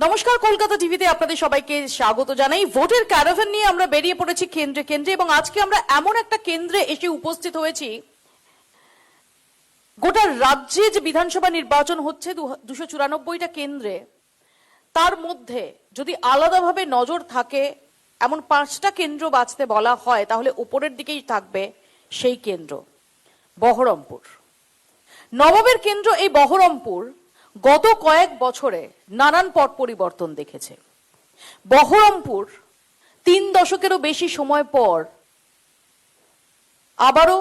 নমস্কার, কলকাতা টিভিতে আপনাদের সবাইকে স্বাগত জানাই। ভোটের ক্যারাভান নিয়ে আমরা বেরিয়ে পড়েছি কেন্দ্রে কেন্দ্রে, এবং আজকে আমরা এমন একটা কেন্দ্রে এসে উপস্থিত হয়েছি, গোটা রাজ্যে যে বিধানসভা নির্বাচন হচ্ছে 294টা কেন্দ্রে, তার মধ্যে যদি আলাদাভাবে নজর থাকে এমন 5টা কেন্দ্র বাছতে বলা হয়, তাহলে উপরের দিকেই থাকবে সেই কেন্দ্র বহরমপুর। নবাবের কেন্দ্র এই বহরমপুর গত কয়েক বছরে নানান পট পরিবর্তন দেখেছে। বহরমপুর 3 দশকেরও বেশি সময় পর আবারও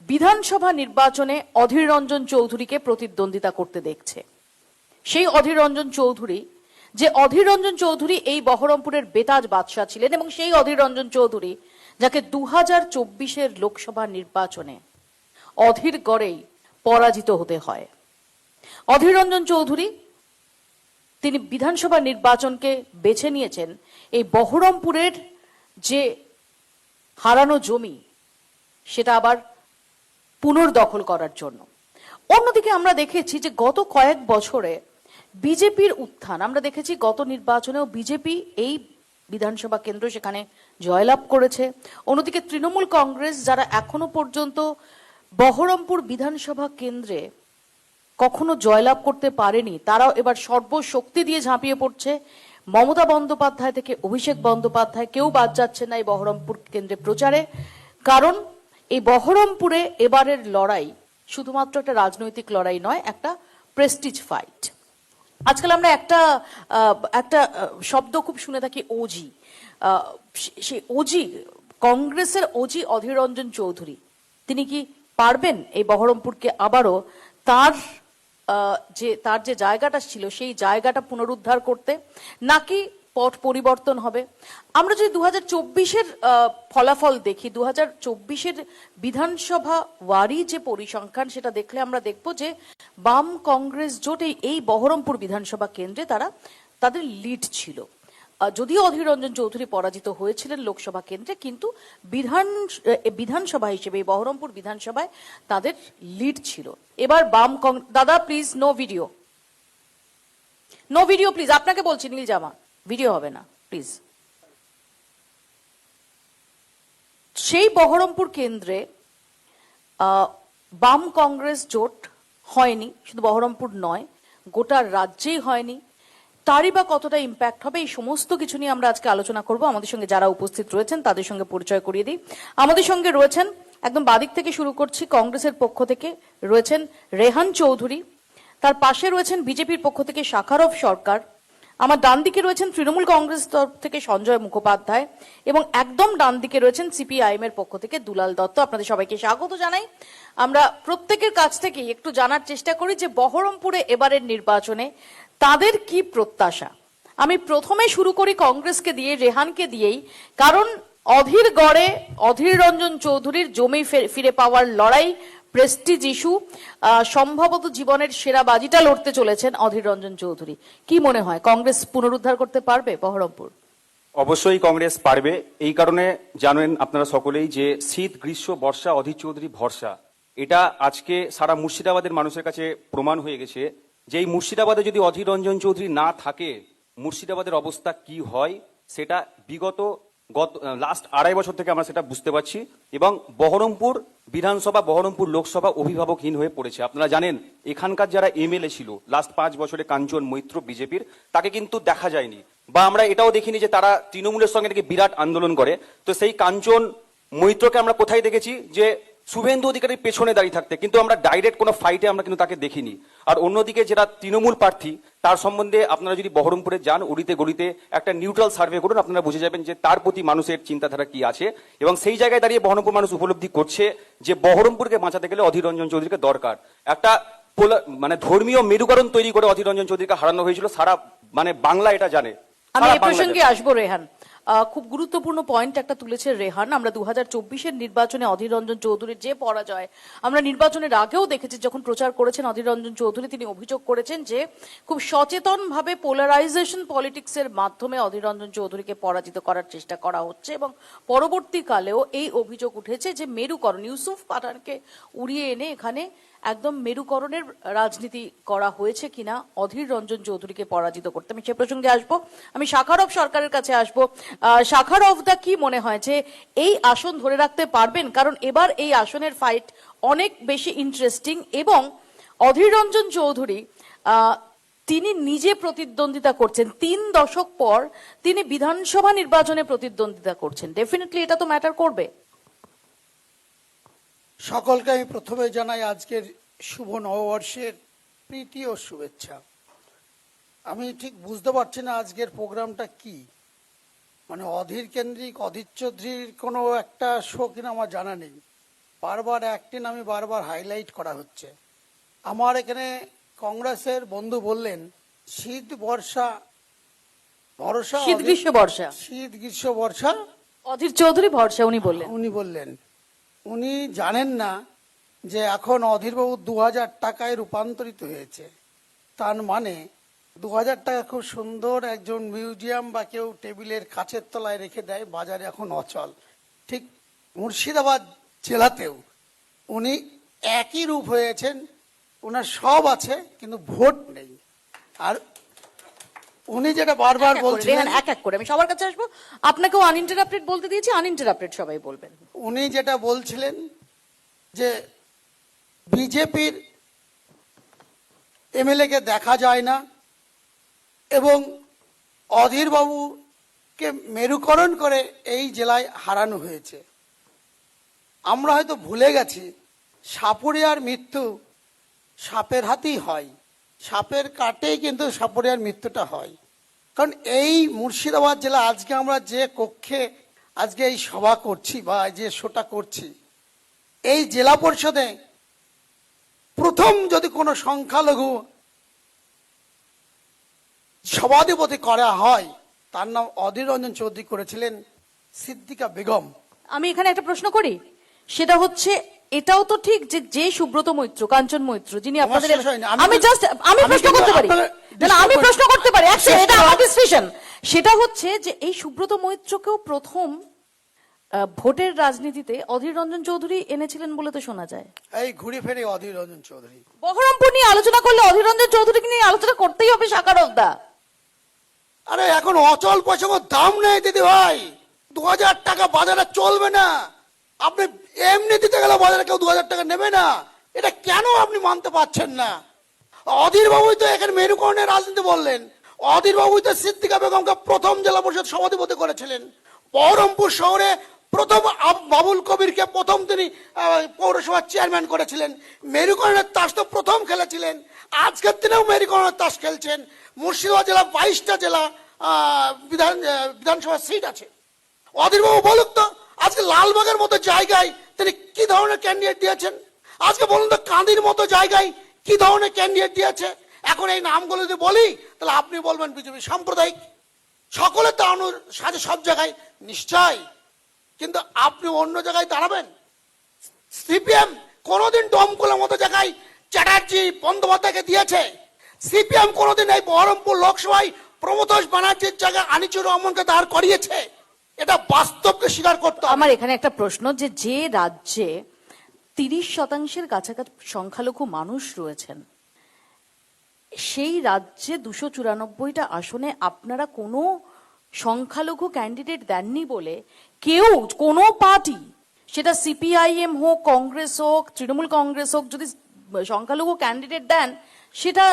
বিধানসভা নির্বাচনে অধীর রঞ্জন চৌধুরীকে প্রতিদ্বন্দ্বিতা করতে দেখছে। সেই অধীর রঞ্জন চৌধুরী, যে অধীর রঞ্জন চৌধুরী এই বহরমপুরের বেতাজ বাদশাহ ছিলেন, এবং সেই অধীর রঞ্জন চৌধুরী যাকে 2024-এর লোকসভা নির্বাচনে অধীর গড়েই পরাজিত হতে হয়। অধীর রঞ্জন চৌধুরী তিনি বিধানসভা নির্বাচনকে বেছে নিয়েছেন এই বহরমপুরের যে হারানো জমি সেটা আবার পুনর্দখল করার জন্য। অন্যদিকে আমরা দেখেছি যে গত কয়েক বছরে বিজেপির উত্থান, আমরা দেখেছি গত নির্বাচনেও বিজেপি এই বিধানসভা কেন্দ্র সেখানে জয়লাভ করেছে। অন্যদিকে তৃণমূল কংগ্রেস, যারা এখনো পর্যন্ত বহরমপুর বিধানসভা কেন্দ্রে কখনো জয়লাভ করতে পারেনি, তারাও এবার সর্বশক্তি দিয়ে ঝাঁপিয়ে পড়ছে। মমতা বন্দ্যোপাধ্যায় থেকে অভিষেক বন্দ্যোপাধ্যায় কেউ বাদ যাচ্ছে না এই বহরমপুর কেন্দ্রে প্রচারে, কারণ এই বহরমপুরে এবারের লড়াই শুধুমাত্র একটা রাজনৈতিক লড়াই নয়, একটা প্রেস্টিজ ফাইট। আজকাল আমরা একটা শব্দ খুব শুনে থাকি, ওজি। সেই ওজি, কংগ্রেসের ওজি অধীর রঞ্জন চৌধুরী, তিনি কি পারবেন এই বহরমপুরকে আবারও তার যে জায়গাটা ছিল সেই জায়গাটা পুনরুদ্ধার করতে, নাকি পট পরিবর্তন হবে? আমরা যদি 2024-এর ফলাফল দেখি, 2024-এর বিধানসভা ওয়ারি যে পরিসংখ্যান সেটা দেখলে আমরা দেখব যে বাম কংগ্রেস জোট এই বহরমপুর বিধানসভা কেন্দ্রে তাদের লিড ছিল। যদিও অধীর রঞ্জন চৌধুরী পরাজিত হয়েছিলেন লোকসভা কেন্দ্রে, কিন্তু বিধানসভা হিসেবে এই বহরমপুর বিধানসভায় তাদের লিড ছিল। এবার বাম দাদা please no video, no video please, আপনাকে বলছি নীল জামা, ভিডিও হবে না প্লিজ। সেই বহরমপুর কেন্দ্রে বাম কংগ্রেস জোট হয়নি, শুধু বহরমপুর নয় গোটা রাজ্যেই হয়নি। তারই বা কতটা ইম্প্যাক্ট হবে, এই সমস্ত কিছু নিয়ে আমরা আজকে আলোচনা করব। আমাদের সঙ্গে যারা উপস্থিত রয়েছেন তাদের সঙ্গে পরিচয় করিয়ে দিই। আমাদের সঙ্গে রয়েছেন, একদম বাদিক থেকে শুরু করছি, কংগ্রেসের পক্ষ থেকে রয়েছেন রেহান চৌধুরী, তার পাশে রয়েছেন বিজেপির পক্ষ থেকে শাখারভ সরকার, আমার ডান দিকে রয়েছেন তৃণমূল কংগ্রেস তরফ থেকে সঞ্জয় মুখোপাধ্যায়, এবং একদম ডান দিকে রয়েছেন সিপিআইএম এর পক্ষ থেকে দুলাল দত্ত। আপনাদের সবাইকে স্বাগত জানাই। আমরা প্রত্যেকের কাছ থেকেই একটু জানার চেষ্টা করি যে বহরমপুরে এবারের নির্বাচনে তাদের কি প্রত্যাশা। আমি প্রথমে শুরু করি কংগ্রেসকে দিয়ে, রেহানকে দিয়েই, কারণ অধীর গড়ে অধীর রঞ্জন চৌধুরীর জমি ফিরে পাওয়ার লড়াই, প্রেস্টিজ ইস্যু, সম্ভবত জীবনের সেরা বাজিটা লড়তে চলেছেন অধীর রঞ্জন চৌধুরী। কি মনে হয় কংগ্রেস পুনরুদ্ধার করতে পারবে বহরমপুর? অবশ্যই কংগ্রেস পারবে। এই কারণে জানেন আপনারা সকলেই যে শীত গ্রীষ্ম বর্ষা অধীর চৌধুরী ভরসা, এটা আজকে সারা মুর্শিদাবাদের মানুষের কাছে প্রমাণ হয়ে গেছে যে এই মুর্শিদাবাদে যদি অধীর রঞ্জন চৌধুরী না থাকে মুর্শিদাবাদের অবস্থা কি হয় সেটা লাস্ট 2.5 বছর থেকে আমরা সেটা বুঝতে পারছি। এবং বহরমপুর বিধানসভা, বহরমপুর লোকসভা অভিভাবকহীন হয়ে পড়েছে। আপনারা জানেন এখানকার যারা এমএলএ ছিল লাস্ট 5 বছরে, কাঞ্চন মৈত্র বিজেপির, তাকে কিন্তু দেখা যায়নি, বা আমরা এটাও দেখিনি যে তারা তৃণমূলের সঙ্গে নাকি বিরাট আন্দোলন করে। তো সেই কাঞ্চন মৈত্রকে আমরা কোথায় দেখেছি যে শুভেন্দু অধিকারীর পেছনে দাঁড়িয়ে থাকতে, কিন্তু আমরা ডাইরেক্ট কোনো ফাইটে আমরা কিন্তু তাকে দেখিনি। আর অন্যদিকে যেটা তৃণমূল প্রার্থী, তার সম্বন্ধে আপনারা যদি বহরমপুরে যান, অলিতে গলিতে একটা নিউট্রাল সার্ভে করুন, আপনারা বুঝে যাবেন যে তার প্রতি মানুষের চিন্তাধারা কি আছে। এবং সেই জায়গায় দাঁড়িয়ে বহরমপুর মানুষ উপলব্ধি করছে যে বহরমপুরকে বাঁচাতে গেলে অধীর রঞ্জন চৌধুরীকে দরকার। একটা ধর্মীয় মেরুকরণ তৈরি করে অধীর রঞ্জন চৌধুরীকে হারানো হয়েছিল, সারা বাংলা এটা জানে। আমি এই প্রসঙ্গে আসবো রেহান। খুব গুরুত্বপূর্ণ পয়েন্ট একটা তুলেছে রেহান। আমরা 2024-এর নির্বাচনে অধীর রঞ্জন চৌধুরীর যে পরাজয়, আমরা নির্বাচনের আগেও দেখেছি যখন প্রচার করেছেন অধীর রঞ্জন চৌধুরী, তিনি অভিযোগ করেছেন যে খুব সচেতনভাবে পোলারাইজেশন পলিটিক্সের মাধ্যমে অধীর রঞ্জন চৌধুরীকে পরাজিত করার চেষ্টা করা হচ্ছে, এবং পরবর্তীকালেও এই অভিযোগ উঠেছে যে মেরুকরণ, ইউসুফ পাঠানকে উড়িয়ে এনে এখানে একদম মেরুকরণের রাজনীতি করা হয়েছে কিনা অধীর রঞ্জন চৌধুরীকে পরাজিত করতে। আমি সে প্রসঙ্গে আসবো, আমি শাখারভ সরকারের কাছে আসবো। শাখারভদা কি মনে হয় যে এই আসন ধরে রাখতে পারবেন? কারণ এবার এই আসনের ফাইট অনেক বেশি ইন্টারেস্টিং, এবং অধীর রঞ্জন চৌধুরী তিনি নিজে প্রতিদ্বন্দ্বিতা করছেন, 3 দশক পর তিনি বিধানসভা নির্বাচনে প্রতিদ্বন্দ্বিতা করছেন। ডেফিনেটলি এটা তো ম্যাটার করবে। সকলকে আমি প্রথমে জানাই আজকের শুভ নববর্ষের প্রীতি ও শুভেচ্ছা। আমি ঠিক বুঝতে পারছি না আজকের প্রোগ্রামটা কি, মানে অধীর কেন্দ্রিক, অধীর চৌধুরীর কোনো একটা শো কিনা আমার জানা নেই। বারবার একটি নামই বারবার হাইলাইট করা হচ্ছে। আমার এখানে কংগ্রেসের বন্ধু বললেন শীত বর্ষা ভরসা, শীত গ্রীষ্ম বর্ষা, শীত গ্রীষ্ম বর্ষা অধীর চৌধুরী ভরসা উনি বললেন। উনি জানেন না যে এখন অধীরবাবু 2000 টাকায় রূপান্তরিত হয়েছে। তার মানে 2000 টাকা খুব সুন্দর একজন মিউজিয়াম বা কেউ টেবিলের কাছের তলায় রেখে দেয়, বাজারে এখন অচল। ঠিক মুর্শিদাবাদ জেলাতেও উনি একই রূপ হয়েছেন, ওনার সব আছে কিন্তু ভোট নেই। আর উনি যেটা বারবার বলছিলেন, এক এক করে আমি সবার কাছে আসবো, আপনাকেও আনইন্টারাপ্টেড বলতে দিয়েছি, আনইন্টারাপ্টেড সবাই বলবেন। উনি যেটা বলছিলেন যে বিজেপির এমএলএ কে দেখা যায় না এবং অধীরবাবুকে মেরুকরণ করে এই জেলায় হারানো হয়েছে। আমরা হয়তো ভুলে গেছি সাপুরিয়ার মৃত্যু সাপের হাতেই হয়, সাপের কাটেই কিন্তু সাপুরিয়ার মৃত্যুটা হয়। কারণ এই মুর্শিদাবাদ জেলা, আজকে আমরা যে কক্ষে আজকে এই সভা করছি বা যে শোটা করছি, এই জেলা পরিষদে প্রথম যদি কোনো সংখ্যালঘু সভাধিপতি করা হয় তার নাম অধীর রঞ্জন চৌধুরী করেছিলেন সিদ্দিকা বেগম। আমি এখানে একটা প্রশ্ন করি, সেটা হচ্ছে এটাও তো ঠিক যে যে সুব্রত মৈত্র, কাঞ্চন মৈত্র, যিনি আপনাদের, আমি প্রশ্ন করতে পারি, আমি প্রশ্ন করতে পারি, এটা আমার ডিসিশন। সেটা হচ্ছে যে এই সুব্রত মৈত্রকেও প্রথম ভোটের রাজনীতিতে অধীর রঞ্জন চৌধুরী এনেছিলেন বলে তো শোনা যায়। এই ঘুরে ফেরে অধীর রঞ্জন চৌধুরী, বহরমপুর নিয়ে আলোচনা করলে অধীর রঞ্জন চৌধুরীকে নিয়ে আলোচনা করতেই হবে। শাখারভদা, আরে এখন অচল পয়সা দাম নেই দিদি ভাই, 2000 টাকা বাজারে চলবে না। আপনি এমনি দিতে গেলে বাজারে কেউ 2000 টাকা নেবে না, এটা কেন আপনি মানতে পারছেন না? অধীর বাবুই তো এখানে মেরুকরণের রাজনীতি বললেন। অধীর বাবুই তো সিদ্দিকা বেগমকে প্রথম জেলা পরিষদ সভাধিপতি করেছিলেন। বহরমপুর শহরে প্রথম বাবুল কবিরকে প্রথম তিনি পৌরসভার চেয়ারম্যান করেছিলেন। মেরুকরণের তাস তো প্রথম খেলেছিলেন, আজকের দিনেও মেরুকরণের তাস খেলছেন। মুর্শিদাবাদ জেলা 22টা জেলা বিধানসভা সিট আছে। অধীরবাবু বলুক তো আজকে লালবাগের মতো জায়গায় তিনি কি ধরনের ক্যান্ডিডেট দিয়েছেন? আজকে বলুন তো কাঁদির মতো জায়গায় কি ধরনের ক্যান্ডিডেট দিয়েছে? এখন এই নামগুলো যদি বলি তাহলে আপনি বলবেন বিজেপি সাম্প্রদায়িক। সকলে তো সাথে সব জায়গায় নিশ্চয়, কিন্তু আপনি অন্য জায়গায় দাঁড়াবেন। সিপিএম কোনোদিন ডমকুলের মতো জায়গায় চ্যাটার্জি বন্দ্যোপাধ্যায়কে দিয়েছে? সিপিএম কোনোদিন এই বহরমপুর লোকসভায় প্রমথোষ ব্যানার্জির জায়গায় আনিসুর রহমানকে দাঁড় করিয়েছে? এটা বাস্তবকে স্বীকার করতে হবে। আমার এখানে একটা প্রশ্ন, যে রাজ্যে 30% কাছাকাছি সংখ্যালঘু মানুষ রয়েছেন, সেই রাজ্যে 294টা আসনে আপনারা কোনো সংখ্যালঘু ক্যান্ডিডেট দেননি বলে কেউ, কোনো পার্টি, সেটা সিপিআইএম হোক, কংগ্রেস হোক, তৃণমূল কংগ্রেস হোক, যদি সংখ্যালঘু ক্যান্ডিডেট দেন সেটা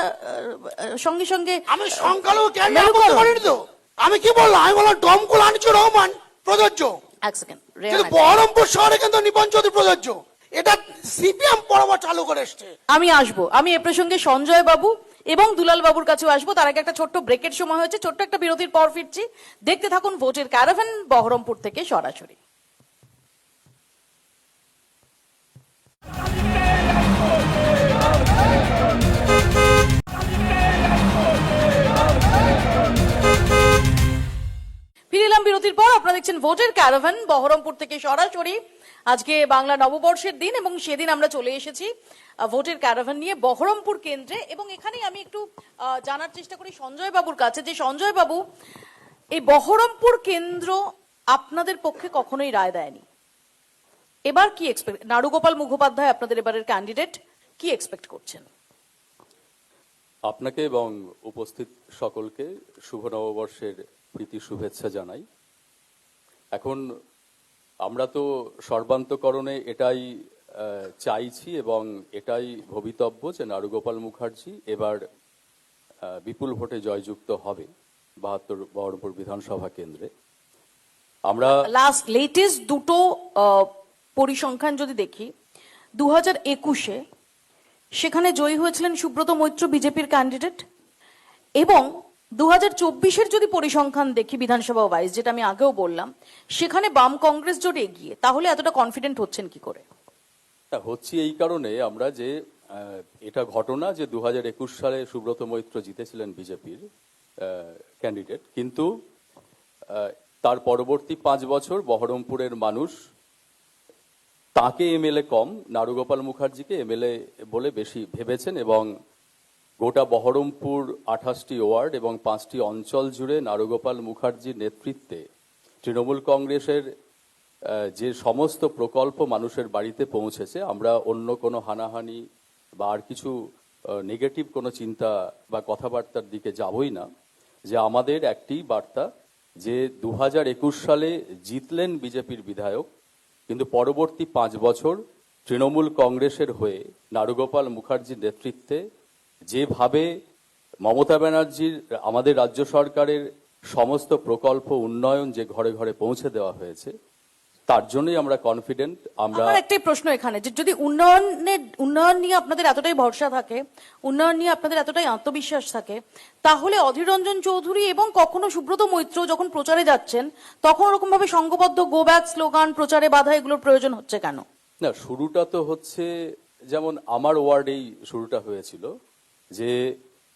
সঙ্গে সঙ্গে আমি সংখ্যালঘু ক্যান্ডিডেট বলিনি তো। আমি কি বললাম? আমি বললাম ডমকুল আনিসুর রহমান প্রযোজ্য। এক সেকেন্ড, কিন্তু বহরমপুর শহরে কিন্তু নিপন চৌধুরী প্রযোজ্য। এটা সিপিএম পরপর চালু করে এসছে। আমি এ প্রসঙ্গে সঞ্জয় বাবু এবং দুলাল বাবুর কাছেও আসবো। তার আগে একটা ছোট্ট ব্রেকের সময় হয়েছে, ছোট্ট একটা বিরতির পর ফিরছি। দেখতে থাকুন ভোটের ক্যারাভ্যান বহরমপুর থেকে সরাসরি। ফিরে এলাম বিরতির পর। দেখছেন ভোটের ক্যারাভান বহরমপুর থেকে সরাসরি। আজকে বাংলা নববর্ষের দিন এবং সেদিন আমরা চলে এসেছি ভোটের ক্যারাভান নিয়ে বহরমপুর কেন্দ্রে। এবং এখানেই আমি একটু জানার চেষ্টা করি সঞ্জয় বাবুর কাছে, যে সঞ্জয় বাবু, এই বহরমপুর কেন্দ্র আপনাদের পক্ষে কখনোই রায় দেয়নি, এবার কি এক্সপেক্ট, নাড়ুগোপাল মুখোপাধ্যায় আপনাদের এবারের ক্যান্ডিডেট, কি এক্সপেক্ট করছেন? আপনাকে এবং উপস্থিত সকলকে শুভ নববর্ষের প্রীতি শুভেচ্ছা জানাই। এখন আমরা তো সর্বান্তকরণে এটাই চাইছি এবং এটাই ভবিতব্য যে নাড়ুগোপাল মুখার্জি এবার বিপুল ভোটে জয়যুক্ত হবে 72 বহরমপুর বিধানসভা কেন্দ্রে। আমরা লেটেস্ট দুটো পরিসংখ্যান যদি দেখি, 2021-এ সেখানে জয়ী হয়েছিলেন সুব্রত মৈত্র, বিজেপির ক্যান্ডিডেট, এবং 2024-এর যদি পরিসংখ্যান দেখি বিধানসভা ওয়াইজ, যেটা আমি আগেও বললাম, সেখানে বাম কংগ্রেস জোট এগিয়ে। তাহলে এতটা কনফিডেন্ট হচ্ছেন কি করে? হচ্ছে এই কারণে আমরা যে এটা ঘটনা যে 2021 সালে সুব্রত মৈত্র জিতেছিলেন বিজেপির ক্যান্ডিডেট, কিন্তু তার পরবর্তী 5 বছর বহরমপুরের মানুষ তাকে এমএলএ কম, নাড়ুগোপাল মুখার্জিকে এমএলএ বলে বেশি ভেবেছেন এবং গোটা বহরমপুর 28টি ওয়ার্ড এবং 5টি অঞ্চল জুড়ে নাড়ুগোপাল মুখার্জির নেতৃত্বে তৃণমূল কংগ্রেসের যে সমস্ত প্রকল্প মানুষের বাড়িতে পৌঁছেছে, আমরা অন্য কোনো হানাহানি বা আর কিছু নেগেটিভ কোনো চিন্তা বা কথাবার্তার দিকে যাবই না। যে আমাদের একটি বার্তা যে 2021 সালে জিতলেন বিজেপির বিধায়ক, কিন্তু পরবর্তী 5 বছর তৃণমূল কংগ্রেসের হয়ে নাড়ুগোপাল মুখার্জির নেতৃত্বে যেভাবে মমতা ব্যানার্জির আমাদের রাজ্য সরকারের সমস্ত প্রকল্প উন্নয়ন যে ঘরে ঘরে পৌঁছে দেওয়া হয়েছে, তার জন্যই আমরা কনফিডেন্ট। আমার একটাই প্রশ্ন এখানে, যে যদি উন্নয়ন নিয়ে আপনাদের এতটাই ভরসা থাকে, উন্নয়ন নিয়ে আপনাদের এতটাই আত্মবিশ্বাস থাকে, তাহলে অধীর রঞ্জন চৌধুরী এবং কখনো সুব্রত মৈত্র যখন প্রচারে যাচ্ছেন তখন ওরকম ভাবে সংঘবদ্ধ গো ব্যাক স্লোগান, প্রচারে বাধা, এগুলোর প্রয়োজন হচ্ছে কেন? না, শুরুটা তো হচ্ছে যেমন আমার ওয়ার্ডেই শুরুটা হয়েছিল, যে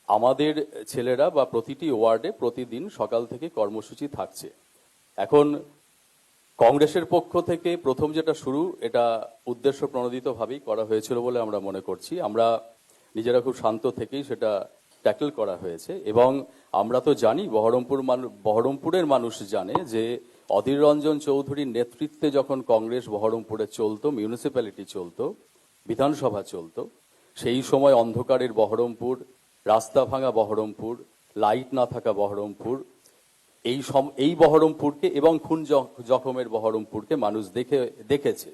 আমাদের ছেলেরা বা প্রতিটি ওয়ার্ডে প্রতিদিন সকাল থেকে কর্মসূচি থাকছে। এখন কংগ্রেসের পক্ষ থেকে প্রথম যেটা শুরু, এটা উদ্দেশ্য প্রণোদিতভাবেই করা হয়েছিল বলে আমরা মনে করছি। আমরা নিজেরা খুব শান্ত থেকেই সেটা ট্যাকল করা হয়েছে এবং আমরা তো জানি, বহরমপুরের মানুষ জানে যে অধীর রঞ্জন চৌধুরীর নেতৃত্বে যখন কংগ্রেস বহরমপুরে চলতো, মিউনিসিপ্যালিটি চলতো, বিধানসভা চলতো, সেই সময় অন্ধকারের বহরমপুর, রাস্তা ভাঙা বহরমপুর, লাইট না থাকা বহরমপুর, এই বহরমপুরকে এবং খুন জখমের বহরমপুরকে মানুষ দেখেছে।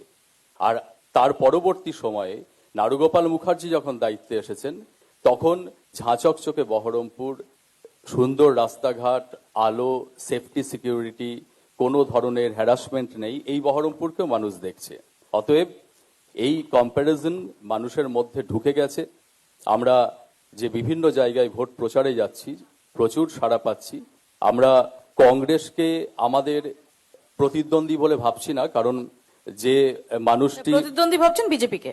আর তার পরবর্তী সময়ে নাড়ুগোপাল মুখার্জি যখন দায়িত্বে এসেছেন, তখন ঝাঁচকচকে বহরমপুর, সুন্দর রাস্তাঘাট, আলো, সেফটি, সিকিউরিটি, কোনো ধরনের হ্যারাসমেন্ট নেই, এই বহরমপুরকেও মানুষ দেখছে। অতএব এই কম্প্যারিজন মানুষের মধ্যে ঢুকে গেছে। আমরা যে বিভিন্ন জায়গায় ভোট প্রচারে যাচ্ছি, প্রচুর সাড়া পাচ্ছি। আমরা কংগ্রেসকে আমাদের প্রতিদ্বন্দ্বী বলে ভাবছি না, কারণ যে মানুষটি প্রতিদ্বন্দ্বী ভাবছেন বিজেপিকে,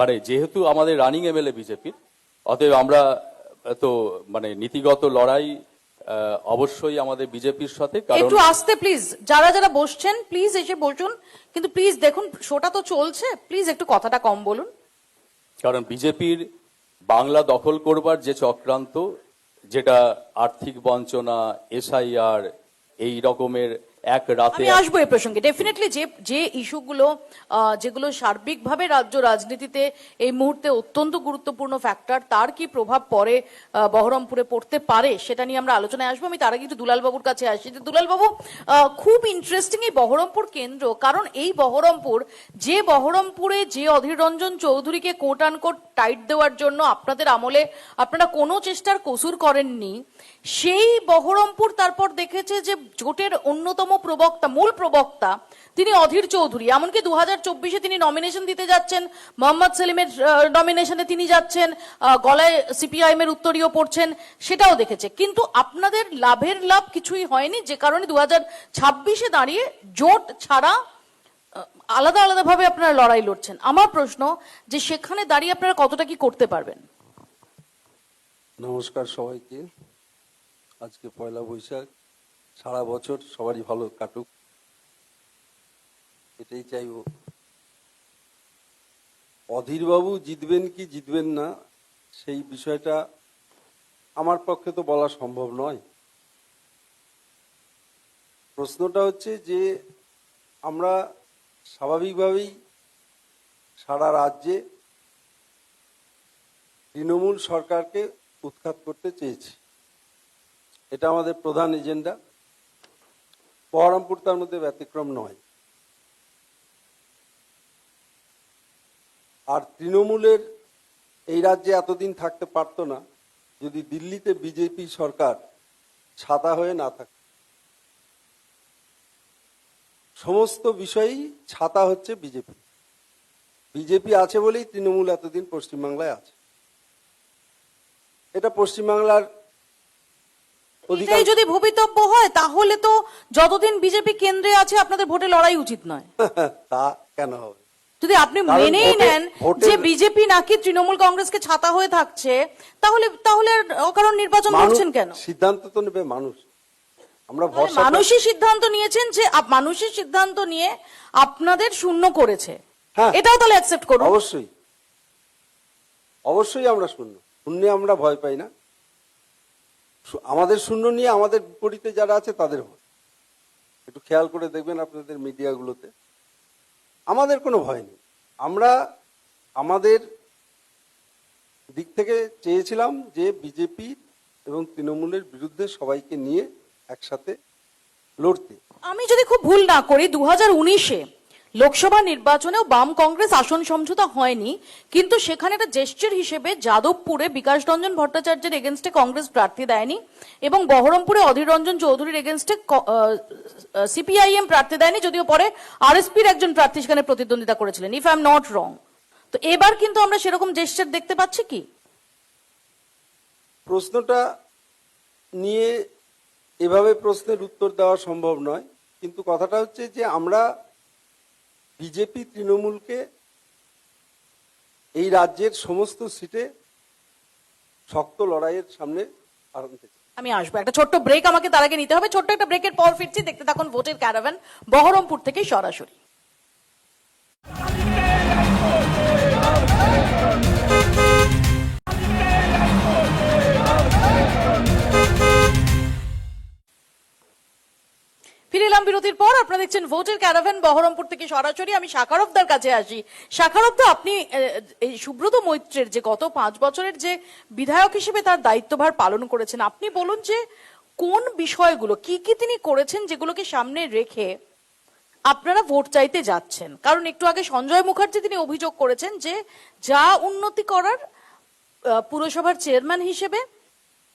মানে যেহেতু আমাদের রানিং এমএলএ বিজেপির, অতএব আমরা তো মানে নীতিগত লড়াই অবশ্যই আমাদের বিজেপির সাথে। একটু আস্তে প্লিজ, যারা যারা বসছেন প্লিজ এসে বসুন, কিন্তু প্লিজ দেখুন শোটা তো চলছে, প্লিজ একটু কথাটা কম বলুন। কারণ বিজেপির বাংলা দখল করবার যে চক্রান্ত, যেটা আর্থিক বঞ্চনা, এসআইআর, এই রকমের এক রাতে, আমি আসবো এই প্রসঙ্গে ডেফিনেটলি। যে ইস্যুগুলো যেগুলো সার্বিকভাবে রাজ্য রাজনীতিতে এই মুহূর্তে অত্যন্ত গুরুত্বপূর্ণ ফ্যাক্টর, তার কি প্রভাব পড়ে বহরমপুরে পড়তে পারে, সেটা নিয়ে আমরা আলোচনায় আসবো। আমি তার আগে একটু দুলাল বাবুর কাছে আসি। দুলাল বাবু, খুব ইন্টারেস্টিং এই বহরমপুর কেন্দ্র, কারণ এই বহরমপুরে যে অধীর রঞ্জন চৌধুরীকে কোট আন কোট টাইট দেওয়ার জন্য আপনাদের আমলে আপনারা কোনো চেষ্টার কসুর করেননি, সেই বহরমপুর তারপর দেখেছে যে জোটের অন্যতম প্রবক্তা, মূল প্রবক্তা তিনি অধীর চৌধুরী। এমনকি 2024-এ তিনি নমিনেশন দিতে যাচ্ছেন, মোহাম্মদ সেলিমের নমিনেশনে তিনি যাচ্ছেন, গলায় সিপিআইএম এর উত্তরীয় পড়ছেন, সেটাও দেখেছে। কিন্তু আপনাদের লাভের লাভ কিছুই হয়নি, যে কারণে 2026-এ দাঁড়িয়ে জোট ছাড়া আলাদা আলাদাভাবে আপনারা লড়াই লড়ছেন। আমার প্রশ্ন, যে সেখানে দাঁড়িয়ে আপনারা কতটা কি করতে পারবেন? নমস্কার সবাইকে। আজকে পয়লা বৈশাখ, সারা বছর সবারই ভালো কাটুক, এটাই চাইবো। অধীরবাবু জিতবেন কি জিতবেন না সেই বিষয়টা আমার পক্ষে তো বলা সম্ভব নয়। প্রশ্নটা হচ্ছে যে আমরা স্বাভাবিকভাবেই সারা রাজ্যে তৃণমূল সরকারকে উৎখাত করতে চেয়েছি, এটা আমাদের প্রধান এজেন্ডা। বহরমপুর তার মধ্যে ব্যতিক্রম নয়। আর তৃণমূলের এই রাজ্যে এতদিন থাকতে পারতো না যদি দিল্লিতে বিজেপি সরকার ছাতা হয়ে না থাকে। সমস্ত বিষয়ই ছাতা হচ্ছে বিজেপি। বিজেপি আছে বলেই তৃণমূল এতদিন পশ্চিমবাংলায় আছে। এটা পশ্চিমবাংলার এটাই যদি ভবিতব্য হয় তাহলে তো যতদিন বিজেপি কেন্দ্রে আছে আপনাদের ভোটে লড়াই উচিত নয়। তা কেন হবে? যদি আপনি কারণ মেনেই নেন ভোটের- যে বিজেপি নাকি তৃণমূল কংগ্রেসকে ছাতা হয়ে থাকছে, তাহলে তাহলে আর অকারণ নির্বাচন করছেন কেন? সিদ্ধান্ত তো নেবে মানুষ। আমরা ভরসা মানুষই সিদ্ধান্ত নিয়েছেন যে মানুষের সিদ্ধান্ত নিয়ে আপনাদের শূন্য করেছে, হ্যাঁ। এটাও তাহলে অ্যাকসেপ্ট করুন। অবশ্যই অবশ্যই আমরা শূন্যে আমরা ভয় পাই না। আমাদের শূন্য নিয়ে আমাদের বিপরীতে যারা আছে তাদের ভয়। একটু খেয়াল করে দেখবেন আপনাদের মিডিয়াগুলোতে, আমাদের কোনো ভয় নেই। আমরা আমাদের দিক থেকে চেয়েছিলাম যে বিজেপি এবং তৃণমূলের বিরুদ্ধে সবাইকে নিয়ে একসাথে লড়তে। আমি যদি খুব ভুল না করি 2019-এ লোকসভা নির্বাচনেও বাম কংগ্রেস আসন সমঝোতা হয়নি, কিন্তু সেখানে একটা জেস্টার হিসেবে যাদবপুরে বিকাশ রঞ্জন ভট্টাচার্যের এগেনস্টে কংগ্রেস প্রার্থী দেয়নি এবং বহরমপুরে অধীর রঞ্জন চৌধুরীর এগেনস্টে সিপিআইএম প্রার্থী দেয়নি, যদিও পরে আরএসপির একজন প্রার্থী সেখানে প্রতিদ্বন্দ্বিতা করেছিলেন, if I am not wrong. তো এবার কিন্তু আমরা সেরকম জেস্টার দেখতে পাচ্ছি কি? প্রশ্নটা নিয়ে এভাবে প্রশ্নের উত্তর দেওয়া সম্ভব নয়, কিন্তু কথাটা হচ্ছে যে আমরা বিজেপি তৃণমূলকে এই রাজ্যের সমস্ত সিটে শক্ত লড়াইয়ের সামনে আনতে চাই। আমি আসবো, একটা ছোট্ট ব্রেক আমাকে তার আগে নিতে হবে। ছোট্ট একটা ব্রেকের পর ফিরছি, দেখতে থাকুন ভোটের ক্যারাভান বহরমপুর থেকে সরাসরি। ফিরে এলাম বিরতির পর। আপনারা দেখছেন ভোটের ক্যারাভান বহরমপুর থেকে সরাসরি। আমি শাখারফদার কাছে আসি। শাখারফদা, আপনি এই সুব্রত মৈত্রের যে গত 5 বছরের যে বিধায়ক হিসেবে তার দায়িত্বভার পালন করেছেন, আপনি বলুন যে কোন বিষয়গুলো কি কি তিনি করেছেন যেগুলোকে সামনে রেখে আপনারা ভোট চাইতে যাচ্ছেন? কারণ একটু আগে সঞ্জয় মুখার্জি তিনি অভিযোগ করেছেন যে যা উন্নতি করার পুরসভার চেয়ারম্যান হিসেবে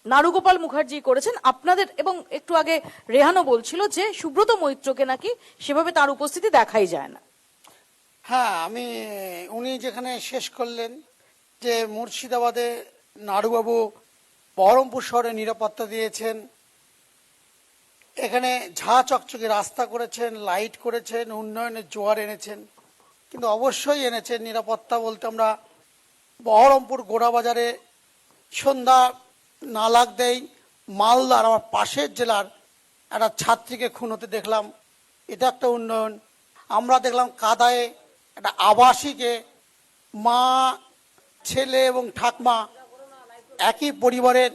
নারুগোপাল মুখার্জি করেছেন আপনাদের, এবং একটু আগে রেহানও বলছিল যে সুব্রত মৈত্রকে নাকি সেভাবে তার উপস্থিতি দেখাই যায় না। হ্যাঁ, উনি যেখানে শেষ করলেন যে মুর্শিদাবাদে নাড়ুবাবু বহরমপুর শহরে নিরাপত্তা দিয়েছেন, এখানে ঝা চকচকে রাস্তা করেছেন, লাইট করেছেন, উন্নয়নের জোয়ার এনেছেন, কিন্তু অবশ্যই এনেছেন নিরাপত্তা বলতে আমরা বহরমপুর গোড়াবাজারে সন্ধ্যা না লাগতেই মালদার আমার পাশের জেলার একটা ছাত্রীকে খুন হতে দেখলাম, এটা একটা উন্নয়ন। আমরা দেখলাম কাদায়ে একটা আবাসিকে মা, ছেলে এবং ঠাকমা একই পরিবারের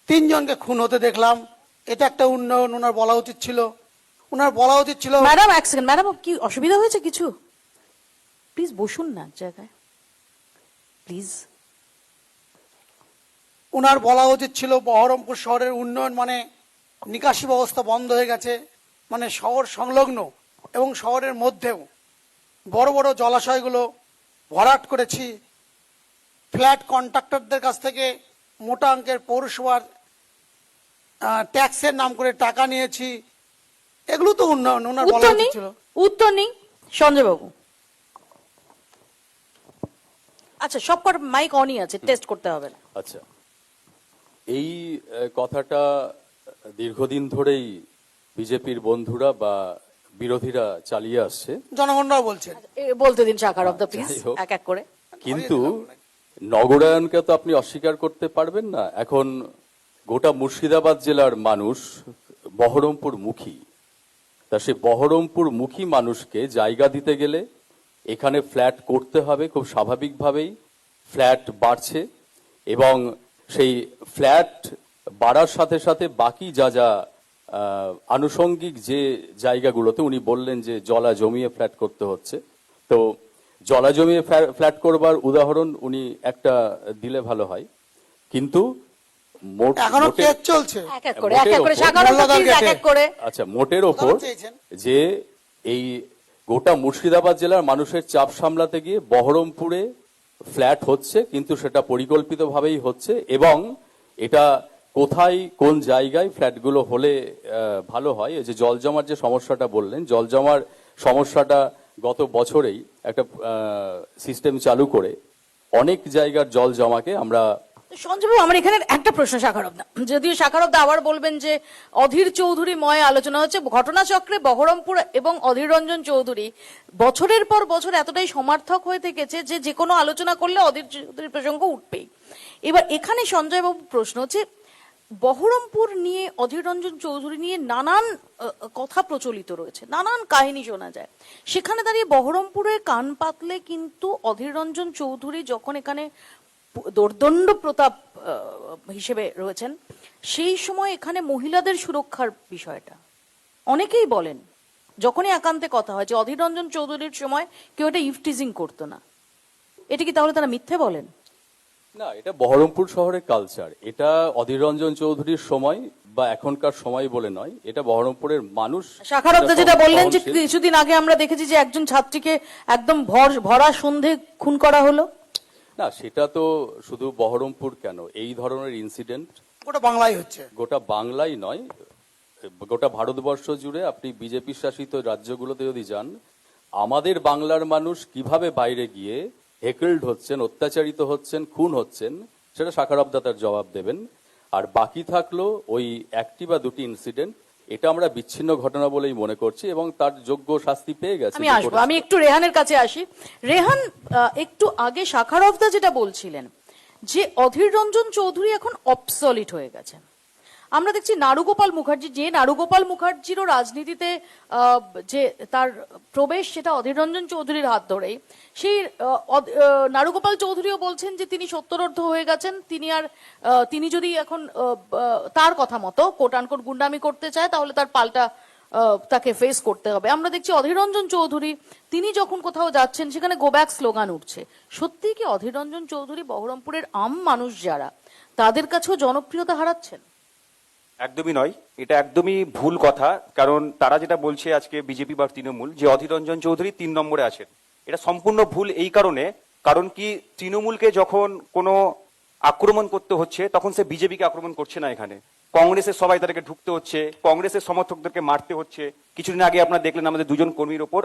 3 জনকে খুন হতে দেখলাম, এটা একটা উন্নয়ন। ওনার বলা উচিত ছিল ম্যাডাম এক সেকেন্ড, ম্যাডাম কি অসুবিধা হয়েছে কিছু? প্লিজ বসুন না জায়গায়, প্লিজ। ওনার বলা উচিত ছিল বহরমপুর শহরের উন্নয়ন মানে নিকাশি ব্যবস্থা বন্ধ হয়ে গেছে, মানে শহর সংলগ্ন এবং শহরের মধ্যেও বড় বড় জলাশয়গুলো ভরাট করেছি, ফ্ল্যাট কন্ট্রাক্টরদের কাছ থেকে মোটা অঙ্কের পৌরসভার ট্যাক্সের নাম করে টাকা নিয়েছি, এগুলো তো উন্নয়ন। ওনার বলা উচিত ছিল। উত্তর নেই সঞ্জয় বাবু। আচ্ছা, সবকটা মাইক অনই আছে, টেস্ট করতে হবে না। আচ্ছা, এই কথাটা দীর্ঘদিন ধরেই বিজেপির বন্ধুরা বা বিরোধীরা চালিয়ে আসছে, জনগণরাও বলছেন। বলতে দিন শাখারফদা প্লিজ, যাই হোক। এক এক করে। কিন্তু নগরায়নকে তো আপনি অস্বীকার করতে পারবেন না। এখন গোটা মুর্শিদাবাদ জেলার মানুষ বহরমপুর মুখী। তা সে বহরমপুর মুখী মানুষকে জায়গা দিতে গেলে এখানে ফ্ল্যাট করতে হবে, খুব স্বাভাবিকভাবেই ফ্ল্যাট বাড়ছে এবং সেই ফ্ল্যাট বাড়ার সাথে সাথে বাকি যা যা আনুষঙ্গিক যে জায়গাগুলোতে উনি বললেন যে জলা জমিয়ে ফ্ল্যাট করতে হচ্ছে, তো জলা জমিয়ে ফ্ল্যাট করবার উদাহরণ উনি একটা দিলে ভালো হয়। কিন্তু এখনো কেস চলছে। এক এক করে সাগরদা please এক এক করে। আচ্ছা, মোটের ওপর চেয়েছেন। যে এই গোটা মুর্শিদাবাদ জেলার মানুষের চাপ সামলাতে গিয়ে বহরমপুরে ফ্ল্যাট হচ্ছে, কিন্তু সেটা পরিকল্পিতভাবেই হচ্ছে এবং এটা কোথায় কোন জায়গায় ফ্ল্যাটগুলো হলে ভালো হয়। এই যে জল জমার যে সমস্যাটা বললেন, জল জমার সমস্যাটা গত বছরেই একটা সিস্টেম চালু করে অনেক জায়গার জল জমাকে আমরা সঞ্জয়বাবু, আমার এখানে একটা প্রশ্ন শাখারবদা, যদিও শাখারবদা আবার বলবেন যে অধীর চৌধুরীময় আলোচনা হচ্ছে ঘটনাচক্রে বহরমপুর এবং অধীর রঞ্জন চৌধুরী বছরের পর বছর এতটাই সমার্থক হয়ে থেকেছে যে যে কোনো আলোচনা করলে অধীর চৌধুরীর প্রসঙ্গ উঠবেই। এবার এখানে সঞ্জয়বাবু প্রশ্ন হচ্ছে, বহরমপুর নিয়ে অধীর রঞ্জন চৌধুরী নিয়ে নানান কথা প্রচলিত রয়েছে, নানান কাহিনী শোনা যায়। সেখানে দাঁড়িয়ে বহরমপুরে কান পাতলে কিন্তু অধীর রঞ্জন চৌধুরী যখন এখানে দোর্দণ্ড প্রতাপ হিসেবে রয়েছেন, সেই সময় এখানে মহিলাদের সুরক্ষার বিষয়টা অনেকেই বলেন, যখনই একান্তে কথা হয় যে অধীর রঞ্জন চৌধুরীর সময় কেউ এটা ইফটিজিং করতো না। এটা কি তাহলে তারা মিথ্যে বলেন? না, এটা বহরমপুর শহরের কালচার। এটা অধীর রঞ্জন চৌধুরীর সময় বা এখনকার সময় বলে নয়, এটা বহরমপুরের মানুষ। শাখারবদা যেটা বললেন যে কিছুদিন আগে আমরা দেখেছি যে একজন ছাত্রীকে একদম ভরা সন্ধে খুন করা হলো। না, সেটা তো শুধু বহরমপুর কেন, এই ধরনের ইনসিডেন্ট গোটা বাংলায় হচ্ছে। গোটা বাংলায় নয়, গোটা ভারতবর্ষ জুড়ে আপনি বিজেপি শাসিত রাজ্যগুলোতে যদি যান, আমাদের বাংলার মানুষ কিভাবে বাইরে গিয়ে হেকেলড হচ্ছেন, অত্যাচারিত হচ্ছেন, খুন হচ্ছেন, সেটা শাখারবদা তার জবাব দেবেন। আর বাকি থাকলো ওই একটি বা দুটি ইনসিডেন্ট, এটা আমরা বিচ্ছিন্ন ঘটনা বলেই মনে করছি এবং তার যোগ্য শাস্তি পেয়ে গেছে। আমি আসবো, আমি একটু রেহানের কাছে আসি। রেহান, একটু আগে শাখারবদা যেটা বলছিলেন যে অধীর রঞ্জন চৌধুরী এখন অবসলিট হয়ে গেছেন। আমরা দেখছি নারুগোপাল মুখার্জি, যে নারুগোপাল মুখার্জিরও রাজনীতিতে যে তার প্রবেশ, সেটা অধীর রঞ্জন চৌধুরীর হাত ধরেই। সেই নারুগোপাল চৌধুরীও বলছেন যে তিনি সত্তরোর্ধ হয়ে গেছেন, তিনি যদি এখন তার কথা মতো কোট আনকোট গুন্ডামি করতে চায় তাহলে তার পাল্টা তাকে ফেস করতে হবে। আমরা দেখছি অধীর রঞ্জন চৌধুরী তিনি যখন কোথাও যাচ্ছেন সেখানে গো ব্যাক স্লোগান উঠছে। সত্যি কি অধীর রঞ্জন চৌধুরী বহরমপুরের আম মানুষ যারা, তাদের কাছেও জনপ্রিয়তা হারাচ্ছেন? একদমই নয়, এটা একদমই ভুল কথা। কারণ তারা যেটা বলছে আজকে বিজেপি বা তৃণমূল যে অধীর রঞ্জন চৌধুরী 3 নম্বরে আছেন, এটা সম্পূর্ণ ভুল। এই কারণ কি তৃণমূলকে যখন কোনো আক্রমণ করতে হচ্ছে তখন সে বিজেপিকে আক্রমণ করছে না। এখানে কংগ্রেসের সবাই তাদেরকে ঢুকতে হচ্ছে, কংগ্রেসের সমর্থকদেরকে মারতে হচ্ছে। কিছুদিন আগে আপনারা দেখলেন আমাদের 2 জন কর্মীর ওপর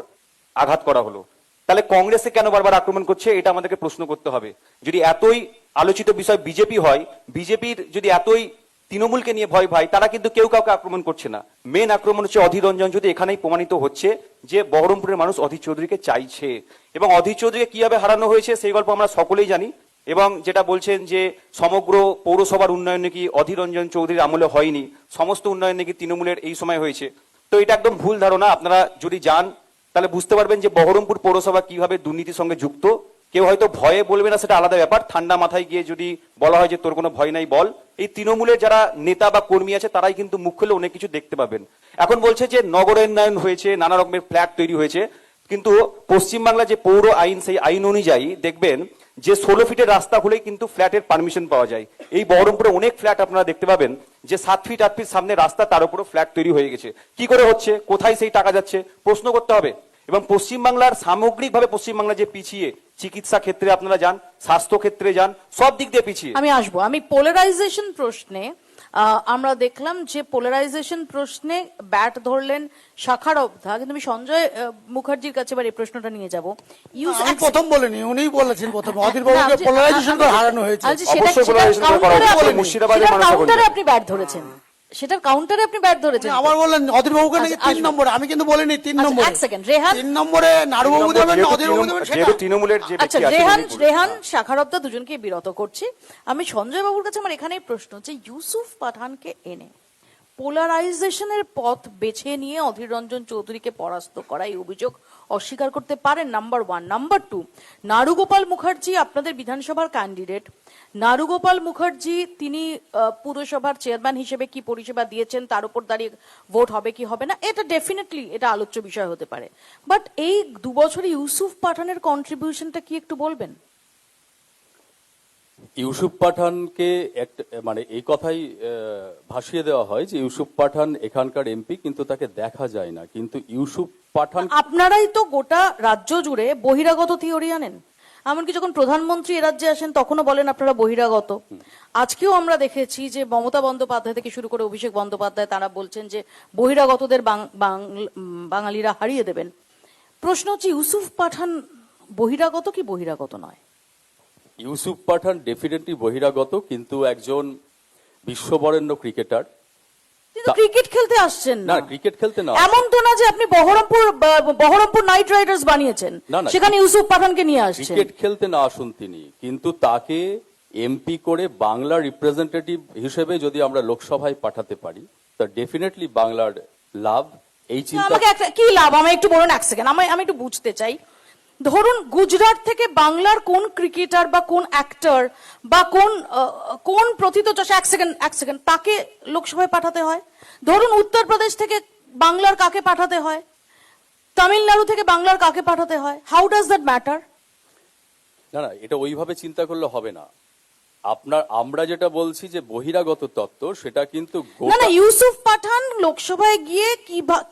আঘাত করা হলো। তাহলে কংগ্রেসে কেন বারবার আক্রমণ করছে, এটা আমাদেরকে প্রশ্ন করতে হবে। যদি এতই আলোচিত বিষয় বিজেপি হয়, বিজেপির যদি এতই তৃণমূলকে নিয়ে ভয় ভাই, তারা কিন্তু কেউ কাউকে আক্রমণ করছে না। মেন আক্রমণ হচ্ছে অধীর রঞ্জন চৌধুরী। এখানেই প্রমাণিত হচ্ছে যে বহরমপুরের মানুষ অধীর চৌধুরীকে চাইছে এবং অধীর চৌধুরীকে কিভাবে হারানো হয়েছে সেই গল্প আমরা সকলেই জানি। এবং যেটা বলছেন যে সমগ্র পৌরসভার উন্নয়ন নাকি অধীর রঞ্জন চৌধুরীর আমলে হয়নি, সমস্ত উন্নয়ন নাকি তৃণমূলের এই সময় হয়েছে, তো এটা একদম ভুল ধারণা। আপনারা যদি যান তাহলে বুঝতে পারবেন যে বহরমপুর পৌরসভা কিভাবে দুর্নীতির সঙ্গে যুক্ত। কেউ হয়তো ভয়ে বলবে না, সেটা আলাদা ব্যাপার। ঠান্ডা মাথায় গিয়ে যদি বলা হয় যে তোর কোনো ভয় নাই বল, এই তৃণমূলের যারা নেতা বা কর্মী আছে তারাই কিন্তু মুখ খুলে অনেক কিছু দেখতে পাবেন। এখন বলছে যে নগরায়ণ হয়েছে, নানা রকমের ফ্ল্যাট তৈরি হয়েছে, কিন্তু পশ্চিমবাংলা যে পৌর আইন, সেই আইন অনুযায়ী দেখবেন যে 16 ফিটের রাস্তা হলেই কিন্তু ফ্ল্যাটের পারমিশন পাওয়া যায়। এই বহরমপুরে অনেক ফ্ল্যাট আপনারা দেখতে পাবেন যে 7 ফিট 8 ফিট সামনে রাস্তা, তার উপরও ফ্ল্যাট তৈরি হয়ে গেছে। কি করে হচ্ছে, কোথায় সেই টাকা যাচ্ছে, প্রশ্ন করতে হবে। এবং পশ্চিমবাংলার সামগ্রিকভাবে পশ্চিমবাংলা যে পিছিয়ে, চিকিৎসা ক্ষেত্রে আপনারা যান, স্বাস্থ্য ক্ষেত্রে যান, সব দিক দিয়ে পিছিয়ে। আমি আসবো, আমি পোলারাইজেশন প্রশ্নে আমরা দেখলাম যে পোলারাইজেশন প্রশ্নে ব্যাট ধরলেন শাখারবদা, কিন্তু আমি সঞ্জয় মুখার্জির কাছে এবার এই প্রশ্নটা নিয়ে যাব। আমি প্রথম বলিনি, উনিই বলেছেন প্রথম অধীর বাবুকে পোলারাইজেশন করে হারানো হয়েছে। অবশ্যই polarization করা হয়েছে, মুর্শিদাবাদের মানুষ কাউন্টারে আপনি ব্যাট ধরেছেন। সেটার কাউন্টারে আপনি ব্যাট ধরেছেন। আবার বললেন অধীর বাবুকে নাকি আচ্ছা, 3 নম্বরে, আমি কিন্তু বলিনি 3 আচ্ছা, নম্বরে। এক সেকেন্ড, রেহান। 3 নম্বরে নাড়ুবাবু দেবেন না অধীর বাবু দেবেন সেটা যেহেতু তৃণমূলের যে আচ্ছা, ব্যক্তি রেহান আছেন, রেহান শাখারদ্দা দুজনকে বিরত করছি। আমি সঞ্জয় বাবুর কাছে আমার এখানেই প্রশ্ন, যে ইউসুফ পাঠানকে এনে পোলারাইজেশনের পথ বেছে নিয়ে অধীর রঞ্জন চৌধুরীকে পরাস্ত করা, এই অভিযোগ অস্বীকার করতে পারেন? নাম্বার 1। নাম্বার 2, নারুগোপাল মুখার্জি আপনাদের বিধানসভার ক্যান্ডিডেট। নারুগোপাল মুখার্জি তিনি পুরসভার চেয়ারম্যান হিসেবে কি পরিষেবা দিয়েছেন তার উপর দাঁড়িয়ে ভোট হবে কি হবে না, এটা ডেফিনেটলি এটা আলোচ্য বিষয় হতে পারে। বাট এই 2 বছরে ইউসুফ পাঠানের কন্ট্রিবিউশনটা কি একটু বলবেন? ইউসুফ পাঠানকে একটা মানে এই কথাই ভাসিয়ে দেওয়া হয় যে ইউসুফ পাঠান এখানকার এমপি, কিন্তু তাকে দেখা যায় না। কিন্তু ইউসুফ পাঠান, আপনারাই তো গোটা রাজ্য জুড়ে বহিরাগত থিওরি আনেন। এমনকি যখন প্রধানমন্ত্রী এ রাজ্যে আসেন তখনও বলেন আপনারা বহিরাগত। আজকেও আমরা দেখেছি যে মমতা বন্দ্যোপাধ্যায় থেকে শুরু করে অভিষেক বন্দ্যোপাধ্যায় তারা বলছেন যে বহিরাগতদের বাঙালিরা হারিয়ে দেবেন। প্রশ্ন হচ্ছে, ইউসুফ পাঠান বহিরাগত কি বহিরাগত নয়? ইউসুফ পাঠান ডেফিনেটলি বহিরাগত, কিন্তু একজন বিশ্ববরেণ্য ক্রিকেটার। কিন্তু ক্রিকেট খেলতে আসছেন না, না। ক্রিকেট খেলতে না। এমন তো না যে আপনি বহরমপুর নাইট রাইডার্স বানিয়েছেন, না, না, সেখানে ইউসুফ পাঠানকে নিয়ে আসছেন। ক্রিকেট খেলতে না আসুন তিনি, কিন্তু তাকে এমপি করে বাংলা রিপ্রেজেন্টেটিভ হিসেবে যদি আমরা লোকসভায় পাঠাতে পারি, তা ডেফিনেটলি বাংলার লাভ। এই চিন্তা আমাকে একটা কি লাভ, আমি একটু বলুন, এক সেকেন্ড, আমি একটু বুঝতে চাই। ধরুন গুজরাট থেকে বাংলার কোন ক্রিকেটার বা কোন অ্যাক্টর বা কোন প্রথিতযশা, এক সেকেন্ড তাকে লোকসভায় পাঠাতে হয়। ধরুন উত্তরপ্রদেশ থেকে বাংলার কাকে পাঠাতে হয়, তামিলনাড়ু থেকে বাংলার কাকে পাঠাতে হয়, হাউ ডাজ দ্যাট ম্যাটার? না, এটা ওইভাবে চিন্তা করলে হবে না। আমরা যেটা বলছি যে বহিরাগত তত্ত্ব, সেটা কিন্তু না, ইউসুফ পাঠান লোকসভায় গিয়ে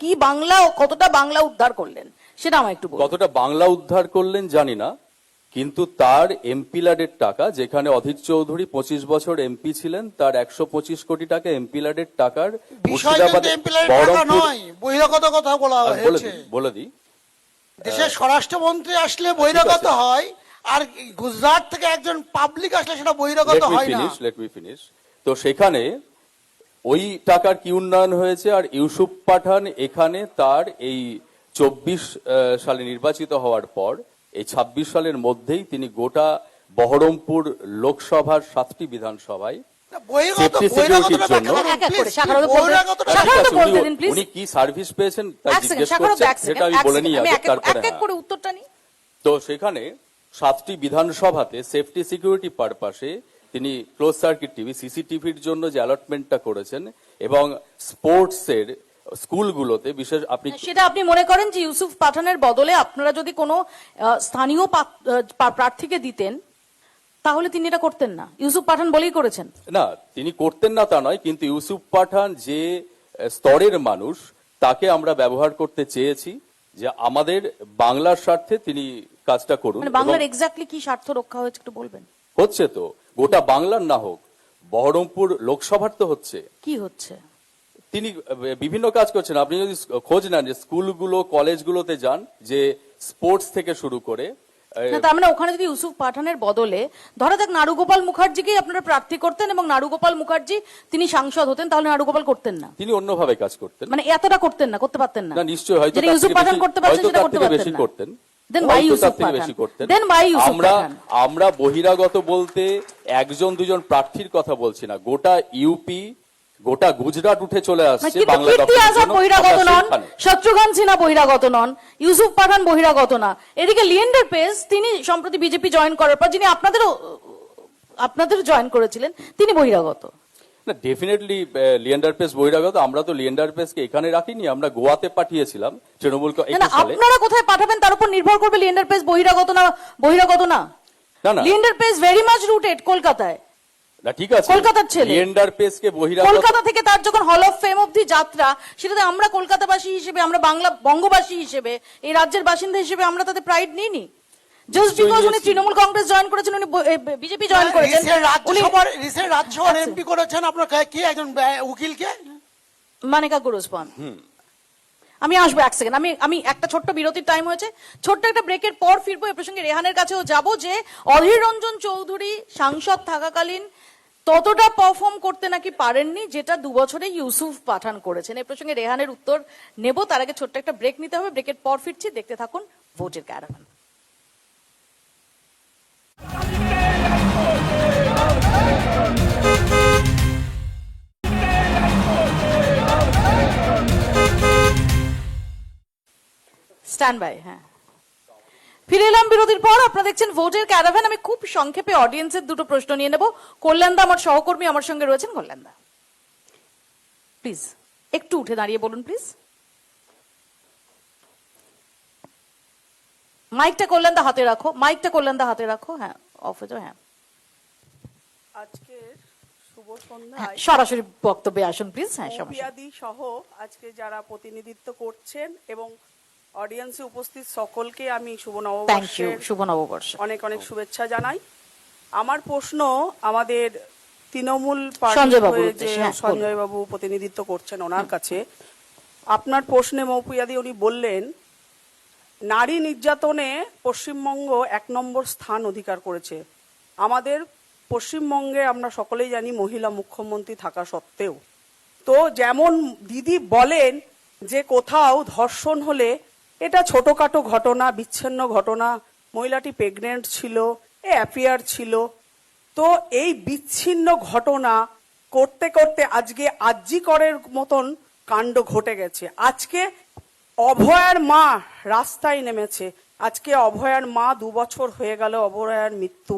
কি বাংলা, কতটা বাংলা উদ্ধার করলেন সেটা আমার একটু বলুন। কতটা বাংলা উদ্ধার করলেন জানি না, কিন্তু তার এমপি ল্যাডের টাকা, যেখানে অধীর চৌধুরী 25 বছর এমপি ছিলেন, তার 125 কোটি টাকা এমপি ল্যাডের টাকার বিষয় কিন্তু এমপিএলের টাকা নয়, বহিরাগত কথা বলা হয়েছে। বলে দিই, দেশের স্বরাষ্ট্রমন্ত্রী আসলে বহিরাগত হয়, আর গুজরাট থেকে একজন পাবলিক আসলে সেটা বহিরাগত হয় না। Let me finish. তো সেখানে ওই টাকার কি উন্নয়ন হয়েছে? আর ইউসুফ পাঠান এখানে তার এই 24 সালে নির্বাচিত হওয়ার পর এই 26 সালের মধ্যেই তিনি গোটা বহরমপুর লোকসভার 7টি বিধানসভায় উনি কি সার্ভিস পেয়েছেন তা জিজ্ঞেস করছেন, সেটা আমি বলে নিই আগে, তারপরে উত্তরটা নিই। তো সেখানে 7টি বিধানসভাতে সেফটি সিকিউরিটি পারপাসে তিনি ক্লোজ সার্কিট টিভি, সিসিটিভির জন্য যে অ্যালটমেন্টটা করেছেন, এবং স্পোর্টসের স্কুলগুলোতে বিশেষ সেটা আপনি মনে করেন যে ইউসুফ পাঠানের বদলে আপনারা যদি কোনো স্থানীয় প্রার্থীকে দিতেন তাহলে তিনি এটা করতেন না? ইউসুফ পাঠান বলেই করেছেন। না, তিনি করতেন না তা নয়, কিন্তু ইউসুফ পাঠান যে স্তরের মানুষ, তাকে আমরা ব্যবহার করতে চেয়েছি যে আমাদের বাংলার স্বার্থে তিনি কাজটা করুন। মানে বাংলার এক্স্যাক্টলি কি স্বার্থ রক্ষা হয়েছে একটু বলবেন? হচ্ছে তো, গোটা বাংলার না হোক, বহরমপুর লোকসভার তো হচ্ছে। কি হচ্ছে? তিনি বিভিন্ন কাজ করছেন। আপনি যদি খোঁজ নেন যে স্কুলগুলো কলেজগুলোতে যান, যে স্পোর্টস থেকে শুরু করে, তার মানে ওখানে যদি ইউসুফ পাঠানের বদলে ধরা যাক নারুগোপাল মুখার্জিকেই আপনারা প্রার্থী করতেন এবং নারুগোপাল মুখার্জি তিনি সাংসদ হতেন, তাহলে নারুগোপাল করতেন না? তিনি অন্যভাবে কাজ করতেন, মানে এতটা করতেন না, করতে পারতেন না? না, নিশ্চয়ই, হয়তো যেটা ইউসুফ পাঠান করতে পারছেন সেটা করতে পারতেন বেশি না। করতেন। আমরা বহিরাগত বলতে 1-2 জন প্রার্থীর কথা বলছি না, গোটা ইউপি, গোটা গুজরাট উঠে চলে আসছে বাংলা দখলের জন্য। বহিরাগত নন, শত্রুঘ্ন সিনহা বহিরাগত নন, ইউসুফ পাঠান বহিরাগত না। এদিকে লিয়েন্ডার পেস, তিনি সম্প্রতি বিজেপি জয়েন করার পর, যিনি আপনাদের জয়েন করেছিলেন, তিনি বহিরাগত। না, ডেফিনেটলি লিয়েন্ডার পেস বহিরাগত। আমরা তো লিয়েন্ডার পেসকে এখানে রাখিনি, আমরা গোয়াতে পাঠিয়েছিলাম তৃণমূল। আপনারা কোথায় পাঠাবেন তার উপর নির্ভর করবে লিয়েন্ডার পেস বহিরাগত না বহিরাগত না। Leander pace very much rooted কলকাতায়। না, ঠিক আছে, কলকাতার ছেলে, লিয়েন্ডার পেসকে বহিরাগত। কলকাতা থেকে তার যখন হল অফ ফেম অবধি যাত্রা, সেটাতে আমরা কলকাতাবাসী হিসেবে, আমরা বঙ্গবাসী হিসেবে, এই রাজ্যের বাসিন্দা হিসেবে আমরা তাতে প্রাইড নিইনি। জাস্ট বিকজ উনি তৃণমূল কংগ্রেস জয়েন করেছেন, উনি বিজেপি জয়েন করেছেন, রাজ্যসভার এমপি করেছেন। আপনার কি একজন উকিলকে? মানিকা গুরুসপান। আমি আসবো, এক সেকেন্ড, আমি একটা ছোট্ট বিরতির টাইম হয়েছে, ছোট্ট একটা ব্রেকের পর ফিরবো। এ প্রসঙ্গে রেহানের কাছেও যাবো যে অধীর রঞ্জন চৌধুরী সাংসদ থাকাকালীন ততটা পারফর্ম করতে নাকি পারেননি যেটা 2 বছরে ইউসুফ পাঠান করেছেন। এই প্রসঙ্গে রেহানের উত্তর নেব, তার আগে ছোট্ট একটা ব্রেক নিতে হবে। ব্রেকের পর ফিরছি, দেখতে থাকুন ভোটের ক্যারাভান। Stand by. হ্যাঁ, ফিরে এলাম বিরতির পর। আপনারা দেখছেন ভোটের ক্যারাভান। আমি খুব সংক্ষেপে অডিয়েন্সের দুটো প্রশ্ন নিয়ে নেব। কল্যাণদা আমার সহকর্মী আমার সঙ্গে রয়েছেন। কল্যাণদা প্লিজ একটু উঠে দাঁড়িয়ে বলুন প্লিজ। মাইকটা কল্যাণদা হাতে রাখো, মাইকটা কল্যাণদা হাতে রাখো। হ্যাঁ, অফ হয়ে যাও। হ্যাঁ, আজকে শুভ হ্যাঁ, সন্ধ্যায় সরাসরি বক্তব্যে আসুন প্লিজ। হ্যাঁ, সমস্যা নেই। মৌপিয়াদি সহ আজকে যারা প্রতিনিধিত্ব করছেন এবং অডিয়েন্সে উপস্থিত সকলকে আমি শুভ থ্যাংক ইউ। নববর্ষের শুভ নববর্ষ। অনেক অনেক শুভেচ্ছা জানাই। আমার প্রশ্ন আমাদের তৃণমূল সঞ্জয় বাবুর পার্টির উদ্দেশ্যে, যে হ্যাঁ, সঞ্জয় বাবু প্রতিনিধিত্ব করছেন ওনার কাছে। আপনার প্রশ্নে মৌপিয়াদি উনি বললেন নারী নির্যাতনে পশ্চিমবঙ্গ 1 নম্বর স্থান অধিকার করেছে। আমাদের পশ্চিমবঙ্গে আমরা সকলেই জানি মহিলা মুখ্যমন্ত্রী থাকা সত্ত্বেও, তো যেমন দিদি বলেন যে কোথাও ধর্ষণ হলে এটা ছোটখাটো ঘটনা, বিচ্ছিন্ন ঘটনা, মহিলাটি প্রেগনেন্ট ছিল, অ্যাফেয়ার ছিল, তো এই বিচ্ছিন্ন ঘটনা করতে করতে আজকে আরজিকরের মতন কাণ্ড ঘটে গেছে। আজকে অভয়ার মা রাস্তায় নেমেছে। আজকে অভয়ার মা 2 বছর হয়ে গেল অভয়ার মৃত্যু।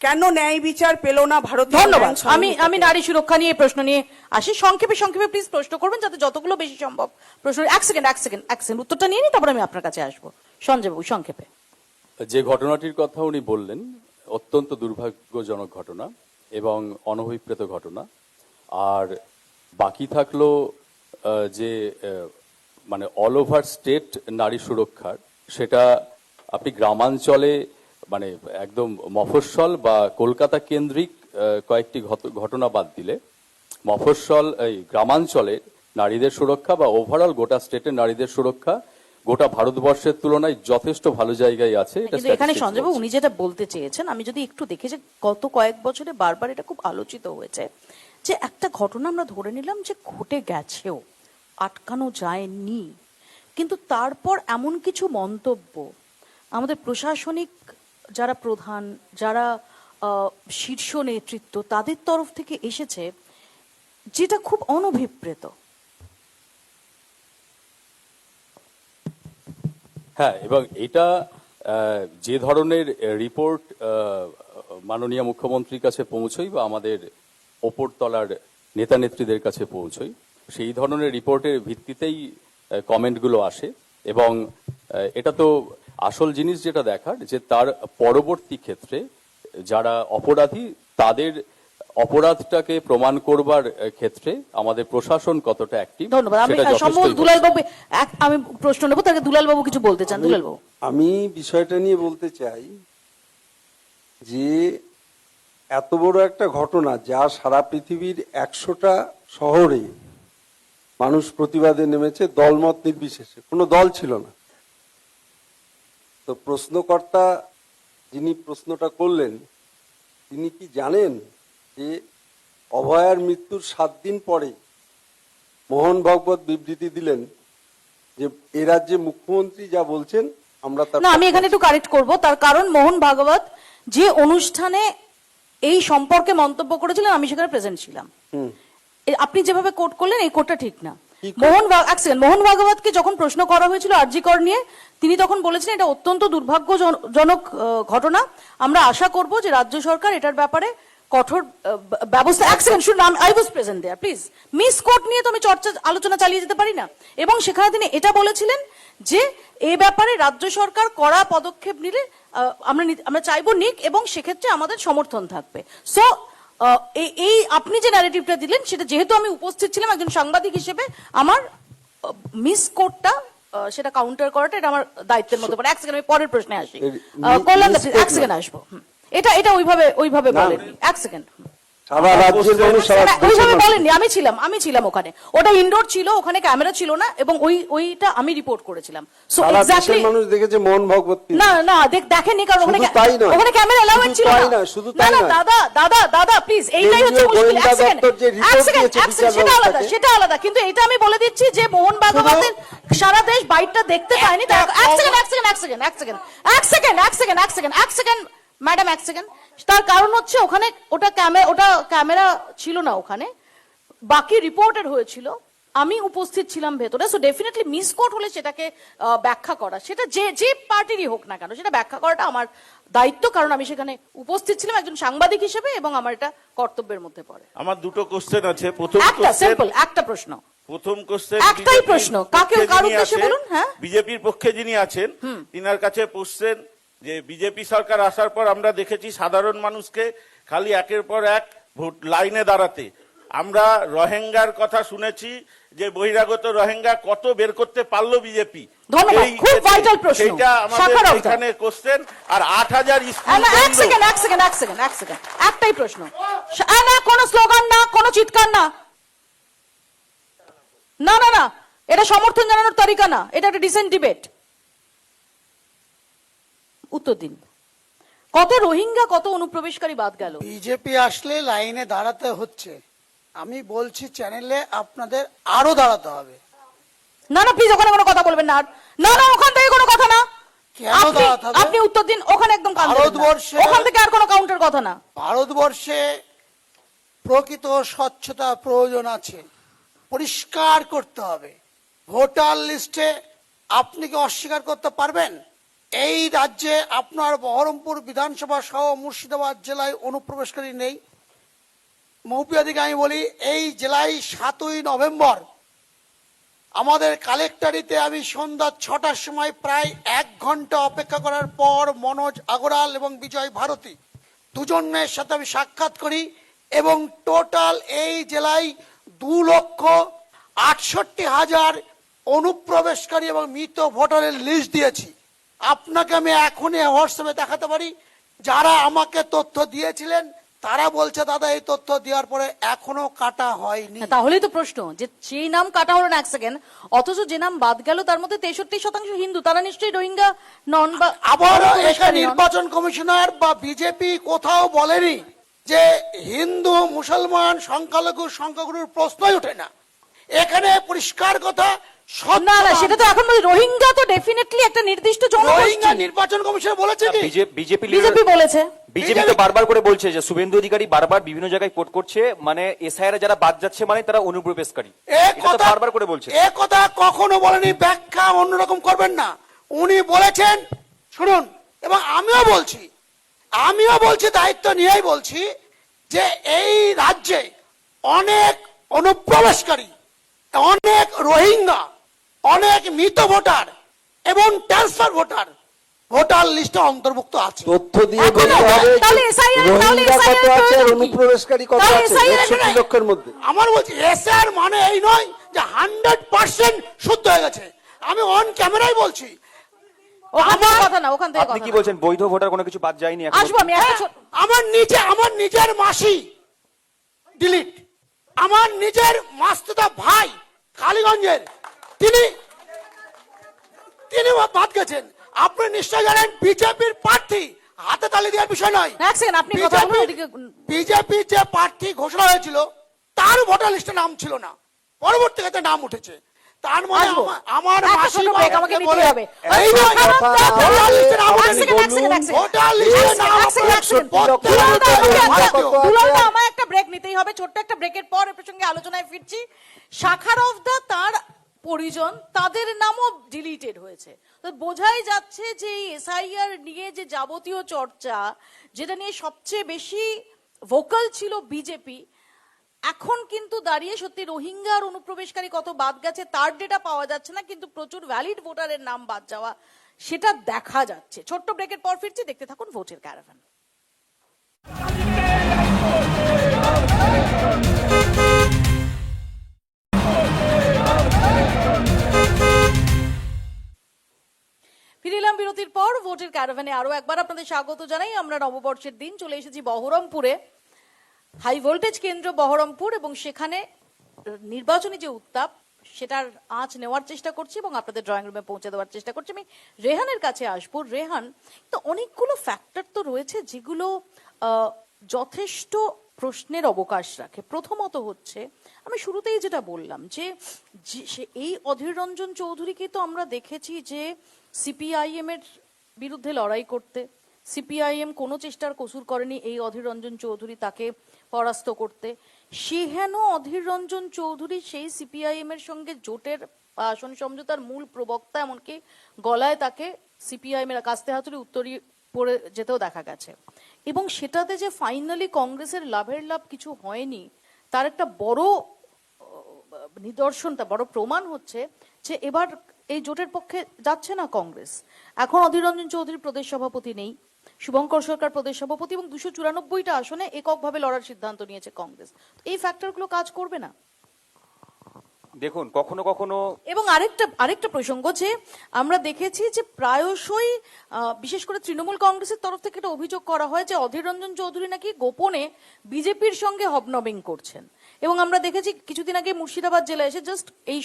কেন ন্যায় বিচার পেল না ভারতীয় ধন্যবাদ। ন্যায় সংহিতাতে? আমি নারী সুরক্ষা নিয়ে প্রশ্ন নিয়ে আসি। সংক্ষেপে সংক্ষেপে প্লিজ প্রশ্ন করবেন, যাতে যতগুলো বেশি সম্ভব প্রশ্ন। এক সেকেন্ড উত্তরটা নিয়ে নিই, তারপর আমি আপনার কাছে আসবো। সঞ্জয় বাবু সংক্ষেপে। যে ঘটনাটির কথা উনি বললেন অত্যন্ত দুর্ভাগ্যজনক ঘটনা এবং অনভিপ্রেত ঘটনা। আর বাকি থাকলো যে মানে অল ওভার স্টেট নারী সুরক্ষার, সেটা আপনি গ্রামাঞ্চলে মানে একদম মফস্বল বা কলকাতা কেন্দ্রিক কয়েকটি ঘটনা বাদ দিলে মফস্বল এই গ্রামাঞ্চলে নারীদের সুরক্ষা বা ওভারঅল গোটা স্টেটের নারীদের সুরক্ষা গোটা ভারতবর্ষের তুলনায় যথেষ্ট ভালো জায়গায় আছে। এটা কিন্তু এখানে statistics সঞ্জয় বাবু বলছে। উনি যেটা বলতে চেয়েছেন, আমি যদি একটু দেখি যে গত কয়েক বছরে বারবার এটা খুব আলোচিত হয়েছে যে একটা ঘটনা আমরা ধরে নিলাম যে ঘটে গেছেও, আটকানো যায়নি, কিন্তু তারপর এমন কিছু মন্তব্য আমাদের প্রশাসনিক যারা প্রধান, যারা শীর্ষ নেতৃত্ব, তাদের তরফ থেকে এসেছে যেটা খুব অনভিপ্রেত। হ্যাঁ, এবং এটা যে ধরনের রিপোর্ট মাননীয় মুখ্যমন্ত্রীর কাছে পৌঁছই বা আমাদের ওপরতলার নেতা নেত্রীদের কাছে পৌঁছই, সেই ধরনের রিপোর্টের ভিত্তিতেই কমেন্টগুলো আসে। এবং এটা তো আসল জিনিস যেটা দেখার যে তার পরবর্তী ক্ষেত্রে যারা অপরাধী তাদের অপরাধটাকে প্রমাণ করবার ক্ষেত্রে আমাদের প্রশাসন কতটা অ্যাক্টিভ। ধন্যবাদ। আমি সম্ভবত দুলাল বাবু আমি প্রশ্ন নেবো, তাকে দুলাল বাবু কিছু বলতে চান। দুলাল বাবু, আমি বিষয়টা নিয়ে বলতে চাই যে এত বড় একটা ঘটনা যা সারা পৃথিবীর 100টা শহরে মানুষ প্রতিবাদে নেমেছে, দলমত নির্বিশেষে, কোনো দল ছিল না। তো প্রশ্নকর্তা যিনি প্রশ্নটা করলেন তিনি কি জানেন যে অভয়ার মৃত্যুর 7 দিন পরে মোহন ভাগবত বিবৃতি দিলেন যে এ রাজ্যে মুখ্যমন্ত্রী যা বলছেন আমরা তার না, আমি এখানে একটু কারেক্ট করব। তার কারণ মোহন ভাগবত যে অনুষ্ঠানে এই সম্পর্কে মন্তব্য করেছিলেন আমি সেখানে প্রেজেন্ট ছিলাম। আপনি যেভাবে কোট করলেন এই কোটটা ঠিক না। মোহন ভাগবতকে যখন প্রশ্ন করা হয়েছিল আরজিকর নিয়ে, তিনি তখন বলেছিলেন এটা অত্যন্ত দুর্ভাগ্যজনক ঘটনা। আমরা আশা করব যে রাজ্য সরকার এটার ব্যাপারে কঠোর ব্যবস্থা। এক সেকেন্ড শুনুন, I was present there, please. Misquote নিয়ে তো আমি আলোচনা চালিয়ে যেতে পারি না। এবং সেখানে তিনি এটা বলেছিলেন যে এই ব্যাপারে রাজ্য সরকার কড়া পদক্ষেপ নিলে আমরা চাইবো নিক, এবং সেক্ষেত্রে আমাদের সমর্থন থাকবে। সো এই আপনি যে ন্যারেটিভটা দিলেন সেটা যেহেতু আমি উপস্থিত ছিলাম একজন সাংবাদিক হিসেবে, আমার মিস কোটটা সেটা কাউন্টার করাটা এটা আমার দায়িত্বের মধ্যে পড়ে। এক সেকেন্ড, আমি পরের প্রশ্নে আসি। কল্যাণ, এক সেকেন্ড আসবো। এটা ওইভাবে বলেন। এক সেকেন্ড। সারা রাজ্যের মানুষ, সারা দেশের ওইভাবে মানুষ। বলেননি, আমি ছিলাম ওখানে, ওটা ইনডোর ছিল, ওখানে ক্যামেরা ছিল না, এবং ওইটা আমি রিপোর্ট করেছিলাম। সো সারা এক্স্যাক্টলি দেশের মানুষ দেখেছে মোহন ভগবত তিনি। না দেখেননি, কারণ ওখানে শুধু তাই নয়, ওখানে ক্যামেরা অ্যালাউড শুধু ছিল তাই না। নয়, শুধু তাই না নয়। দাদা প্লিজ, এইটাই হচ্ছে কেন্দ্রীয় মুশকিল। গোয়েন্দা দপ্তর যে report দিয়েছে বিচার সেটা আলাদা, ব্যবস্থাকে। সেটা আলাদা, কিন্তু এটা আমি বলে দিচ্ছি যে মোহন ভাগবতের সারা দেশ বাইটটা দেখতে পায়নি। এক সেকেন্ড ম্যাডাম, এক সেকেন্ড। তার কারণ হচ্ছে ওখানে ওটা ক্যামেরা ছিল না ওখানে, বাকি রিপোর্টেড হয়েছিল, আমি উপস্থিত ছিলাম ভেতরে। সো ডেফিনেটলি মিসকোট হলে সেটাকে ব্যাখ্যা করা, সেটা যে পার্টিরই হোক না কেন, সেটা ব্যাখ্যা করাটা আমার দায়িত্ব, কারণ আমি সেখানে উপস্থিত ছিলাম একজন সাংবাদিক হিসেবে, এবং আমার এটা কর্তব্যের মধ্যে পড়ে। আমার দুটো কোশ্চেন আছে। প্রথম একটা সিম্পল একটা প্রশ্ন, কোশ্চেন একটাই প্রশ্ন, কার উদ্দেশ্যে বলুন? হ্যাঁ, বিজেপির পক্ষে যিনি আছেন তিনার কাছে প্রশ্ন যে বিজেপি সরকার আসার পর আমরা দেখেছি সাধারণ মানুষকে খালি একের পর এক ভোট লাইনে দাঁড়াতে। আমরা রোহিঙ্গার কথা শুনেছি যে বহিরাগত রোহিঙ্গা কত বের করতে পারলো বিজেপি। ধন্যবাদ, খুব vital প্রশ্ন। সেইটা আমাদের সাক্ষাৎ এখানে কোশ্চেন। আর 8,000 স্কুল এক সেকেন্ড, একটাই প্রশ্ন। না কোনো স্লোগান না, কোনো চিৎকার না, না এটা সমর্থন জানানোর তরিকা না, এটা একটা ডিসেন্ট ডিবেট। উত্তর দিন, কত রোহিঙ্গা, কত অনুপ্রবেশকারী বাদ গেল? বিজেপি আসলে লাইনে দাঁড়াতে হচ্ছে। আমি বলছি চ্যানেলে আপনাদের আরো দাঁড়াতে হবে। না প্লিজ, ওখানে কোনো কথা বলবেন না। না ওখান থেকে কোনো কথা না। কেন দাঁড়াতে হবে? আপনি উত্তর দিন, ওখানে একদম কান দেবেন না। ভারতবর্ষে- ওখান থেকে আর কোনো কাউন্টার কথা না। ভারতবর্ষে প্রকৃত স্বচ্ছতা প্রয়োজন আছে, পরিষ্কার করতে হবে। ভোটার লিস্টে আপনি কি অস্বীকার করতে পারবেন এই রাজ্যে আপনার বহরমপুর বিধানসভা সহ মুর্শিদাবাদ জেলায় অনুপ্রবেশকারী নেই? মৌপিয়াদিকে আমি বলি, এই জেলায় 7ই নভেম্বর আমাদের কালেক্টরিতে আমি সন্ধ্যা 6টার সময় প্রায় 1 ঘন্টা অপেক্ষা করার পর মনোজ আগরওয়াল এবং বিজয় ভারতী দুজনের সাথে আমি সাক্ষাৎ করি, এবং টোটাল এই জেলায় 2,68,000 অনুপ্রবেশকারী এবং মৃত ভোটারের লিস্ট দিয়েছি। আপনাকে আমি এখনই হোয়াটসঅ্যাপে দেখাতে পারি। যারা আমাকে তথ্য দিয়েছিলেন তারা বলছে দাদা এই তথ্য দেওয়ার পরে এখনো কাটা হয়নি। তাহলেই তো প্রশ্ন, যে সেই নাম কাটা হলো না এক সেকেন্ড, অথচ যে নাম বাদ গেল তার মধ্যে 63% হিন্দু, তারা নিশ্চয়ই রোহিঙ্গা নন। বা আবার এখানে নির্বাচন কমিশনার বা বিজেপি কোথাও বলেনি যে হিন্দু মুসলমান সংখ্যাগুরুর প্রশ্নই ওঠে না। এখানে পরিষ্কার কথা, না সেটা তো এখন রোহিঙ্গা তো ডেফিনেটলি একটা নির্দিষ্ট রোহিঙ্গা জনগোষ্ঠী। নির্বাচন কমিশন বলেছে কি? বিজেপি বলেছে, বিজেপি তো বারবার করে বলছে যে শুভেন্দু অধিকারী বারবার বিভিন্ন জায়গায় কোট করছে, মানে এসআইআর যারা বাদ যাচ্ছে মানে তারা অনুপ্রবেশকারী। এটা তো বারবার করে বলছে। এ কথা কখনো বলেনি, ব্যাখ্যা অন্যরকম করবেন না। উনি বলেছেন, শুনুন, এবং আমিও বলছি দায়িত্ব নিয়েই বলছি যে এই রাজ্যে অনেক অনুপ্রবেশকারী, অনেক রোহিঙ্গা, অনেক মৃত ভোটার এবং ট্রান্সফার ভোটার লিস্টে অন্তর্ভুক্ত আছে। তথ্য দিয়ে বলতে হবে তাহলে SIR রোহিঙ্গা কত আছে আর কি? অনুপ্রবেশকারী কত তাহলে আছে SIR 61 লক্ষের মধ্যে। আমার বলছি এসআর মানে এই নয় যে 100% শুদ্ধ হয়ে গেছে। আমি অন ক্যামেরায় বলছি। ওখান থেকে কথা না, ওখান থেকে আপনি কথা কি না। বলছেন বৈধ ভোটার কোনো কিছু বাদ যায়নি এখন? আসবো আমি একটা আমার নিজের মাসি ডিলিট, আমার নিজের মাস্তুতা ভাই কালীগঞ্জের, তিনি বাদ গেছেন। আপনি নিশ্চয় জানেন বিজেপির প্রার্থী, হাতে তালি দেওয়ার বিষয় নয়। এক সেকেন্ড, আপনি কথা বলুন ওদিকে। বিজেপি যে প্রার্থী ঘোষণা হয়েছিল তার ভোটার লিস্টে নাম ছিল না, পরবর্তীতে নাম উঠেছে। তার মানে আসবো। আমার একটা মাসি ছোট break আমাকে নিতেই বলে, হবে। এই নয়, ভোটার লিস্টে নাম এক উঠেনি। সেকেন্ড, এক সেকেন্ড, এক সেকেন্ড। ভোটার লিস্টে নাম এক সেকেন্ড, এক সেকেন্ড। দুলালদা, আমায় একটা ব্রেক নিতেই হবে, ছোট্ট একটা ব্রেকের পর এর প্রসঙ্গে আলোচনায় ফিরছি। শাখারফদা তার পরিজন, তাদের নামও ডিলিটেড হয়েছে। তো বোঝাই যাচ্ছে যে এসআইআর নিয়ে যে যাবতীয় চর্চা, যেটা নিয়ে সবচেয়ে বেশি ভোকাল ছিল বিজেপি, এখন কিন্তু দাঁড়িয়ে সত্যি রোহিঙ্গার অনুপ্রবেশকারী কত বাদ গেছে তার ডেটা পাওয়া যাচ্ছে না, কিন্তু প্রচুর ভ্যালিড ভোটারের নাম বাদ যাওয়া সেটা দেখা যাচ্ছে। ছোট্ট ব্রেকের পর ফিরছি, দেখতে থাকুন ভোটের ক্যারাভান। ফিরে এলাম বিরতির পর। ভোটের ক্যারাভানে আরো একবার আপনাদের স্বাগত জানাই। আমরা নববর্ষের দিন চলে এসেছি বহরমপুরে। হাই ভোল্টেজ কেন্দ্র বহরমপুর এবং সেখানে নির্বাচনী যে উত্তাপ সেটার আঁচ নেওয়ার চেষ্টা করছি এবং আপনাদের ড্রয়িং রুমে পৌঁছে দেওয়ার চেষ্টা করছি। আমি রেহানের কাছে আসবো। রেহান, তো অনেকগুলো ফ্যাক্টর তো রয়েছে যেগুলো যথেষ্ট প্রশ্নের অবকাশ রাখে। প্রথমত হচ্ছে, আমি শুরুতেই যেটা বললাম যে এই অধীর রঞ্জন চৌধুরীকে তো আমরা দেখেছি যে সিপিআইএম এর বিরুদ্ধে লড়াই করতে। সিপিআইএম কোনো চেষ্টার কসুর করেনি এই অধীর রঞ্জন চৌধুরী তাকে পরাস্ত করতে। সেহেন অধীর রঞ্জন চৌধুরী সেই সিপিআইএম এর সঙ্গে জোটের আসন সমঝোতার মূল প্রবক্তা, এমনকি গলায় তাকে সিপিআইএম এর কাস্তে হাতুড়ি উত্তরী পড়ে যেতেও দেখা গেছে। এবং সেটাতে যে ফাইনালি কংগ্রেসের লাভের লাভ কিছু হয়নি তার একটা বড় নিদর্শন, তার বড় প্রমাণ হচ্ছে যে এবার এই জোটের পক্ষে যাচ্ছে না কংগ্রেস। এখন অধীর রঞ্জন চৌধুরী প্রদেশ সভাপতি নেই, শুভঙ্কর সরকার প্রদেশ সভাপতি, এবং 294টা আসনে এককভাবে লড়ার সিদ্ধান্ত নিয়েছে কংগ্রেস। এই ফ্যাক্টরগুলো কাজ করবে না? দেখুন, কখনো কখনো এবং আরেকটা প্রসঙ্গ যে আমরা দেখেছি যে প্রায়শই বিশেষ করে তৃণমূল কংগ্রেসের তরফ থেকে একটা অভিযোগ করা হয় যে অধীর রঞ্জন চৌধুরী নাকি গোপনে বিজেপির সঙ্গে হবনবিং করছেন। এবং আমরা দেখেছি কিছুদিন আগে মুর্শিদাবাদ জেলায় এসে জাস্ট এই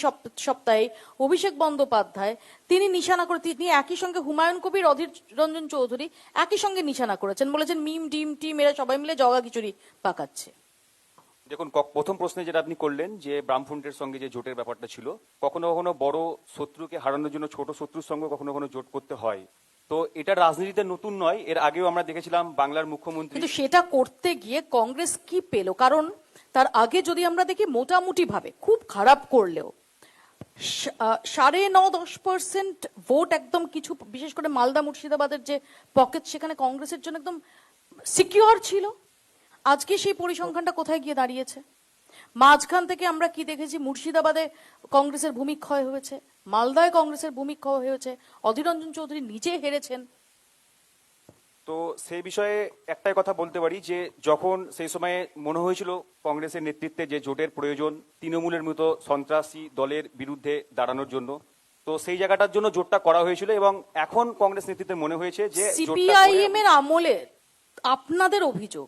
সপ্তাহে অভিষেক বন্দ্যোপাধ্যায় তিনি নিশানা করে, তিনি একই সঙ্গে হুমায়ুন কবির, অধীর রঞ্জন চৌধুরী একই সঙ্গে নিশানা করেছেন, বলেছেন মিম ডিম টিম এরা সবাই মিলে জগা খিচুড়ি পাকাচ্ছে। দেখুন, প্রথম প্রশ্নে যেটা আপনি করলেন যে বামফ্রন্টের সঙ্গে যে জোটের ব্যাপারটা ছিল, কখনো কখনো বড় শত্রুকে হারানোর জন্য ছোট শত্রুর সঙ্গে কখনো কখনো জোট করতে হয়। তো এটা রাজনীতিতে নতুন নয়, এর আগেও আমরা দেখেছিলাম বাংলার মুখ্যমন্ত্রী। কিন্তু সেটা করতে গিয়ে কংগ্রেস কি পেল? কারণ তার আগে যদি আমরা দেখি মোটামুটি ভাবে, খুব খারাপ করলেও 9.5-10% ভোট একদম কিছু, বিশেষ করে মালদা মুর্শিদাবাদের যে পকেট, সেখানে কংগ্রেসের জন্য একদম সিকিউর ছিল। আজকে সেই পরিসংখ্যানটা কোথায় গিয়ে দাঁড়িয়েছে? মাঝখান থেকে আমরা কি দেখেছি? মুর্শিদাবাদে কংগ্রেসের ভূমিক্ষয় হয়েছে, মালদায় কংগ্রেসের ভূমিক্ষয় হয়েছে, অধীর রঞ্জন চৌধুরী নিজে হেরেছেন। তো সেই বিষয়ে একটাই কথা বলতে পারি যে যখন সেই সময়ে মনে হয়েছিল কংগ্রেসের নেতৃত্বে যে জোটের প্রয়োজন তৃণমূলের মতো সন্ত্রাসী দলের বিরুদ্ধে দাঁড়ানোর জন্য, তো সেই জায়গাটার জন্য জোটটা করা হয়েছিল। এবং এখন কংগ্রেস নেতৃত্বে মনে হয়েছে যে সিপিআইএম এর আমলে আপনাদের অভিযোগ,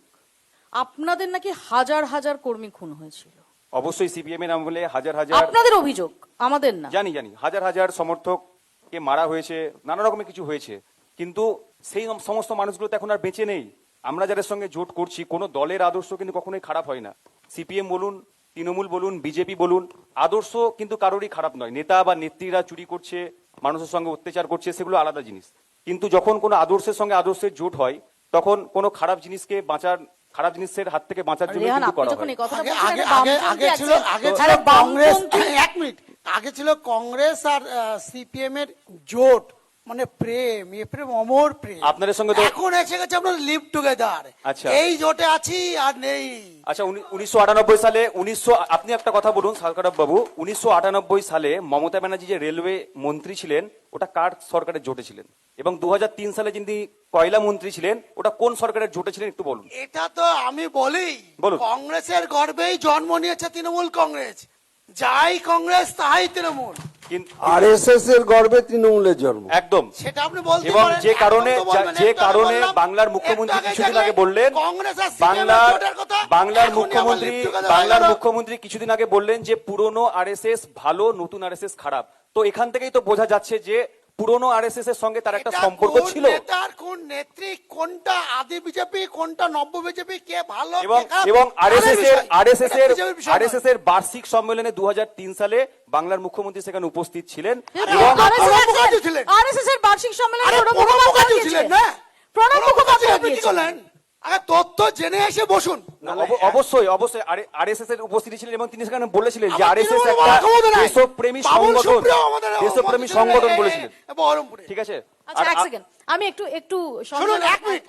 আপনাদের নাকি হাজার হাজার কর্মী খুন হয়েছিল। অবশ্যই সিপিএম এর আমলে হাজার হাজার, আপনাদের অভিযোগ, আমাদের না। জানি হাজার হাজার সমর্থককে মারা হয়েছে, নানা রকমের কিছু হয়েছে, কিন্তু সেই সমস্ত মানুষগুলো তো এখন আর বেঁচে নেই। আমরা যাদের সঙ্গে জোট করছি, কোনো দলের আদর্শ কিন্তু কখনোই খারাপ হয় না। সিপিএম বলুন, তৃণমূল বলুন, বিজেপি বলুন, আদর্শ কিন্তু কারোরই খারাপ নয়। নেতা বা নেত্রীরা চুরি করছে, মানুষের সঙ্গে অত্যাচার করছে, সেগুলো আলাদা জিনিস। কিন্তু যখন কোনো আদর্শের সঙ্গে আদর্শের জোট হয়, তখন কোনো খারাপ জিনিসের হাত থেকে বাঁচার জন্য কিন্তু করা হয়। আগে ছিল কংগ্রেস আর সিপিএম এর জোট, মানে প্রেম, এ প্রেম অমর প্রেম। আপনাদের সঙ্গে তো এখন এসে গেছে আপনার লিভ টুগেদার। আচ্ছা, এই জোটে আছি আর নেই। আচ্ছা, 1998 সালে আপনি একটা কথা বলুন সরকারব বাবু, 1998 সালে মমতা ব্যানার্জি যে রেলওয়ে মন্ত্রী ছিলেন, ওটা কার সরকারের জোটে ছিলেন? এবং 2003 সালে যিনি কয়লা মন্ত্রী ছিলেন, ওটা কোন সরকারের জোটে ছিলেন একটু বলুন। এটা তো আমি বলি, বলুন। কংগ্রেসের গর্বেই জন্ম নিয়েছে তৃণমূল কংগ্রেস, যাই কংগ্রেস তাই তৃণমূল। আরএসএস এর গর্বে তৃণমূলের জন্ম, একদম। সেটা আপনি বলতে এবং পারেন। যে কারণে এখন তো বলবেন, যে একটু আগে কারণে বললাম, বাংলার একটু মুখ্যমন্ত্রী আগে কিছুদিন দেখলেন, আগে বললেন, কংগ্রেস আর CPM এর জোটের কথা, বাংলার এখনই আবার মুখ্যমন্ত্রী লিভ টুগেদার হয়ে গেল। কিছুদিন আগে বললেন যে পুরনো আরএসএস ভালো, নতুন আরএসএস খারাপ। তো এখান থেকেই তো বোঝা যাচ্ছে যে পুরনো আরএসএস এর সঙ্গে তার একটা এটা সম্পর্ক কোন ছিল। নেতার কোন নেত্রী, কোনটা আদি বিজেপি, কোনটা নব্য বিজেপি, কে ভালো এবং কে খারাপ, এবং আলাদা বিষয়। এটা বিজেপির বিষয় নয়। আরএসএস এর বার্ষিক সম্মেলনে 2003 সালে বাংলার মুখ্যমন্ত্রী সেখানে উপস্থিত ছিলেন। এবং প্রণব মুখার্জি ছিলেন। আরএসএস এর বার্ষিক সম্মেলনে আরে প্রণব প্রণব মুখোপাধ্যায় মুখার্জি ছিলেন না? প্রণব মুখোপাধ্যায় আপনি কি করলেন? আগে তথ্য জেনে এসে বসুন। না, অবশ্যই আরএসএস এর উপস্থিতি ছিলেন এবং তিনি সেখানে বলেছিলেন যে আমার আরএসএস তৃণমূল একটা ক্ষমতা নাই। দেশপ্রেমী বাবুল সংগঠন, সুপ্রিয় আমাদের দেশপ্রেমী মন্ত্রী সংগঠন ছিলেন বলেছিলেন। বহরমপুরে। ঠিক আছে। আচ্ছা, এক সেকেন্ড, আমি একটু শুনুন এক মিনিট,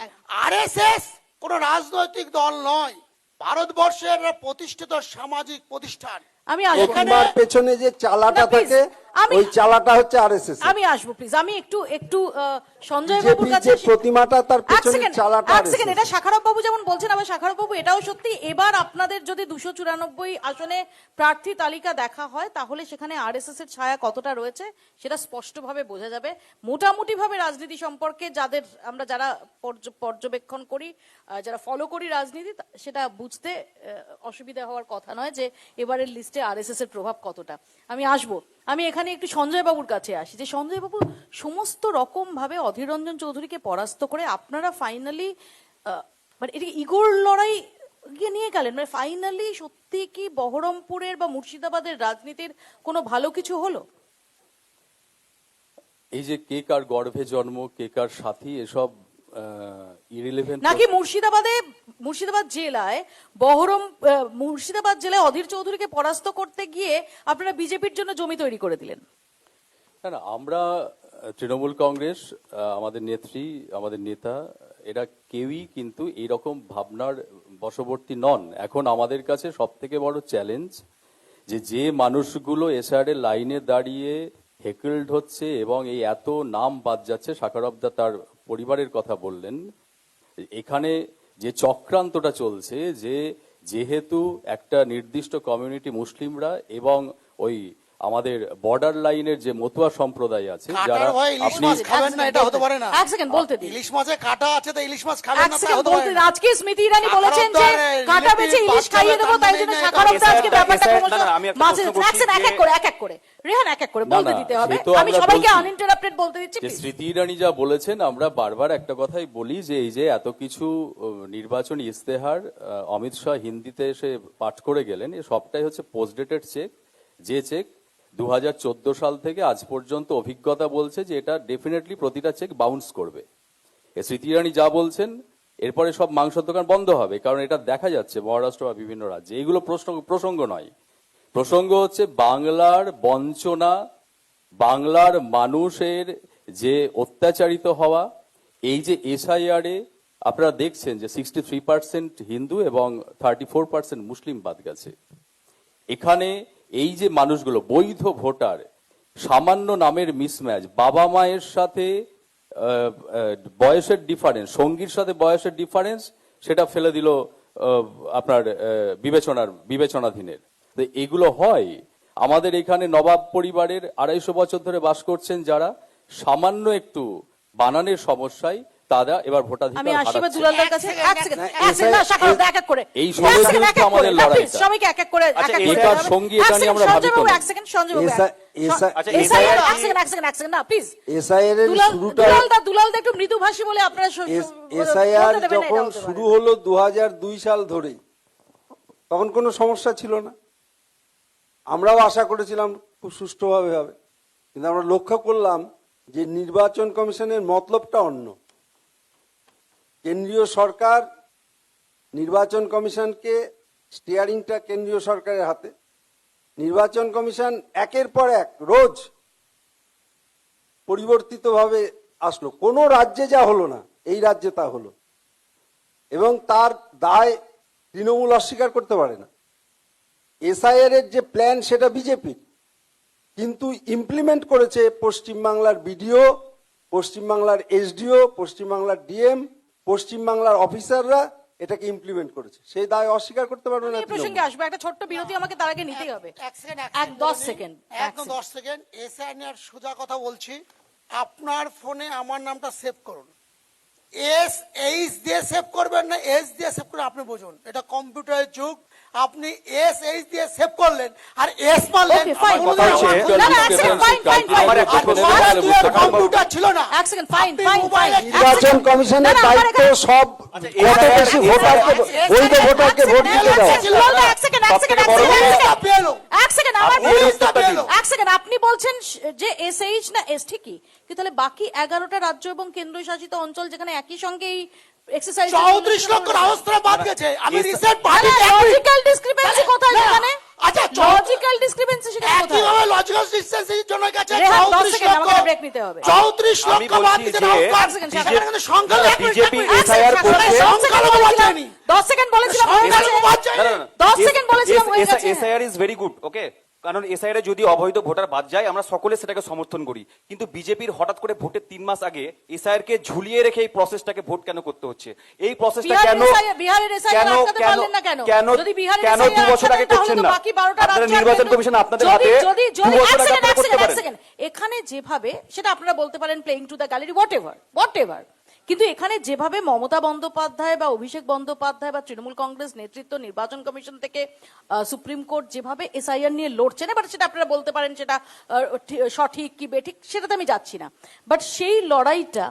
আরএসএস কোন রাজনৈতিক দল নয়, ভারতবর্ষের প্রতিষ্ঠিত সামাজিক প্রতিষ্ঠান। আমি আসবো। প্রতিমার পেছনে যে চালাটা না, please, থাকে আমি- ওই চালাটা হচ্ছে আরএসএস। আমি আসবো প্লিজ, আমি একটু সঞ্জয় বাবুর বিজেপির কাছে যে প্রতিমাটা তার এক পেছনে সেকেন্ড, চালাটা এক সেকেন্ড, RSS এটা শাখারব বাবু যেমন বলছেন, আবার শাখারব বাবু এটাও সত্যি, এবার আপনাদের যদি 294 আসনে প্রার্থী তালিকা দেখা হয় তাহলে সেখানে আরএসএস এর ছায়া কতটা রয়েছে সেটা স্পষ্টভাবে বোঝা যাবে। মোটামুটি ভাবে রাজনীতি সম্পর্কে যারা পর্যবেক্ষণ করি, যারা ফলো করি রাজনীতি, সেটা বুঝতে অসুবিধা হওয়ার কথা নয় যে এবারের লিস্টে আরএসএস এর প্রভাব কতটা। আমি আসবো, আমি এখানে একটু সঞ্জয় বাবুর কাছে আসি, যে সঞ্জয় বাবু সমস্ত রকম ভাবে অধীর রঞ্জন চৌধুরীকে পরাস্ত করে আপনারা ফাইনালি মানে এটা ইগোর লড়াই নিয়ে গেলেন, মানে ফাইনালি সত্যি কি বহরমপুরের বা মুর্শিদাবাদের রাজনীতির কোনো ভালো কিছু হলো? এই যে কে কার গর্ভে জন্ম, কে কার সাথী, এসব ইরিলেভেন্ট। নাকি মুর্শিদাবাদ জেলায় মুর্শিদাবাদ জেলায় অধীর চৌধুরীকে পরাস্ত করতে গিয়ে আপনারা বিজেপির জন্য জমি তৈরি করে দিলেন? না, আমরা তৃণমূল কংগ্রেস, আমাদের নেত্রী, আমাদের নেতা, এরা কেউই কিন্তু এইরকম ভাবনার বশবর্তী নন। এখন আমাদের কাছে সব থেকে বড় চ্যালেঞ্জ যে মানুষগুলো এসআর এর লাইনে দাঁড়িয়ে হেকল্ড হচ্ছে এবং এই এত নাম বাদ যাচ্ছে, শাখারবদা তার পরিবারের কথা বললেন, এখানে যে চক্রান্তটা চলছে, যেহেতু একটা নির্দিষ্ট কমিউনিটি মুসলিমরা এবং ওই আমাদের বর্ডার লাইনের যে মতুয়া সম্প্রদায় আছে, যারা কাটার ভয়ে ইলিশ আপনি মাছ খাবেন না, এটা হতে পারে না। এক সেকেন্ড বলতে দিন, ইলিশ মাছে কাটা আছে তো ইলিশ মাছ খাবেন এক না, তা সেকেন্ড হতে বলতে পারে দিন। না। আজকে স্মৃতি ইরানি বলেছেন যে শাখারবদার কাটা বেচে relative ইলিশ খাইয়ে দেবো, তাই জন্য শাখারবদা আজকে ব্যাপারটা ক্রমশ আমি একটা মাঝে প্রশ্ন করছি এক এক করে রেহান এক এক করে না, বলতে না, দিতে হবে। সে তো আমি আমরা সবাইকে বলছি। আনইন্টারাপ্টেড বলতে দিচ্ছি যে please। স্মৃতি ইরানি যা বলেছেন, আমরা বারবার একটা কথাই বলি যে এই যে এত কিছু নির্বাচনী ইস্তেহার অমিত শাহ হিন্দিতে এসে পাঠ করে গেলেন, এ সবটাই হচ্ছে পোস্ট ডেটেড চেক। যে চেক 2014 সাল থেকে আজ পর্যন্ত অভিজ্ঞতা বলছে যে এটা ডেফিনেটলি প্রতিটা চেক বাউন্স করবে। স্মৃতি ইরানি যা বলছেন, এরপরে সব মাংসের দোকান বন্ধ হবে, কারণ এটা দেখা যাচ্ছে মহারাষ্ট্র বা বিভিন্ন রাজ্যে। এইগুলো প্রসঙ্গ নয়, প্রসঙ্গ হচ্ছে বাংলার বঞ্চনা, বাংলার মানুষের যে অত্যাচারিত হওয়া। এই যে এসআইআর এ আপনারা দেখছেন যে 63% হিন্দু এবং 34% মুসলিম বাদ গেছে। এখানে এই যে মানুষগুলো বৈধ ভোটার, সামান্য নামের মিসম্যাচ, বাবা মায়ের সাথে বয়সের ডিফারেন্স, সঙ্গীর সাথে বয়সের ডিফারেন্স, সেটা ফেলে দিল আপনার বিবেচনাধীনের। তো এগুলো হয় আমাদের এখানে নবাব পরিবারের 250 বছর ধরে বাস করছেন যারা, সামান্য একটু বানানের সমস্যায় তারা এবার ভোটাধিকার আমি আশীর্বাদ হারাচ্ছে। দুলালদার কাছে এক সেকেন্ড SI না, শাখারবদা এক এক করে এই সবের বিরুদ্ধে আমাদের লড়াইটা। সবাইকে এক এক করে আচ্ছা, এক এক করে এটার সঙ্গী এটা নিয়ে আমরা ভাবিত নই। এক সেকেন্ড সঞ্জয় বাবু আচ্ছা, এসআইআর SIR এক সেকেন্ড না প্লিজ। এসআইআর এর শুরুটা, দুলালদা একটু মৃদুভাষী বলে আপনারা এসআইআর বলতে দেবেন না, এটা যখন হতে পারে শুরু না। হলো 2002 সাল ধরেই, তখন কোনো সমস্যা ছিল না। আমরাও আশা করেছিলাম খুব সুষ্ঠুভাবে হবে, কিন্তু আমরা লক্ষ্য করলাম যে নির্বাচন কমিশনের মতলবটা অন্য। কেন্দ্রীয় সরকার, নির্বাচন কমিশনকে স্টিয়ারিংটা কেন্দ্রীয় সরকারের হাতে। নির্বাচন কমিশন একের পর এক রোজ পরিবর্তিতভাবে আসলো, কোনো রাজ্যে যা হলো না এই রাজ্যে তা হলো, এবং তার দায় তৃণমূল অস্বীকার করতে পারে না। এসআইআর এর যে প্ল্যান সেটা বিজেপির, কিন্তু ইমপ্লিমেন্ট করেছে পশ্চিমবাংলার বিডিও, পশ্চিমবাংলার এসডিও, পশ্চিমবাংলার ডিএম, পশ্চিমবাংলার অফিসাররা এটাকে ইমপ্লিমেন্ট করেছে। সেই দায় অস্বীকার করতে পারবে না এই প্রসঙ্গে তৃণমূল। আসবে, একটা ছোট্ট বিরতি আমাকে তার আগে নিতেই হবে। এক সেকেন্ড, এক 10 সেকেন্ড, একদম 10 সেকেন্ড। এসআইআর নিয়ে সোজা কথা বলছি, আপনার ফোনে আমার নামটা সেভ করুন। SH দিয়ে সেভ করবেন না S দিয়ে সেভ করে, আপনি বুঝুন এটা কম্পিউটারের যুগ। আপনি SH দিয়ে সেভ করলেন আর S মারলেন, Okay, fine. কথা হচ্ছে- না, না, এক সেকেন্ড, fine, fine, fine. আমার একটা আর প্রশ্ন ভারতীয় তাহলে বুঝতে পারবো। কম্পিউটার ছিল না। এক সেকেন্ড, ফাইন আপনি ফাইন মোবাইলে ফাইন। নির্বাচন কমিশনের দায়িত্ব সব কত বেশি ভোটারকে, বৈধ ভোটারকে ভোট দিতে দেওয়া। এক সেকেন্ড আপনি বলছেন যে SH না S, ঠিকই, কিন্তু তাহলে বাকি 11টা রাজ্য এবং কেন্দ্রশাসিত অঞ্চল যেখানে একই সঙ্গে এই এক্সারসাইজ 34 লক্ষ অবস্থা বাদ গেছে। আমি রিসেন্ট পার্টি লজিক্যাল ডিসক্রিপেন্সি কোথায় সেখানে? আচ্ছা, লজিক্যাল ডিসক্রিপেন্সি সেখানে কোথায়? একইভাবে লজিক্যাল ডিসটেন্সের জন্য গেছে রেহান, 10 34 সেকেন্ড, লক্ষ। আমাকে ব্রেক নিতে হবে। 34 আমি লক্ষ বাদ বলছি গেছে। যে সংখ্যালঘু বিজেপি এক SIR সেকেন্ড, করছে। সংখ্যালঘু বাদ যায়নি। 10 সেকেন্ড বলেছিলাম হয়ে গেছে। সংখ্যালঘু বাদ যায়নি। 10 সেকেন্ড বলেছিলাম হয়ে গেছে। SIR is very good, okay? কারণ এসআইআর যদি অবৈধ ভোটার বাদ যায় আমরা সকলে সেটাকে সমর্থন করি, কিন্তু বিজেপির হঠাৎ করে ভোটের 3 মাস আগে এসআইআর কে ঝুলিয়ে রেখে এই প্রসেসটাকে ভোট কেন করতে হচ্ছে? এই প্রসেসটা বিহারের SIR আটকাতে পারলেন না কেন? যদি বিহারের কেন SIR 2 বছর আগে আটকাতেন, করছেন তাহলে তো না? বাকি 12টা আপনারা রাজ্য নির্বাচন আটকাতেন। কমিশন আপনাদের যদি- হাতে যদি 2 বছর এক আগে আপনারা করতে সেকেন্ড, পারেন। এখানে যেভাবে, সেটা আপনারা বলতে পারেন playing to the gallery, what ever, কিন্তু এখানে যেভাবে মমতা বন্দ্যোপাধ্যায় বা অভিষেক বন্দ্যোপাধ্যায় বা তৃণমূল কংগ্রেস নেতৃত্ব নির্বাচন কমিশন থেকে সুপ্রিম কোর্ট যেভাবে এসআইআর নিয়ে লড়ছেন, এবার সেটা আপনারা বলতে পারেন সেটা সঠিক কি বেঠিক, সেটাতে আমি যাচ্ছি না, বাট সেই লড়াইটা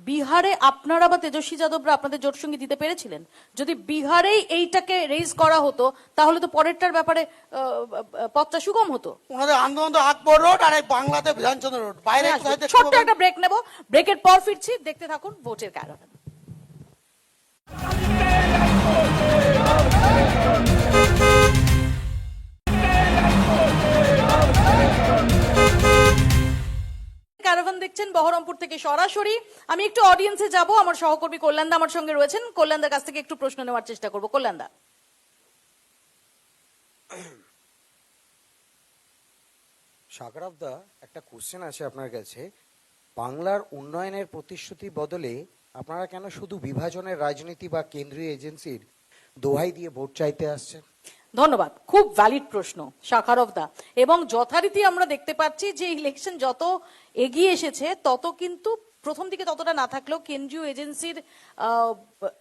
বিহারে আপনারা বা তেজস্বী যাদবরা আপনাদের জোট সঙ্গী দিতে পেরেছিলেন? যদি বিহারেই এইটাকে রেজ করা হতো তাহলে তো পরেরটার ব্যাপারে পথটা সুগম হতো। ওনাদের আন্দোলন তো আকবর রোড আর এই বাংলাতে বিধানচন্দ্র রোড, বাইরে কোথায় দেখতে ছোট্ট পাবেন? একটা ব্রেক নেব, ব্রেকের পর ফিরছি, দেখতে থাকুন ভোটের ক্যারাভান। ক্যারাভান দেখছেন বহরমপুর থেকে সরাসরি। আমি একটু অডিয়েন্সে যাব, আমার সহকর্মী কল্যাণদা আমার সঙ্গে রয়েছেন, কল্যাণদার কাছ থেকে একটু প্রশ্ন নেওয়ার চেষ্টা করব। কল্যাণদা, সাগরদা, একটা কোশ্চেন আছে আপনার কাছে। বাংলার উন্নয়নের প্রতিশ্রুতি বদলে আপনারা কেন শুধু বিভাজনের রাজনীতি বা কেন্দ্রীয় এজেন্সির দোহাই দিয়ে ভোট চাইতে আসছেন? ধন্যবাদ, খুব ভ্যালিড প্রশ্ন শাখারভ দা। এবং যথারীতি আমরা দেখতে পাচ্ছি যে ইলেকশন যত এগিয়ে এসেছে তত কিন্তু প্রথম দিকে ততটা না থাকলেও কেন্দ্রীয় এজেন্সির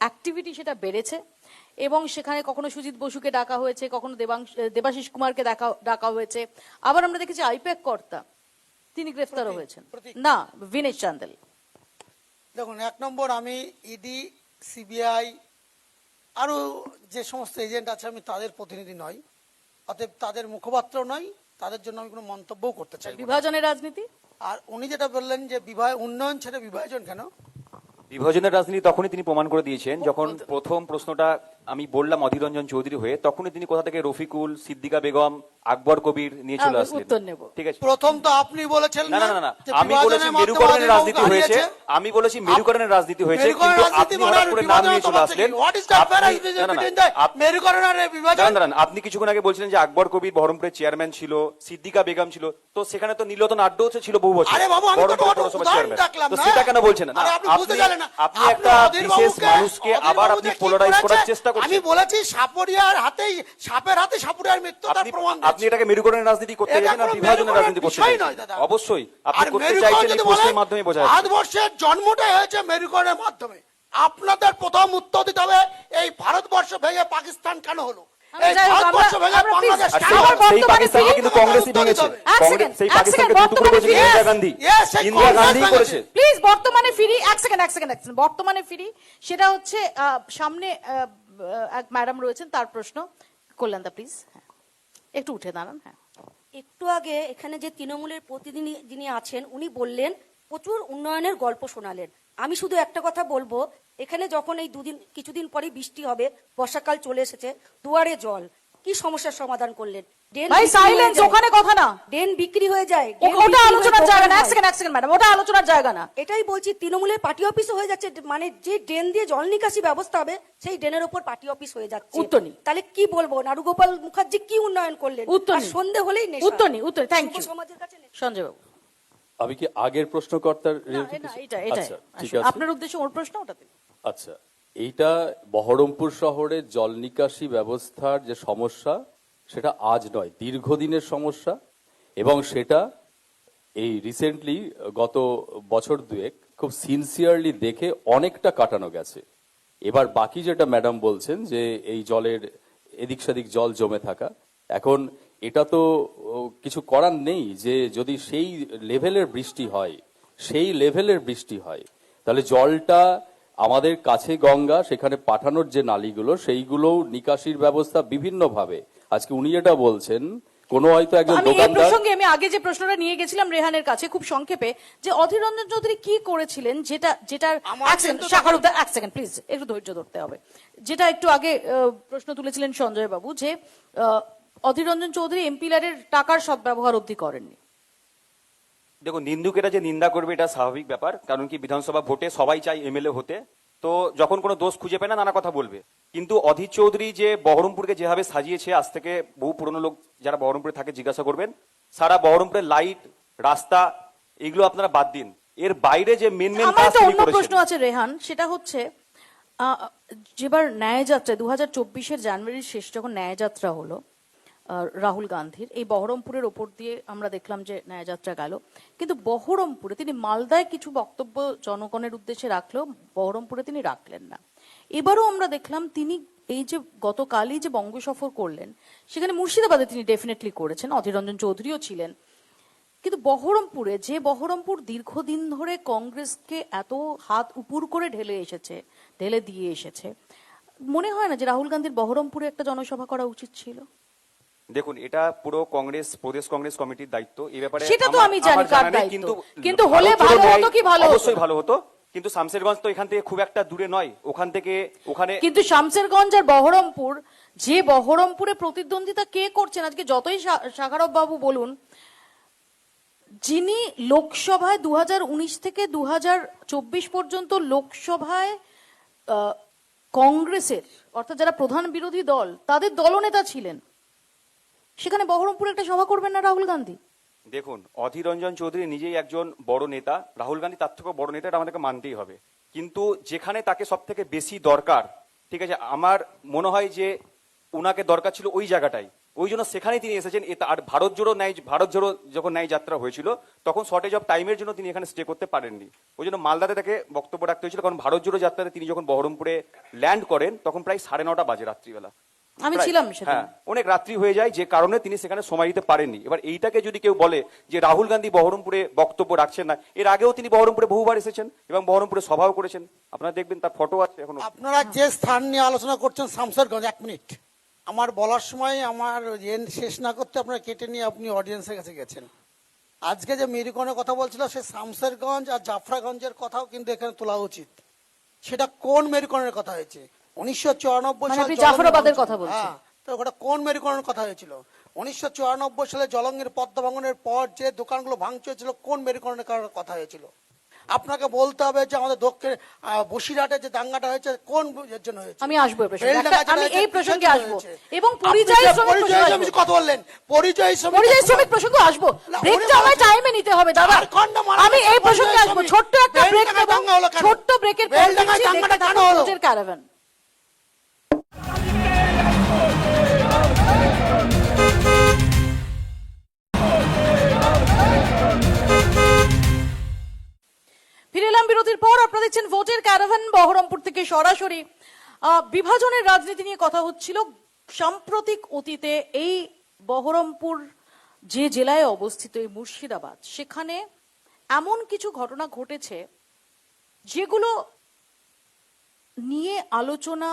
অ্যাক্টিভিটি সেটা বেড়েছে, এবং সেখানে কখনো সুজিত বসুকে ডাকা হয়েছে, কখনো দেবাশিস কুমারকে ডাকা হয়েছে, আবার আমরা দেখেছি আইপ্যাক কর্তা তিনি গ্রেফতারও হয়েছেন, না বিনেশ চান্দেল। দেখুন, 1 নম্বর, আমি ইডি, সিবিআই আরো যে সমস্ত এজেন্ট আছে আমি তাদের প্রতিনিধি নই, অতএব তাদের মুখপাত্র নই, তাদের জন্য আমি কোনো মন্তব্যও করতে চাই না। বিভাজনের রাজনীতি, আর উনি যেটা বললেন যে উন্নয়ন ছেড়ে বিভাজন কেন, বিভাজনের রাজনীতি তখনই তিনি প্রমাণ করে দিয়েছেন যখন প্রথম প্রশ্নটা আমি বললাম অধীর রঞ্জন চৌধুরী হয়ে, তখনই তিনি কোথা থেকে রফিকুল, সিদ্দিকা বেগম, আকবর কবির নিয়ে চলে আসলেন। উত্তর নেব। ঠিক আছে, প্রথম তো আপনি বলেছেন না না না না, যে আমি বলেছি বিভাজনের মাধ্যমে মেরুকরণের আমাদের রাজনীতি মুখ হয়েছে, হারিয়েছে। আমি বলেছি মেরুকরণের রাজনীতি হয়েছে, মেরুকরণ কিন্তু রাজনীতি আপনি মানে হঠাৎ করে নাম নিয়ে চলে বিভাজনের আসলেন। What is the difference আপনি- না, না, না, between the আপনি- মেরুকরণ আর এই বিভাজন? দাঁড়ান, দাঁড়ান, আপনি কিছুক্ষণ আগে বলছিলেন যে আকবর কবির বহরমপুরের চেয়ারম্যান ছিল, সিদ্দিকা বেগম ছিল, তো সেখানে তো নীলতন আড্ডো ছিল বহু বছর। আরে বাবু, আমি তো বহরমপুর ওটা পৌরসভার উদাহরণ চেয়ারম্যান। রাখলাম তো না। সেটা কেন বলছেন না? আরে আপনি বুঝতে জানেন না। আপনি একটা অধীর বিশেষ বাবুকে- মানুষকে অধীর আবার বাবু আপনি যে কি পোলারাইজ করেছে, করার চেষ্টা আমি করছেন। বলেছি সাপের হাতে সাপুরিয়ার মৃত্যু তার আপনি প্রমাণ আপনি এটাকে মেরুকরণের রাজনীতি করতে এটা গেছেন না কোনো বিভাজনের মেরুকরণের রাজনীতি করতে বিষয় গেছেন? নয় দাদা। অবশ্যই আপনি আর করতে মেরুকরণ চাইছেন যদি এই প্রশ্নের বলেন, মাধ্যমে বোঝা যাচ্ছে। ভারতবর্ষের জন্মটাই হয়েছে মেরুকরণের মাধ্যমে। আপনাদের প্রথম উত্তর দিতে হবে এই ভারতবর্ষ ভেঙে পাকিস্তান কেন হলো, এই যাই হোক, ভারতবর্ষ আমরা- ভেঙে আমরা বাংলাদেশ please- কেন আমার হলো? সেই বর্তমানে পাকিস্তানকে ফিরে- কিন্তু কংগ্রেসই ভেঙেছে। এক সেকেন্ড, সেই এক পাকিস্তানকে সেকেন্ড, দুটো করে বর্তমানে ইন্দিরা ফিরে- গান্ধী, Yes, সেই ইন্দিরা কংগ্রেস গান্ধী ভেঙেছে। করেছে। প্লিজ বর্তমানে ফিরি, এক সেকেন্ড, বর্তমানে ফিরি, সেটা হচ্ছে সামনে এক ম্যাডাম রয়েছেন, তার প্রশ্ন। কল্যাণদা প্লিজ, একটু উঠে দাঁড়ান। হ্যাঁ, একটু আগে এখানে যে তৃণমূলের প্রতিনিধি যিনি আছেন উনি বললেন প্রচুর উন্নয়নের গল্প শোনালেন। আমি শুধু একটা কথা বলবো, এখানে যখন এই কিছুদিন পরে বৃষ্টি হবে, বর্ষাকাল চলে এসেছে, দুয়ারে জল, কি সমস্যার সমাধান করলেন? ড্রেন ভাই বিক্রি হয়ে সাইলেন্স, যায়। ওখানে কথা না, ড্রেন বিক্রি হয়ে যায়, ড্রেন ওটা বিক্রি হয়ে আলোচনার দোকান জায়গা না। এক হয়। সেকেন্ড ম্যাডাম, ওটা আলোচনার জায়গা না। এটাই বলছি, তৃণমূলের পার্টি অফিসও হয়ে যাচ্ছে, মানে যে ড্রেন দিয়ে জল নিকাশি ব্যবস্থা হবে সেই ড্রেনের উপর পার্টি অফিস হয়ে যাচ্ছে। উত্তর নেই। তাহলে কি বলবো, নারুগোপাল মুখার্জি কি উন্নয়ন করলেন? উত্তর আর নেই। সন্ধে হলেই নেশা। উত্তর নেই, উত্তর, থ্যাংক যুব ইউ। সমাজের কাছে নেশা। সঞ্জয় বাবু, আমি কি আগের প্রশ্নকর্তার না, এটা আচ্ছা ঠিক আসুন, আছে। আপনার উদ্দেশ্যে ওর প্রশ্ন ওটাতে। আচ্ছা, এইটা বহরমপুর শহরে জল নিকাশি ব্যবস্থার যে সমস্যা, সেটা আজ নয়, দীর্ঘদিনের সমস্যা, এবং সেটা এই রিসেন্টলি গত বছর দুয়েক খুব সিনসিয়ারলি দেখে অনেকটা কাটানো গেছে। এবার বাকি যেটা ম্যাডাম বলছেন যে এই জলের এদিক সেদিক জল জমে থাকা, এখন এটা তো কিছু করার নেই, যে যদি সেই লেভেলের বৃষ্টি হয় তাহলে জলটা আমাদের কাছে গঙ্গা, সেখানে পাঠানোর যে নালীগুলো সেইগুলো নিকাশির ব্যবস্থা বিভিন্নভাবে। আজকে উনি যেটা বলছেন, কোনো হয়তো একজন আমি এই দোকানদার, প্রসঙ্গে আমি আগে যে প্রশ্নটা নিয়ে গেছিলাম রেহানের কাছে খুব সংক্ষেপে, যে অধীর রঞ্জন চৌধুরী কি করেছিলেন, যেটার আমার এক সেকেন্ড, কিন্তু শাখারুদ্দার এক সেকেন্ড প্লিজ, একটু ধৈর্য ধরতে হবে। যেটা একটু আগে প্রশ্ন তুলেছিলেন সঞ্জয় বাবু, যে অধীর রঞ্জন চৌধুরী এমপি ল্যাডের টাকার সদ্ব্যবহার অবধি করেননি। দেখুন, নিন্দুকেরা যে নিন্দা করবে এটা স্বাভাবিক ব্যাপার, কারণ কি বিধানসভা ভোটে সবাই চাই এমএলএ হতে, তো যখন কোনো দোষ খুঁজে পায় না নানা কথা বলবে। কিন্তু অধীর চৌধুরী যে বহরমপুরকে যেভাবে সাজিয়েছে, আজ থেকে বহু পুরনো লোক যারা বহরমপুরে থাকে জিজ্ঞাসা করবেন, সারা বহরমপুরের লাইট, রাস্তা, এগুলো আপনারা বাদ দিন, এর বাইরে যে মেন মেন আমার কাজ একটা তিনি অন্য প্রশ্ন করেছেন। আছে রেহান, সেটা হচ্ছে যেবার ন্যায়যাত্রা 2024-এর জানুয়ারির শেষ যখন ন্যায়যাত্রা হলো রাহুল গান্ধীর, এই বহরমপুরের ওপর দিয়ে আমরা দেখলাম যে ন্যায়যাত্রা গেল, কিন্তু বহরমপুরে তিনি মালদায় কিছু বক্তব্য জনগণের উদ্দেশ্যে রাখলেও বহরমপুরে তিনি রাখলেন না। এবারও আমরা দেখলাম তিনি এই যে গতকালই যে বঙ্গ সফর করলেন, সেখানে মুর্শিদাবাদে তিনি ডেফিনেটলি করেছেন, অধীর রঞ্জন চৌধুরীও ছিলেন, কিন্তু বহরমপুরে যে বহরমপুর দীর্ঘদিন ধরে কংগ্রেসকে এত হাত উপুর করে ঢেলে দিয়ে এসেছে, মনে হয় না যে রাহুল গান্ধীর বহরমপুরে একটা জনসভা করা উচিত ছিল? দেখুন, এটা পুরো কংগ্রেস, প্রদেশ কংগ্রেস কমিটির দায়িত্ব এই ব্যাপারে। সেটা তো আমি জানি আমার কার জানা নেই, দায়িত্ব, কিন্তু হলে ভারত জোড়ো ভালো হতো ন্যায় কি ভালো হতো? অবশ্যই ভালো হতো, কিন্তু শামশেরগঞ্জ তো এখান থেকে খুব একটা দূরে নয়, ওখান থেকে ওখানে। কিন্তু শামশেরগঞ্জ আর বহরমপুর, যে বহরমপুরে প্রতিদ্বন্দ্বিতা কে করছেন আজকে, যতই সাগারব বাবু বলুন, যিনি লোকসভায় 2019 থেকে 2024 পর্যন্ত লোকসভায় কংগ্রেসের, অর্থাৎ যারা প্রধান বিরোধী দল, তাদের দলনেতা ছিলেন, সেখানে বহরমপুরে একটা সভা করবেন না রাহুল গান্ধী? দেখুন, অধীর রঞ্জন চৌধুরী নিজেই একজন বড় নেতা, রাহুল গান্ধী তার থেকেও বড় নেতা, এটা আমাদেরকে মানতেই হবে, কিন্তু যেখানে তাকে সব থেকে বেশি দরকার, ঠিক আছে, আমার মনে হয় যে উনাকে দরকার ছিল ওই জায়গাটাই, ওই জন্য সেখানেই তিনি এসেছেন। আর ভারত জোড়ো যখন ন্যায় যাত্রা হয়েছিল, তখন শর্টেজ অফ টাইমের জন্য তিনি এখানে স্টে করতে পারেননি, ওই জন্য মালদাতে তাকে বক্তব্য রাখতে হয়েছিল, কারণ ভারত জোড়ো যাত্রাতে তিনি যখন বহরমপুরে ল্যান্ড করেন তখন প্রায় 9:30 বাজে রাত্রিবেলা, আমি প্রায়, ছিলাম সেদিন। হ্যাঁ, অনেক রাত্রি হয়ে যায়, যে কারণে তিনি সেখানে সময় দিতে পারেননি। এবার এইটাকে যদি কেউ বলে যে রাহুল গান্ধী বহরমপুরে বক্তব্য রাখছেন না, এর আগেও তিনি বহরমপুরে বহুবার এসেছেন এবং বহরমপুরে সভাও করেছেন, আপনারা দেখবেন তার ফটো আছে এখনো। আপনারা যে স্থান নিয়ে আলোচনা করছেন শামশেরগঞ্জ, 1 মিনিট, আমার বলার সময় আমার শেষ না করতে আপনারা কেটে নিয়ে আপনি অডিয়েন্সের কাছে গেছেন। আজকে যে মেরিকনের কথা বলছিল, সে শামশেরগঞ্জ আর জাফরাগঞ্জের কথাও কিন্তু এখানে তোলা উচিত। সেটা কোন মেরিকনের কথা হয়েছে? 1994 মানে সালে আপনি জাফরাবাদের কথা বলছেন? হ্যাঁ, তো ওটা কোন মেরিকনের কথা হয়েছিল? 1994 সালে জলঙ্গির পদ্মা ভাঙনের পর যে দোকানগুলো ভাঙচুর হয়েছিল, কোন মেরিকনের কথা হয়েছিল? আপনাকে বলতে হবে যে আমাদের দক্ষিণ বসিরহাটে যে দাঙ্গাটা হয়েছে কোন এর জন্য হয়েছে। আমি আসবো এই প্রসঙ্গে, বেলডাঙ্গা যেটা আমি হয়েছে, এই প্রসঙ্গে কিসের আসবো, হয়েছে? এবং আপনি পরিযায়ী যে শ্রমিক পরিযায়ী প্রসঙ্গে শ্রমিক আসবো। কথা বললেন, পরিযায়ী শ্রমিক প্রসঙ্গ আসবো, না, ব্রেকটা ওরে আমায় বাবা। টাইমে নিতে হবে দাদা, ঝাড়খণ্ড মারা আমি এই গেছে প্রসঙ্গে আসবো। পরিযায়ী ছোট্ট একটা শ্রমিক। ব্রেক বেলডাঙ্গায় নেব, দাঙ্গা হলো কেন? ছোট্ট ব্রেকের পর বেলডাঙ্গায় দিচ্ছি, দাঙ্গাটা দেখতে কেন থাকুন হলো? ভোটের ক্যারাভ্যান। ফিরে এলাম বিরতির পর, আপনারা দেখছেন ভোটের ক্যারাভ্যান। বহরমপুর থেকে সরাসরি বিভাজনের রাজনীতি নিয়ে কথা হচ্ছিল। সাম্প্রতিক অতীতে এই বহরমপুর যে জেলায় অবস্থিত, এই মুর্শিদাবাদ, সেখানে এমন কিছু ঘটনা ঘটেছে যেগুলো নিয়ে আলোচনা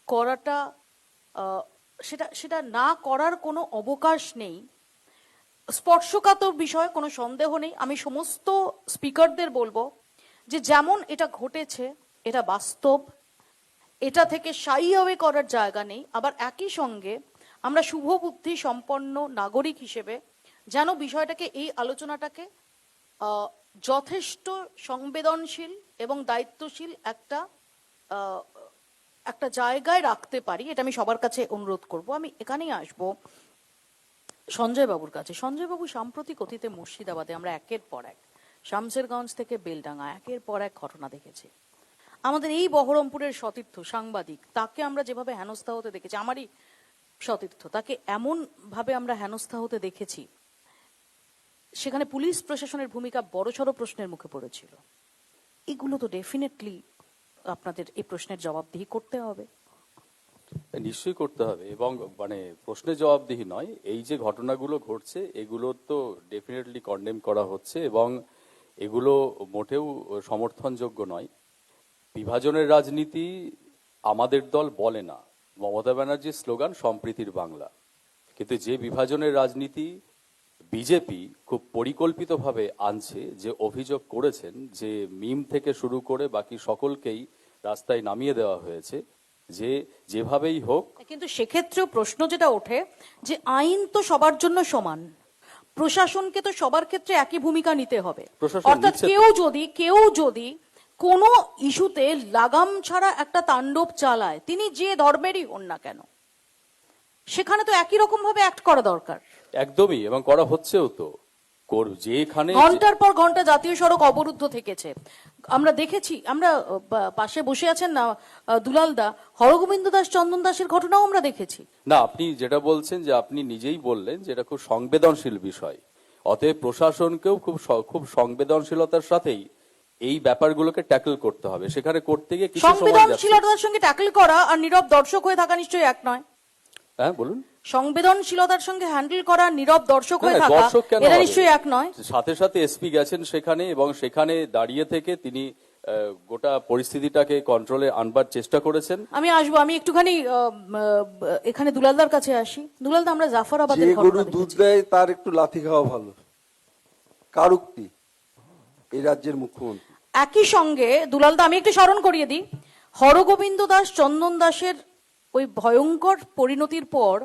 করাটা, সেটা না করার কোনো অবকাশ নেই। স্পর্শকাতর বিষয়, কোনো সন্দেহ নেই। আমি সমস্ত স্পিকারদের বলবো যে যেমন এটা ঘটেছে, এটা বাস্তব, এটা থেকে শাই অ্যাওয়ে করার জায়গা নেই। আবার একই সঙ্গে আমরা শুভবুদ্ধি সম্পন্ন নাগরিক হিসেবে যেন বিষয়টাকে, এই আলোচনাটাকে যথেষ্ট সংবেদনশীল এবং দায়িত্বশীল একটা জায়গায় রাখতে পারি, এটা আমি সবার কাছে অনুরোধ করব। আমি এখানেই আসবো সঞ্জয় বাবুর কাছে। সঞ্জয় বাবু, সাম্প্রতিক অতীতে মুর্শিদাবাদে আমরা একের পর এক, শামশেরগঞ্জ থেকে বেলডাঙ্গা, একের পর এক ঘটনা দেখেছি। আমাদের এই বহরমপুরের সতীর্থ সাংবাদিক, তাকে আমরা যেভাবে হেনস্থা হতে দেখেছি, আমারই সতীর্থ, তাকে এমন ভাবে আমরা হেনস্থা হতে দেখেছি, সেখানে পুলিশ প্রশাসনের ভূমিকা বড়সড় প্রশ্নের মুখে পড়েছিল। এগুলো তো ডেফিনেটলি আপনাদের এই প্রশ্নের জবাবদিহি করতে হবে। নিশ্চয়ই করতে হবে, এবং মানে প্রশ্নের জবাবদিহি নয়, এই যে ঘটনাগুলো ঘটছে এগুলো তো ডেফিনেটলি কন্ডেম করা হচ্ছে, এবং এগুলো মোটেও সমর্থনযোগ্য নয়। বিভাজনের রাজনীতি আমাদের দল বলে না, মমতা ব্যানার্জির স্লোগান সম্প্রীতির বাংলা, কিন্তু যে বিভাজনের রাজনীতি বিজেপি খুব পরিকল্পিতভাবে আনছে, যে অভিযোগ করেছেন যে মিম থেকে শুরু করে বাকি সকলকেই রাস্তায় নামিয়ে দেওয়া হয়েছে, যে যেভাবেই হোক। কিন্তু সেক্ষেত্রেও প্রশ্ন যেটা ওঠে যে আইন তো সবার জন্য সমান, প্রশাসনকে তো সবার ক্ষেত্রে একই ভূমিকা নিতে হবে। প্রশাসন অর্থাৎ নিচ্ছে তো। কেউ যদি কোনো ইস্যুতে লাগাম ছাড়া একটা তাণ্ডব চালায়, তিনি যে ধর্মেরই হন না কেন, সেখানে তো একই রকম ভাবে অ্যাক্ট করা দরকার। একদমই, এবং করা হচ্ছেও তো। যেখানে ঘন্টার পর ঘন্টা জাতীয় সড়ক অবরুদ্ধ থেকেছে, আমরা দেখেছি। আমরা পাশে বসে আছেন না দুলাল দা, হরগোবিন্দ দাস চন্দন দাসের ঘটনাও আমরা দেখেছি। না, আপনি যেটা বলছেন যে আপনি নিজেই বললেন যে এটা খুব সংবেদনশীল বিষয়, অতএব প্রশাসনকেও খুব সংবেদনশীলতার সাথেই এই ব্যাপারগুলোকে ট্যাকল করতে হবে। সেখানে করতে গিয়ে কিছু সময় যাচ্ছে। সংবেদনশীলতার সঙ্গে ট্যাকল করা আর নীরব দর্শক হয়ে থাকা নিশ্চয়ই এক নয়। হ্যাঁ বলুন। সংবেদনশীলতার সঙ্গে হ্যান্ডেল করা, নীরব দর্শক হয়ে হ্যাঁ, থাকা, দর্শক কেন এটা হবে? নিশ্চয়ই এক নয়। সাথে সাথে এসপি গেছেন সেখানে, এবং সেখানে দাঁড়িয়ে থেকে তিনি গোটা পরিস্থিতিটাকে কন্ট্রোলে আনবার চেষ্টা করেছেন। আমি আসবো, আমি একটুখানি এখানে দুলালদার কাছে আসি। দুলালদা, আমরা জাফরাবাদের যে গরু ঘটনা দুধ দেখেছি। দেয় তার একটু লাথি খাওয়া ভালো, কার উক্তি? এই রাজ্যের মুখ্যমন্ত্রী। একই সঙ্গে দুলালদা, আমি একটু স্মরণ করিয়ে দিই, হরগোবিন্দ দাস চন্দন দাসের ওই ভয়ঙ্কর পরিণতির পর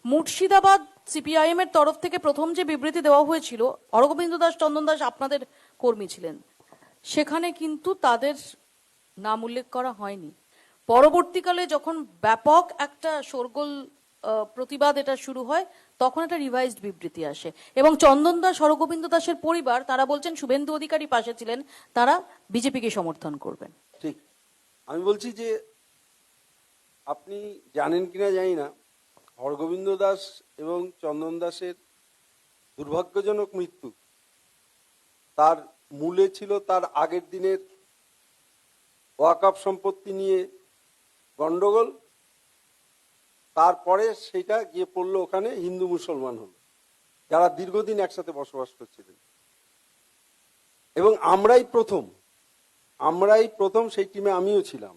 মুর্শিদাবাদ সিপিআইএম এর তরফ থেকে প্রথম যে বিবৃতি দেওয়া হয়েছিল, হরগোবিন্দ দাস চন্দন দাস আপনাদের কর্মী ছিলেন, সেখানে কিন্তু তাদের নাম উল্লেখ করা হয়নি। পরবর্তীকালে যখন ব্যাপক একটা শোরগোল প্রতিবাদ এটা শুরু হয়, তখন একটা রিভাইজড বিবৃতি আসে, এবং চন্দন দাস, হরগোবিন্দ দাসের পরিবার, তারা বলছেন শুভেন্দু অধিকারী পাশে ছিলেন, তারা বিজেপিকে সমর্থন করবেন। ঠিক, আমি বলছি যে আপনি জানেন কিনা জানি না, হরগোবিন্দ দাস এবং চন্দন দাসের দুর্ভাগ্যজনক মৃত্যু, তার মূলে ছিল তার আগের দিনের ওয়াকফ সম্পত্তি নিয়ে গন্ডগোল। তারপরে সেটা গিয়ে পড়লো ওখানে হিন্দু মুসলমান হলো, যারা দীর্ঘদিন একসাথে বসবাস করছিলেন। এবং আমরাই প্রথম সেই টিমে আমিও ছিলাম।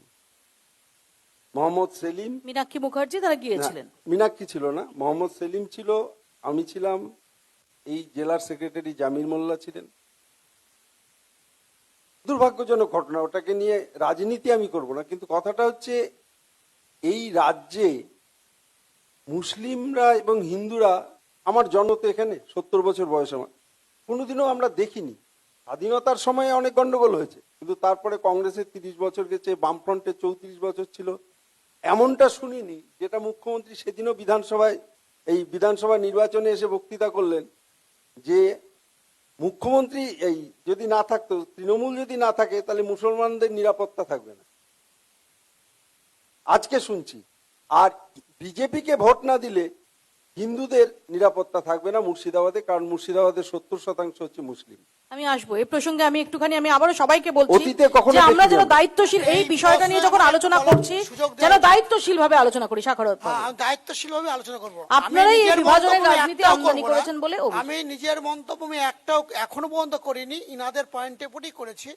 মোহাম্মদ সেলিম, মীনাক্ষী মুখার্জি তারা গিয়েছিলেন। মীনাক্ষী ছিল না, মোহাম্মদ সেলিম ছিল, আমি ছিলাম, এই জেলার সেক্রেটারি জামির মোল্লা ছিলেন। দুর্ভাগ্যজনক ঘটনা, ওটাকে নিয়ে রাজনীতি আমি করব না, কিন্তু কথাটা হচ্ছে এই রাজ্যে মুসলিমরা এবং হিন্দুরা, আমার জন্ম তো এখানে, 70 বছর বয়স আমার, কোনোদিনও আমরা দেখিনি। স্বাধীনতার সময় অনেক গন্ডগোল হয়েছে, কিন্তু তারপরে কংগ্রেসের 30 বছর গেছে, বামফ্রন্টের 34 বছর ছিল, এমনটা শুনিনি যেটা মুখ্যমন্ত্রী সেদিনও বিধানসভা নির্বাচনে এসে বক্তৃতা করলেন যে মুখ্যমন্ত্রী এই যদি না থাকতো, তৃণমূল যদি না থাকে, তাহলে মুসলমানদের নিরাপত্তা থাকবে না। আজকে শুনছি, আর বিজেপিকে ভোট না দিলে হিন্দুদের নিরাপত্তা থাকবে না মুর্শিদাবাদে, কারণ মুর্শিদাবাদের 70% হচ্ছে মুসলিম। আমি আসবো এই প্রসঙ্গে, আমি একটুখানি, আমি আবারও সবাইকে বলছি অতীতে কখনো যে আমরা দেখিনি যেন আমরা। দায়িত্বশীল এই বিষয়টা নিয়ে যখন আলোচনা করছি, যেন দায়িত্বশীল ভাবে আলোচনা করি। সাখারত বাবু, আমি দায়িত্বশীল ভাবে আলোচনা করবো। আপনারাই এই বিভাজনের রাজনীতি একটাও আমদানি করবো না। করেছেন বলে অভিযোগ। আমি নিজের মন্তব্য আমি একটাও এখনো পর্যন্ত করিনি, ইনাদের পয়েন্টে পুটি করেছি,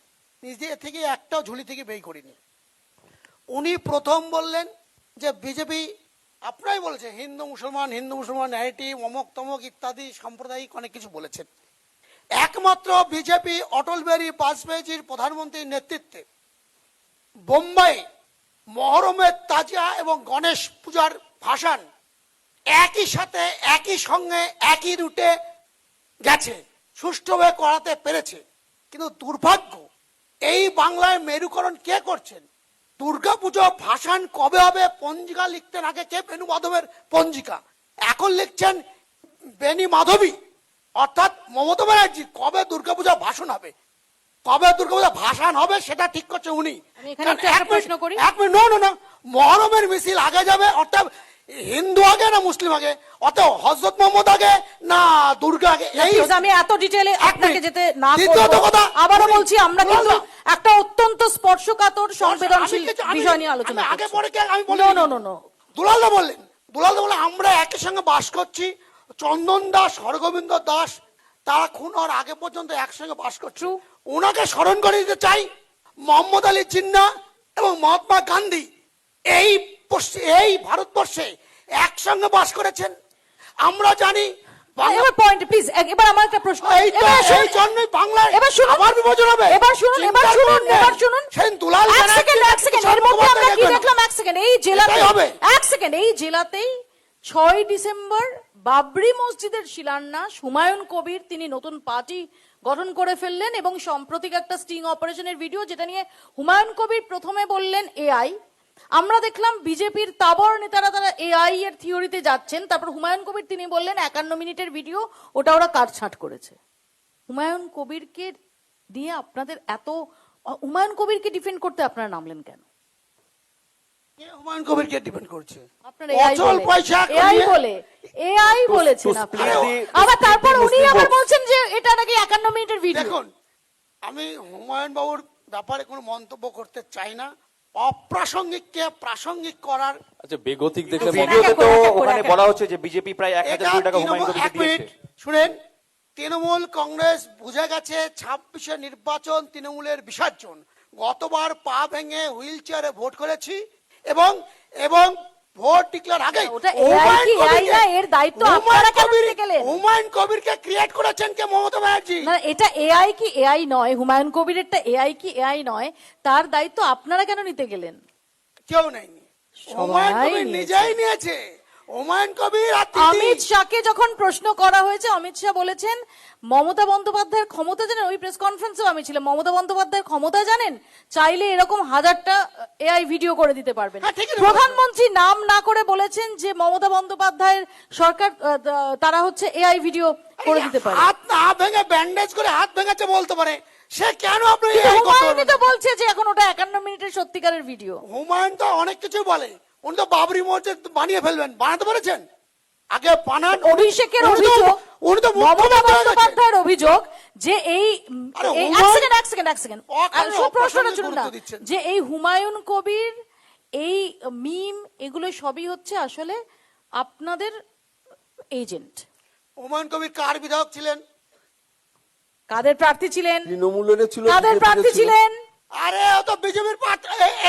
নিজে থেকে একটাও ঝুলি থেকে বের করিনি। উনি প্রথম বললেন যে বিজেপি, আপনারাই বলেছে হিন্দু মুসলমান ন্যারেটিভ অমক তমক ইত্যাদি সাম্প্রদায়িক অনেক কিছু বলেছেন। একমাত্র বিজেপি অটল বিহারী বাজপেয়ীজির প্রধানমন্ত্রীর নেতৃত্বে বোম্বাই মহরমের তাজিয়া এবং গণেশ পূজার ভাসান একই সাথে একই সঙ্গে একই রুটে গেছে, সুষ্ঠুভাবে করাতে পেরেছে। কিন্তু দুর্ভাগ্য, এই বাংলায় মেরুকরণ কে করছেন? দুর্গাপুজো ভাসান কবে হবে পঞ্জিকা লিখতেন আগে কে? বেনু মাধবের পঞ্জিকা। এখন লিখছেন বেনি মাধবী, অর্থাৎ মমতা ব্যানার্জি। কবে দুর্গাপূজা ভাষণ হবে, কবে দুর্গাপূজা ভাসান হবে সেটা ঠিক করছে উনি। আমি এখানে একটু একটা প্রশ্ন করি। এক মিনিট, না, মহরমের মিছিল আগে যাবে, অর্থাৎ হিন্দু আগে না মুসলিম আগে, অর্থাৎ হযরত মোহাম্মদ আগে না দুর্গা আগে? এই আমি এত ডিটেইলে আপনাকে যেতে না দ্বিতীয়ত করব। কথা, আবারও বলছি, আমরা কিন্তু একটা অত্যন্ত স্পর্শকাতর সংবেদনশীল আমি- বিষয় নিয়ে আলোচনা আমি আগে করছি। পরে আমি বলি নো। দুলালদা বললেন আমরা একই সঙ্গে বাস করছি। চন্দন দাস, হরগোবিন্দ দাস, তারা খুন হওয়ার আগে পর্যন্ত একসঙ্গে বাস করছে। ওনাকে স্মরণ করে দিতে চাই, মোহাম্মদ আলী জিন্নাহ এবং মহাত্মা গান্ধী এই ভারতবর্ষে একসঙ্গে বাস করেছেন। আমরা জানি এবার পয়েন্ট প্লিজ, এবার আমার একটা প্রশ্ন। এই জন্যই বাংলায় এবার শুনুন, আবার বিভাজন হবে। এবার শুনুন। সেই দুলাল এক সেকেন্ড, এর মধ্যে আমরা কি দেখলাম? এক সেকেন্ড, এই জেলাতে হবে। এই জেলাতেই 6 ডিসেম্বর বাবরি মসজিদের শিলান্যাস, হুমায়ুন কবির তিনি নতুন পার্টি গঠন করে ফেললেন এবং সাম্প্রতিক একটা স্টিং অপারেশনের ভিডিও, যেটা নিয়ে হুমায়ুন কবির প্রথমে বললেন এআই। আমরা দেখলাম বিজেপির তাবর নেতারা তারা এআই এর থিওরিতে যাচ্ছেন, তারপর হুমায়ুন কবির তিনি বললেন 51 মিনিটের ভিডিও, ওটা ওরা কাটছাঁট করেছে। হুমায়ুন কবিরকে দিয়ে আপনাদের এত, হুমায়ুন কবিরকে ডিফেন্ড করতে আপনারা নামলেন কেন? কে হুমায়ুন কবিরকে ডিপেন্ড করছে? আপনারা এআই অচল পয়সা এআই করিয়ে- বলে এআই বলেছেন আপনি, আবার তারপর উনি আবার বলছেন যে এটা নাকি 51 মিনিটের ভিডিও। দেখুন, আমি হুমায়ুন বাবুর ব্যাপারে কোনো মন্তব্য করতে চাই না। অপ্রাসঙ্গিককে প্রাসঙ্গিক করার আচ্ছা, বেগতিক দেখলে এক ভিডিওতে এক তো করে, এক এক করে, ওখানে এক এক বলা হচ্ছে যে বিজেপি প্রায় 1000 এটা কোটি টাকা হুমায়ুন তৃণমূল, কবিরকে এক মিনিট দিয়েছে। শুনেন, তৃণমূল কংগ্রেস বুঝে গেছে 26 নির্বাচন তৃণমূলের বিসর্জন। গতবার পা ভেঙে হুইল চেয়ারে ভোট করেছি এবং এবং ভোট ডিক্লেয়ার আগে ওটা AI কি AI না, এর দায়িত্ব আপনারা কেন নিতে গেলেন? হুমায়ুন কবিরকে ক্রিয়েট করেছেন কে? মমতা ব্যানার্জি। না, এটা এআই কি এআই নয়, হুমায়ুন কবিরেরটা এআই কি এআই নয়, তার দায়িত্ব আপনারা কেন নিতে গেলেন? কেউ নেয়নি, হুমায়ুন সবাই কবির নিয়েছে। নিজেই নিয়েছে। হুমায়ুন কবির আর তিতি- অমিত শাহকে যখন প্রশ্ন করা হয়েছে, অমিত শাহ বলেছেন মমতা বন্দ্যোপাধ্যায়ের ক্ষমতা জানেন, ওই প্রেস কনফারেন্সেও আমি ছিলাম, মমতা বন্দ্যোপাধ্যায়ের ক্ষমতা জানেন, চাইলে এরকম 1000টা এআই ভিডিও করে দিতে পারবেন। হ্যাঁ, ঠিকই তো প্রধানমন্ত্রী নাম না করে বলেছেন যে মমতা বন্দ্যোপাধ্যায়ের সরকার তারা হচ্ছে এআই ভিডিও করে দিতে পারে। হাত না ভেঙে ব্যান্ডেজ করে হাত ভেঙেছে বলতে পারে, সে কেন আপনি কিন্তু এই কথা হুমায়ুনই বলবেন? তো বলছে যে এখন ওটা 51 মিনিটের সত্যিকারের ভিডিও। হুমায়ুন তো অনেক কিছু বলে, উনি তো বাবরি মসজিদ বানিয়ে ফেলবেন, বানাতে পেরেছেন? আগে বানান। অভিষেকের উনি তো- অভিযোগ, উনি তো মমতা মুখ্যমন্ত্রী হয়ে গেছে। বন্দ্যোপাধ্যায়ের অভিযোগ যে এই আরে এই- হুমায়ুন- এক সেকেন্ড অকারণে প্রশ্নটা অপ্রাসঙ্গিক শুনুন না, গুরুত্ব দিচ্ছেন। যে এই হুমায়ুন কবির এই মিম এগুলো সবই হচ্ছে আসলে আপনাদের এজেন্ট। হুমায়ুন কবির কার বিধায়ক ছিলেন? কাদের প্রার্থী ছিলেন? তৃণমূলের ছিল, কাদের BJP র প্রার্থী ছিল। ছিলেন? আরে ও তো বিজেপির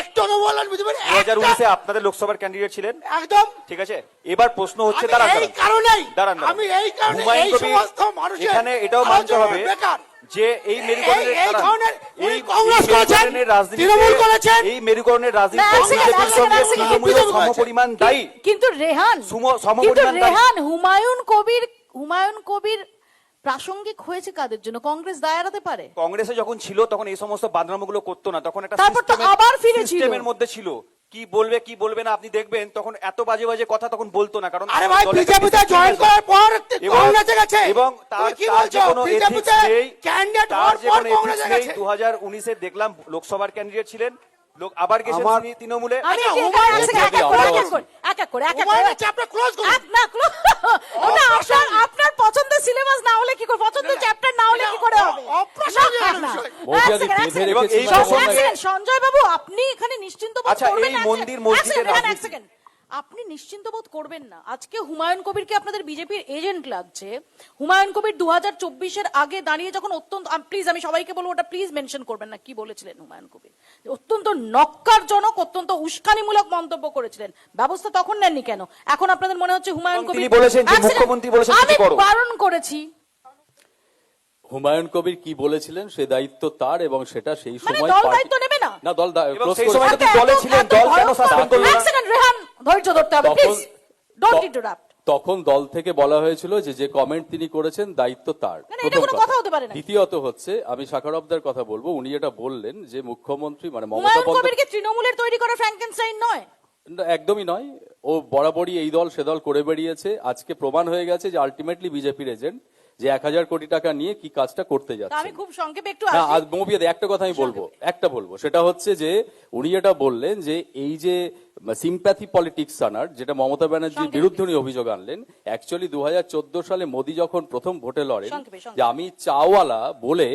একটু বললেন বিজেপির 2019-এ আপনাদের লোকসভার ক্যান্ডিডেট ছিলেন, একদম। ঠিক আছে? এবার প্রশ্ন হচ্ছে, আমি দাঁড়ান এই কারণেই দাঁড়ান আমি এই কারণে হুমায়ুন এই কবির সমস্ত মানুষের এখানে এটাও মানতে আলোচনা হবে বেকার। যে এই মেরুকরণের এই ধরনের উনি এই কংগ্রেস করেছেন, মেরুকরণের রাজনীতিতে, তৃণমূল করেছেন। এই মেরুকরণের না, রাজনীতিতে এক সেকেন্ড, বিজেপির সঙ্গে এক সেকেন্ড, তৃণমূলের বিজেপি করেছে। সমপরিমাণ দায়ী। কিন্তু রেহান সমপরিমাণ দায়ী। হুমায়ুন কবির প্রাসঙ্গিক হয়েছে কাদের জন্য? কংগ্রেস দায় এড়াতে পারে? কংগ্রেসে যখন ছিল তখন এই সমস্ত বাদনামগুলো করতো না, তখন একটা তারপর তো আবার ফিরেছিল। সিস্টেমের মধ্যে ছিল, কি বলবে কি বলবে না আপনি দেখবেন, তখন এত বাজে বাজে কথা তখন বলতো না, কারণ আরে ভাই, দলের একটা বিজেপিতে discipline জয়েন আছে। করার পর এবং- কংগ্রেসে গেছে। এবং তার তুমি কি তার বলছো? যে কোনো বিজেপিতে ethics নেই, ক্যান্ডিডেট তার হওয়ার যে পর কোনো কংগ্রেসে ethics নেই। গেছে। 2019-এ দেখলাম লোকসভার ক্যান্ডিডেট ছিলেন, লোক আবার গেছেন আমার- তিনি তৃণমূলে। আমি আচ্ছা, ঠিক- হুমায়ুন এক সেকেন্ড, এক এক করে, এক এক করে, এক এক করে, এক এক করে। হুমায়ুনের চ্যাপ্টার ক্লোজ করুন। না, ওটা আপনার পছন্দের সিলেবাস না হলে কি করে, পছন্দের চ্যাপ্টার না হলে কি করে হবে? অপ্রাসঙ্গিক না, একটা না। বিষয়। মৌপিয়াদি এক সেকেন্ড, বেঁধে এবং রেখেছি এই মানে প্রসঙ্গে- এক সেকেন্ড, সঞ্জয় বাবু, আপনি এখানে নিশ্চিন্ত বোধ আচ্ছা, করবেন এই না? এক মন্দির সেকেন্ড, মসজিদের এক সেকেন্ড, এক রাজনীতি। সেকেন্ড। আপনি নিশ্চিন্ত বোধ করবেন না, আজকে হুমায়ুন কবিরকে আপনাদের বিজেপির এজেন্ট লাগছে। হুমায়ুন কবির 2024-এর আগে দাঁড়িয়ে যখন অত্যন্ত, প্লিজ আমি সবাইকে বলবো ওটা প্লিজ মেনশন করবেন না কি বলেছিলেন হুমায়ুন কবির, অত্যন্ত নক্কারজনক, অত্যন্ত উস্কানিমূলক মন্তব্য করেছিলেন, ব্যবস্থা তখন নেননি কেন? এখন আপনাদের মনে হচ্ছে হুমায়ুন এবং কবির তিনি বলেছেন যে এক সেকেন্ড, মুখ্যমন্ত্রী বলেছেন কিছু আমি করো। বারণ করেছি, হুমায়ুন কবির কি বলেছিলেন সে দায়িত্ব তার, এবং সেটা সেই মানে সময় দল party- দায়িত্ব নেবে না? না, দল এবং close সেই করেছে। সময় তো এত- দলে এত- ছিলেন, এত দল কেন ভয়ঙ্কর- সাসপেন্ড করলো এক না? সেকেন্ড রেহান, ধৈর্য ধরতে হবে, প্লিজ ডোন্ট ইন্টারাপ্ট। তখন দল থেকে বলা হয়েছিল যে যে কমেন্ট তিনি করেছেন দায়িত্ব তার। না, না, এটা প্রথম কোনো কথা হতে পারে না। দ্বিতীয়ত হচ্ছে, আমি শাখারবদার কথা বলবো, উনি এটা বললেন যে মুখ্যমন্ত্রী মানে মমতা হুমায়ুন বন্দ্যোপাধ্যায় কবির কি তৃণমূলের তৈরি করা ফ্র্যাঙ্কেনস্টাইন নয়? না, একদমই নয়। ও বরাবরই এই দল সে দল করে বেরিয়েছে। আজকে প্রমাণ হয়ে গেছে যে আলটিমেটলি বিজেপির এজেন্ট, যে 1000 কোটি টাকা নিয়ে কি কাজটা করতে তা যাচ্ছে। আমি খুব সংক্ষেপে একটু না, আসি। আজ মৌপিয়াদি একটা কথা আমি বলবো, সেটা হচ্ছে যে উনি এটা বললেন যে এই যে সিম্প্যাথি পলিটিক্স আনার, যেটা মমতা ব্যানার্জির সংক্ষেপে বিরুদ্ধে উনি অভিযোগ আনলেন, অ্যাকচুয়ালি 2014 সালে মোদি যখন প্রথম ভোটে লড়েন, সংক্ষেপে। যে আমি চাওয়ালা বলে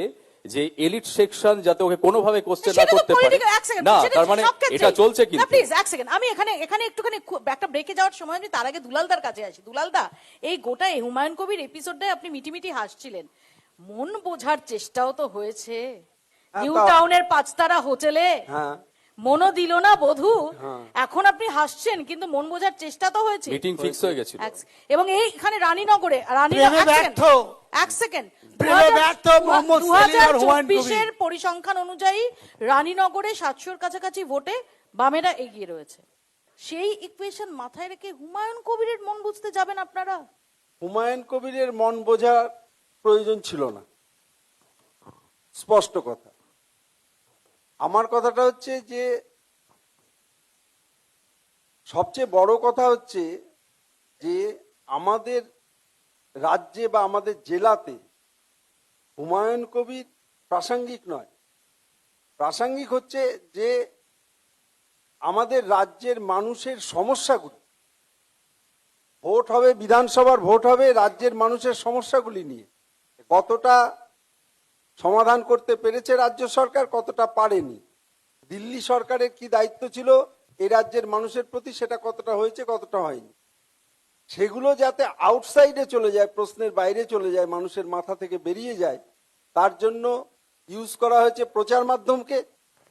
যে এলিট সেকশন যাতে ওকে কোনোভাবে কোশ্চেন না সেটা তো করতে পারে, political, এক সেকেন্ড, না সেটা তার মানে সব ক্ষেত্রেই। এটা চলছে না, কিন্তু। প্লিজ এক সেকেন্ড, আমি এখানে একটুখানি একটা ব্রেকে যাওয়ার সময় আমি তার আগে দুলালদার কাছে আসি। দুলালদা, এই গোটা এই হুমায়ুন কবির এপিসোডটায় আপনি মিটিমিটি হাসছিলেন, মন বোঝার চেষ্টাও তো হয়েছে নিউ টাউনের 5 তারা হোটেলে, হ্যাঁ। মনও দিল না বধূ, এখন আপনি হাসছেন কিন্তু মন বোঝার চেষ্টা তো হয়েছে। মিটিং ফিক্স হয়ে গেছিল। এবং এইখানে রানীনগরে প্রেমে ব্যর্থ। এক সেকেন্ড, প্রেমে ব্যর্থ মোহাম্মদ সেলিম আর হুমায়ুন কবির। 2024-এর পরিসংখ্যান অনুযায়ী রানীনগরে 700-র কাছাকাছি ভোটে বামেরা এগিয়ে রয়েছে। সেই ইকুয়েশন মাথায় রেখে হুমায়ুন কবিরের মন বুঝতে যাবেন আপনারা? হুমায়ুন কবিরের মন বোঝার প্রয়োজন ছিল না। স্পষ্ট কথা। আমার কথাটা হচ্ছে যে সবচেয়ে বড় কথা হচ্ছে যে আমাদের রাজ্যে বা আমাদের জেলাতে হুমায়ুন কবির প্রাসঙ্গিক নয়। প্রাসঙ্গিক হচ্ছে যে আমাদের রাজ্যের মানুষের সমস্যাগুলি, ভোট হবে, বিধানসভার ভোট হবে রাজ্যের মানুষের সমস্যাগুলি নিয়ে, কতটা সমাধান করতে পেরেছে রাজ্য সরকার, কতটা পারেনি, দিল্লি সরকারের কি দায়িত্ব ছিল এই রাজ্যের মানুষের প্রতি, সেটা কতটা হয়েছে কতটা হয়নি, সেগুলো যাতে আউটসাইডে চলে যায়, প্রশ্নের বাইরে চলে যায়, মানুষের মাথা থেকে বেরিয়ে যায়, তার জন্য ইউজ করা হয়েছে প্রচার মাধ্যমকে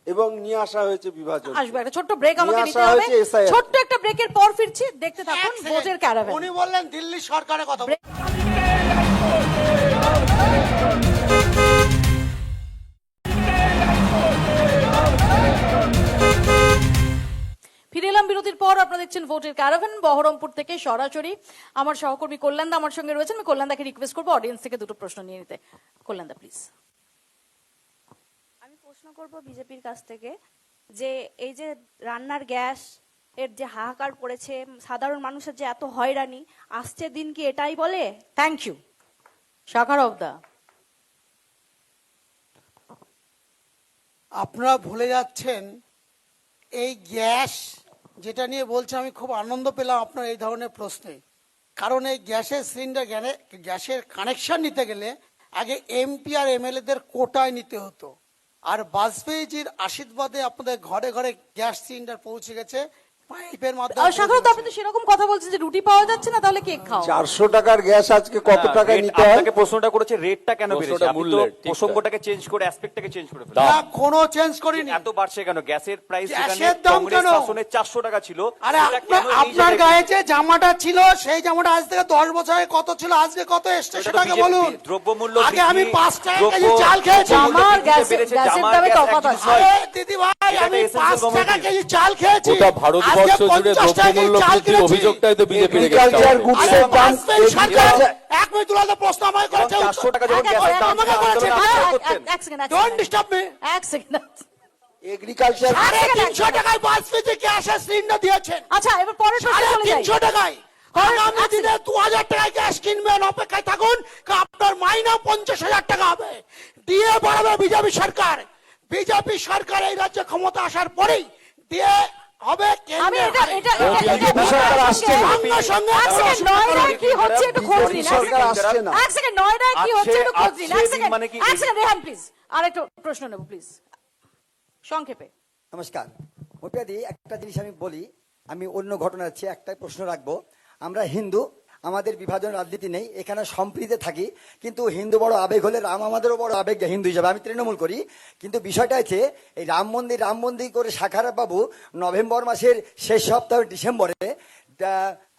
এবং নিয়ে আসা হয়েছে বিভাজন। আসবে একটা ছোট্ট ব্রেক আমাকে নিয়ে নিতে আসা হবে, হয়েছে SIR ছোট্ট একটা ব্রেকের পর ফিরছি, দেখতে থাকুন এক সেকেন্ড। ভোটের ক্যারাভ্যান। উনি বললেন দিল্লি সরকারের কথা। ফিরে এলাম বিরতির পর। আপনারা দেখছেন ভোটের ক্যারাভ্যান বহরমপুর থেকে সরাসরি। আমার সহকর্মী কল্যাণদা আমার সঙ্গে রয়েছেন। আমি কল্যাণদাকে রিকোয়েস্ট করবো অডিয়েন্স থেকে দুটো প্রশ্ন নিয়ে নিতে। কল্যাণদা প্লিজ। আমি প্রশ্ন করব বিজেপির কাছ থেকে যে এই যে রান্নার গ্যাস এর যে হাহাকার পড়েছে, সাধারণ মানুষের যে এত হয়রানি, আসছে দিন কি এটাই বলে? Thank you. শাখারভ দা। আপনারা ভুলে যাচ্ছেন এই গ্যাস যেটা নিয়ে বলছে, আমি খুব আনন্দ পেলাম আপনার এই ধরনের প্রশ্নে। কারণ এই গ্যাসের সিলিন্ডার, গ্যাসের কানেকশন নিতে গেলে আগে এমপি আর এমএলএদের কোটায় নিতে হতো, আর বাজপেয়ীজির আশীর্বাদে আপনাদের ঘরে ঘরে গ্যাস সিলিন্ডার পৌঁছে গেছে পাইপের মাধ্যমে। শাখারভ দা, আপনি তো সেরকম কথা বলছেন যে রুটি পাওয়া যাচ্ছে না, তাহলে কেক খাও। 400 টাকার গ্যাস আজকে কত টাকায় নিতে হয়? আপনাকে প্রশ্নটা করেছে রেটটা কেন বেড়েছে, প্রশ্নটা আপনি তো মূল্যের, ঠিক প্রসঙ্গটাকে চেঞ্জ করে অ্যাসপেক্টটাকে চেঞ্জ করে ফেলেন। না, কোনো চেঞ্জ করিনি। এত বাড়ছে কেন গ্যাসের প্রাইস? গ্যাসের দাম কংগ্রেস কেন? শাসনে 400 টাকা ছিল। আরে সেটা কেন এই আপনার জায়গায় গায়ে যে জামাটা ছিল সেই জামাটা আজ থেকে 10 বছর আগে কত ছিল, আজকে কত এসছে ওটা তো সেটাকে BJP বলুন। দ্রব্যমূল্য আগে আমি বৃদ্ধি, 5 টাকা কেজি দ্রব্য- চাল খেয়েছি। দ্রব্যমূল্য জামার বৃদ্ধিতে গ্যাসের- বেড়েছে, গ্যাসের জামার দামে গ্যাস তফাৎ এক জিনিস আছে। নয়। আরে দিদি ভাই, এটা আমি একটা 5 essential টাকা commodity। কেজি চাল খেয়েছি। গোটা ভারতবর্ষ আজকে জুড়ে 50 টাকা কেজি দ্রব্যমূল্য চাল বৃদ্ধির কিনেছি। অভিযোগটাই তো বিজেপির এগ্রিকালচার গুডসের দাম বাজপেয়ী সরকার 1 মিনিট তুলাতে প্রশ্ন আমায় করেছে। 400 টাকা যখন এক- গ্যাসের এক- দাম আমাকে ছিল, বলেছে, আন্দোলন আপনারা করতেন। এক সেকেন্ড, এক ডোন্ট সেকেন্ড, ডিস্টার্ব মি। এক সেকেন্ড। এগ্রিকালচার 350 টাকায় বাজপেয়ী গ্যাসের সিলিন্ডার দিয়েছেন। আচ্ছা, এবার পরের প্রশ্নে চলে যাই। 350 টাকায়। আগামী দিনে 2000 টাকায় গ্যাস কিনবেন, অপেক্ষায় থাকুন। আপনার মাইনা 50,000 টাকা হবে। দিয়ে বাড়াবে বিজেপি সরকার। বিজেপি সরকার এই রাজ্যে ক্ষমতা আসার পরেই দিয়ে হবে আমি কেন্দ্রের এটা হারে। এটা এটা- এটা- বিজেপি সরকার আসছে না। সঙ্গে সঙ্গে এক সেকেন্ড, নয়ডায় কি হচ্ছে একটু খোঁজ নিন। বিজেপি সরকার আসছে না। এক সেকেন্ড, নয়ডায় কি হচ্ছে একটু খোঁজ নিন। এক আসছে সেকেন্ড, মানে কি? এক সেকেন্ড, রেহান প্লিজ। আরেকটা প্রশ্ন নেব প্লিজ, সংক্ষেপে। নমস্কার মুপিয়াদি, একটা জিনিস আমি বলি, আমি অন্য ঘটনা আছে, একটা প্রশ্ন রাখবো। আমরা হিন্দু, আমাদের বিভাজন রাজনীতি নেই, এখানে সম্প্রীতিতে থাকি, কিন্তু হিন্দু বড় আবেগ হলে রাম আমাদেরও বড় আবেগ হিন্দু হিসাবে, আমি তৃণমূল করি। কিন্তু বিষয়টা হচ্ছে এই রাম মন্দির করে শাখারভ বাবু নভেম্বর মাসের শেষ সপ্তাহে ডিসেম্বরে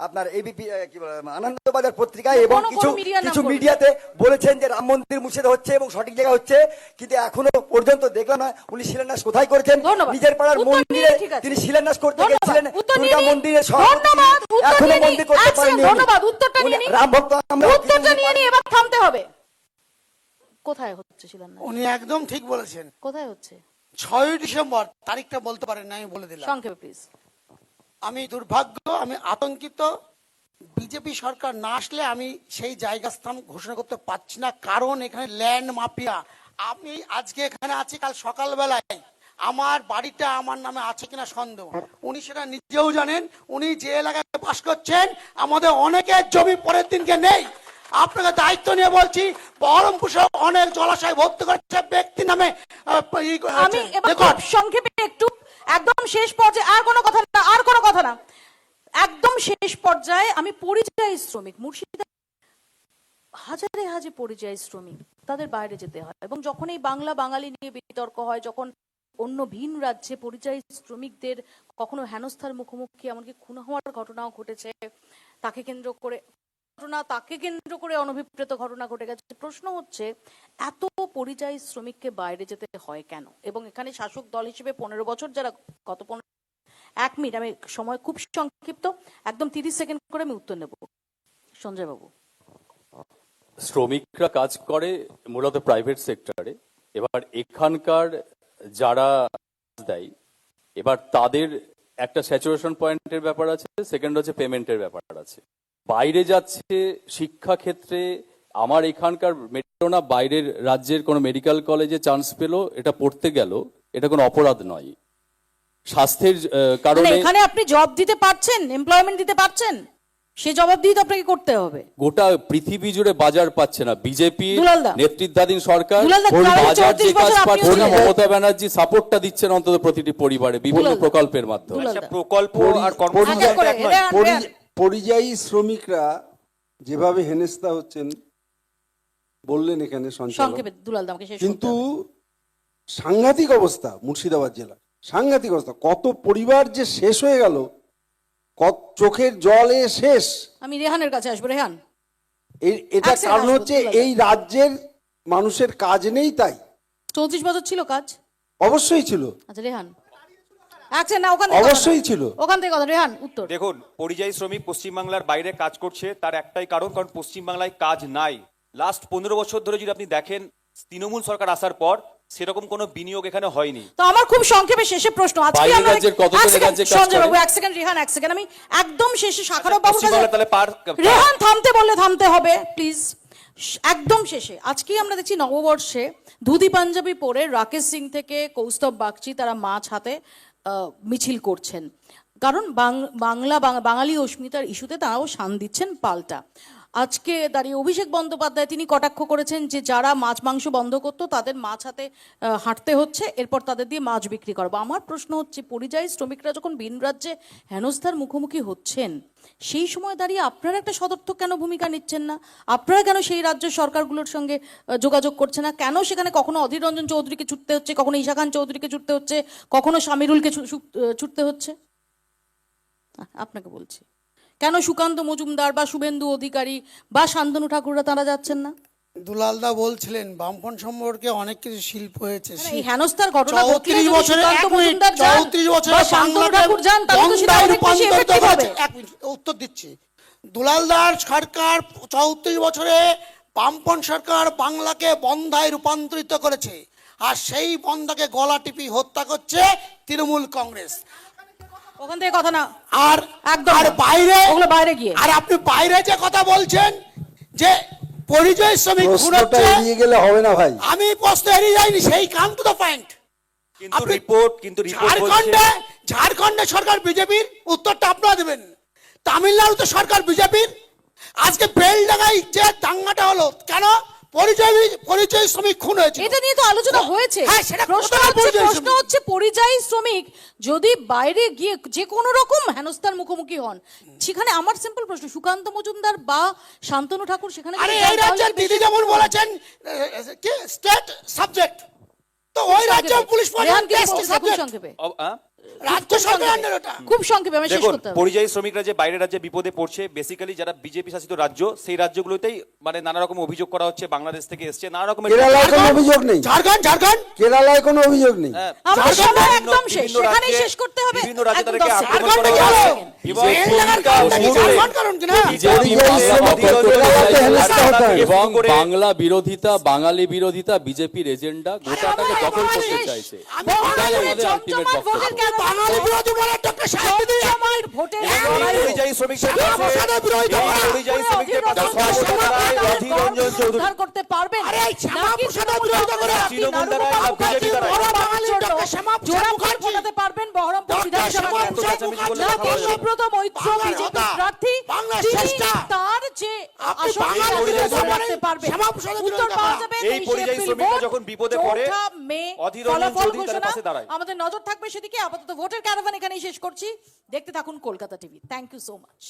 আপনার এবিপি কি বলে আনন্দবাজার পত্রিকায় এবং কোনো কিছু মিডিয়ার নাম কিছু করবেন। মিডিয়াতে বলেছেন যে রাম মন্দির মুছে হচ্ছে এবং সঠিক জায়গা হচ্ছে, কিন্তু এখনো পর্যন্ত দেখলাম না উনি শিলান্যাস কোথায় করেছেন। ধন্যবাদ। নিজের পাড়ার উত্তর মন্দিরে নিয়ে ঠিক আছে। তিনি শিলান্যাস করতে ধন্যবাদ। গেছিলেন, উত্তর নিয়ে দুর্গা নিন। মন্দিরের ধন্যবাদ। উত্তর এখনো নিয়ে নিন। মন্দির করতে এক সেকেন্ড, পারেননি। ধন্যবাদ। উত্তরটা নিয়ে নিন। রাম ভক্ত আমরা, উত্তরটা নিয়ে নিয়ে এবার থামতে হবে। কোথায় হচ্ছে শিলান্যাস? উনি একদম ঠিক বলেছেন। কোথায় হচ্ছে? 6ই ডিসেম্বর, তারিখটা বলতে পারেন না, আমি বলে দিলাম। সংক্ষেপে প্লিজ। আমি দুর্ভাগ্য, আমি আতঙ্কিত। বিজেপি সরকার না আসলে আমি সেই জায়গা স্থান ঘোষণা করতে পারছি না, কারণ এখানে ল্যান্ড মাফিয়া। আমি আজকে এখানে আছি, কাল সকালবেলায় আমার বাড়িটা আমার নামে আছে কিনা সন্দেহ। উনি সেটা নিজেও জানেন। উনি যে এলাকায় বাস করছেন আমাদের অনেকের জমি পরের দিনকে নেই। আপনাকে দায়িত্ব নিয়ে বলছি, বহরমপুর সহ অনেক জলাশয় ভর্তি করেছে ব্যক্তি নামে। আমি এবার খুব সংক্ষেপে একটু, একদম শেষ পর্যায়ে, আর কোনো কথা না, আর কোনো কথা না, একদম শেষ পর্যায়ে আমি পরিযায়ী শ্রমিক, মুর্শিদা হাজারে হাজারে পরিযায়ী শ্রমিক, তাদের বাইরে যেতে হয়, এবং যখন এই বাংলা বাঙালি নিয়ে বিতর্ক হয়, যখন অন্য ভিন রাজ্যে পরিযায়ী শ্রমিকদের কখনো হেনস্থার মুখোমুখি, এমনকি খুন হওয়ার ঘটনাও ঘটেছে, তাকে কেন্দ্র করে অনভিপ্রেত ঘটনা ঘটে গেছে। প্রশ্ন হচ্ছে, এত পরিযায়ী শ্রমিককে বাইরে যেতে হয় কেন? এবং এখানে শাসক দল হিসেবে 15 বছর যারা, গত 15, 1 মিনিট, আমি সময় খুব সংক্ষিপ্ত, একদম 30 সেকেন্ড করে আমি উত্তর নেব। সঞ্জয় বাবু। শ্রমিকরা কাজ করে মূলত প্রাইভেট সেক্টরে, এবার এখানকার যারা দেয়, এবার তাদের একটা স্যাচুরেশন পয়েন্টের ব্যাপার আছে, সেকেন্ড হচ্ছে পেমেন্টের ব্যাপার আছে। বাইরে যাচ্ছে শিক্ষা ক্ষেত্রে, আমার এখানকার মেট্রো না বাইরের রাজ্যের কোনো মেডিকেল কলেজে চান্স পেলো, এটা পড়তে গেল, এটা কোনো অপরাধ নয়। স্বাস্থ্যের কারণে এখানে আপনি জব দিতে পারছেন, এমপ্লয়মেন্ট দিতে পারছেন, সে জবাব দিয়ে তো আপনাকে করতে হবে। গোটা পৃথিবী জুড়ে বাজার পাচ্ছে না বিজেপি দুলালদা। নেতৃত্বাধীন সরকার। দুলালদা, বাজার যে 34 কাজ বছর পাচ্ছে আপনিও না, ছিলেন। মমতা ব্যানার্জি সাপোর্টটা দিচ্ছেন অন্তত প্রতিটি পরিবারে বিভিন্ন দুলালদা। প্রকল্পের মাধ্যমে। দুলালদা। আচ্ছা, প্রকল্প আর এক এক করে, কর্মসূচি রেহান, রেহান। পরিযায়ী শ্রমিকরা যেভাবে হেনস্থা হচ্ছেন বললেন এখানে সঞ্চালক, সংক্ষেপে দুলালদা আমাকে শেষ করতে কিন্তু হবে। সাংঘাতিক অবস্থা মুর্শিদাবাদ জেলার, সাংঘাতিক অবস্থা। কত পরিবার যে শেষ হয়ে গেল, কত চোখের জলে শেষ। আমি রেহানের কাছে আসবো। রেহান, এটা এক সেকেন্ড কারণ আসবো, হচ্ছে দুলালদা। এই রাজ্যের মানুষের কাজ নেই, তাই 34 বছর ছিল কাজ। অবশ্যই ছিল, আচ্ছা রেহান, আচ্ছা না ওখান থেকে অবশ্যই কথা না। ছিল। ওখান থেকে কথা। রেহান উত্তর। দেখুন, পরিযায়ী শ্রমিক পশ্চিমবাংলার বাইরে কাজ করছে, তার একটাই কারণ পশ্চিমবাংলায় কাজ নাই। লাস্ট 15 বছর ধরে যদি আপনি দেখেন, তৃণমূল সরকার আসার পর সেরকম কোনো বিনিয়োগ এখানে হয়নি। তো আমার খুব সংক্ষেপে শেষে প্রশ্ন, আজকে বাইরের আমরা রাজ্যের কতজন এক সেকেন্ড, রাজ্যে কাজ সঞ্জয় করে? বাবু এক সেকেন্ড, রেহান এক সেকেন্ড, আমি একদম শেষে শাখারব বাবুর পশ্চিমবাংলা কাছে। তাহলে রেহান থামতে বললে থামতে হবে প্লিজ। একদম শেষে আজকে আমরা দেখছি নববর্ষে ধুতি পাঞ্জাবি পরে রাকেশ সিং থেকে কৌস্তব বাগচি তারা মাছ হাতে মিছিল করছেন, কারণ বাঙালি অস্মিতার ইস্যুতে তারাও শান দিচ্ছেন পাল্টা। আজকে দাঁড়িয়ে অভিষেক বন্দ্যোপাধ্যায় তিনি কটাক্ষ করেছেন যে যারা মাছ মাংস বন্ধ করতো তাদের মাছ হাতে হাঁটতে হচ্ছে, এরপর তাদের দিয়ে মাছ বিক্রি করবো। আমার প্রশ্ন হচ্ছে, পরিযায়ী শ্রমিকরা যখন ভিন রাজ্যে হেনস্থার মুখোমুখি হচ্ছেন, সেই সময় দাঁড়িয়ে আপনারা একটা সদর্থক কেন ভূমিকা নিচ্ছেন না? আপনারা কেন সেই রাজ্যের সরকারগুলোর সঙ্গে যোগাযোগ করছেন না? কেন সেখানে কখনো অধীর রঞ্জন চৌধুরীকে ছুটতে হচ্ছে, কখনো ঈশা খান চৌধুরীকে ছুটতে হচ্ছে, কখনো শামিরুলকে ছুটতে হচ্ছে? আপনাকে বলছি, কেন সুকান্ত মজুমদার বা শুভেন্দু অধিকারী বা শান্তনু ঠাকুররা তারা যাচ্ছেন না? দুলালদা বলছিলেন বামপন সম্পর্কে অনেক কিছু শিল্প হয়েছে। এই হেনস্থার ঘটনা ঘটলে 34 যদি বছরে সুকান্ত এক মিনিট, মজুমদার যান 34 বছরে বা শান্তনু বাংলাকে ঠাকুর যান, তাহলে তো সেটা গন্ডায় অনেক বেশি রূপান্তরিত effective হবে। করেছে। এক মিনিট উত্তর দিচ্ছি। দুলালদার সরকার 34 বছরে বামপন সরকার বাংলাকে বন্ধায় রূপান্তরিত করেছে, আর সেই বন্ধাকে গলা টিপি হত্যা করছে তৃণমূল কংগ্রেস। ওখান থেকে কথা না, আর একদম আর না। বাইরে ওগুলো বাইরে গিয়ে। আর আপনি বাইরে যে কথা বলছেন যে পরিযায়ী শ্রমিক খুন প্রশ্নটা হচ্ছে, এড়িয়ে গেলে হবে না ভাই। আমি প্রশ্ন এড়িয়ে যাইনি, সেই কাম টু দ্য পয়েন্ট। কিন্তু রিপোর্ট বলছে ঝাড়খণ্ডে সরকার বিজেপির, উত্তরটা আপনারা দেবেন। তামিলনাড়ুতে সরকার বিজেপির। আজকে বেলডাঙ্গায় যে দাঙ্গাটা হলো, কেন? পরিযায়ী শ্রমিক খুন হয়েছে। এটা নিয়ে তো আলোচনা হয়েছে। হ্যাঁ, সেটা প্রশ্ন কোথায় পরিযায়ী প্রশ্ন শ্রমিক? হচ্ছে পরিযায়ী শ্রমিক যদি বাইরে গিয়ে যে কোনো রকম হেনস্থার মুখোমুখি হন, সেখানে আমার সিম্পল প্রশ্ন, সুকান্ত মজুমদার বা শান্তনু ঠাকুর সেখানে আরে যদি যান, এই তাহলে রাজ্যের কি দিদি বেশি যেমন হবে? বলেছেন কি স্টেট সাবজেক্ট, তো ওই রাজ্য পুলিশ রেহান কি বলছে? খুব সাবজেক্ট, সংক্ষেপে, রাজ্য সরকার আন্ডার ওটা। খুব সংক্ষেপে আমি শেষ দেখুন, করতে হবে। পরিযায়ী শ্রমিকরা যে বাইরের রাজ্যে বিপদে পড়ছে, বেসিক্যালি যারা বিজেপি শাসিত রাজ্য, সেই রাজ্যগুলোতেই মানে নানা রকম অভিযোগ করা হচ্ছে, বাংলাদেশ থেকে এসছে নানা রকমের। কেরালায় কোনো অভিযোগ নেই, ঝাড়খণ্ড কেরালায় কোনো অভিযোগ নেই। হ্যাঁ, আমার ঝাড়খণ্ডে সময় বিভিন্ন- একদম শেষ, বিভিন্ন সেখানেই রাজ্যে- শেষ করতে হবে। বিভিন্ন রাজ্যে একদম তাদেরকে 10 আক্রমণ ঝাড়খণ্ডে করা কি হলো? হচ্ছে। এবং বেলডাঙ্গার ভূমিকা কারণ নাকি মুহূর্তে- ঝাড়খণ্ড কারণ কি না? বিজেপি পরিযায়ী শ্রমিকদের কেরালাতে হেনস্থা হতে হয়। এবং বাংলা বিরোধিতা, বাঙালি বিরোধিতা, বিজেপির এজেন্ডা গোটাটাকে দখল করতে চাইছে। এটাই আমাদের আলটিমেট বক্তব্য। বাঙালি বিরোধী বলে ডক্টর সাহেব দিদি। ভোটের পরিযায়ী শ্রমিকদের পাশে- পরিযায়ী শ্রমিকদের পাশে সর্বদাই অধীর রঞ্জন চৌধুরী। উদ্ধার করতে পারবেন আরে এই শ্যামা নাকি প্রসাদের বিরোধিতা করে তৃণমূল দ্বারাই না বিজেপি দ্বারাই। বড় বাঙালি ডক্টর শ্যামা জোড়া ভোট মুখার্জি। ফোটাতে পারবেন বহরমপুর ডক্টর বিধানসভা শ্যামা কেন্দ্রে? মুখার্জি বললে নাকি কথা বলা যাবে। সুব্রত মৈত্র বাংলার বিজেপি হতা, প্রার্থী বাংলার তিনি শ্রেষ্ঠা। তার যে আপনি আসন বাংলার বিরোধিতা বিরোধিতা করতে করেন, পারবেন। শ্যামা প্রসাদের উত্তর বিরোধিতা পাওয়া করা। যাবে এই 23 পরিযায়ী এপ্রিল শ্রমিকরা ভোট, যখন বিপদে পড়ে, 4 মে অধীর রঞ্জন ফলাফল চৌধুরী তাদের ঘোষণা। পাশে দাঁড়ায়। আমাদের নজর থাকবে সেদিকে। আপাতত ভোটের ক্যারাভান এখানেই শেষ করছি। দেখতে থাকুন Kolkata TV. Thank you so much.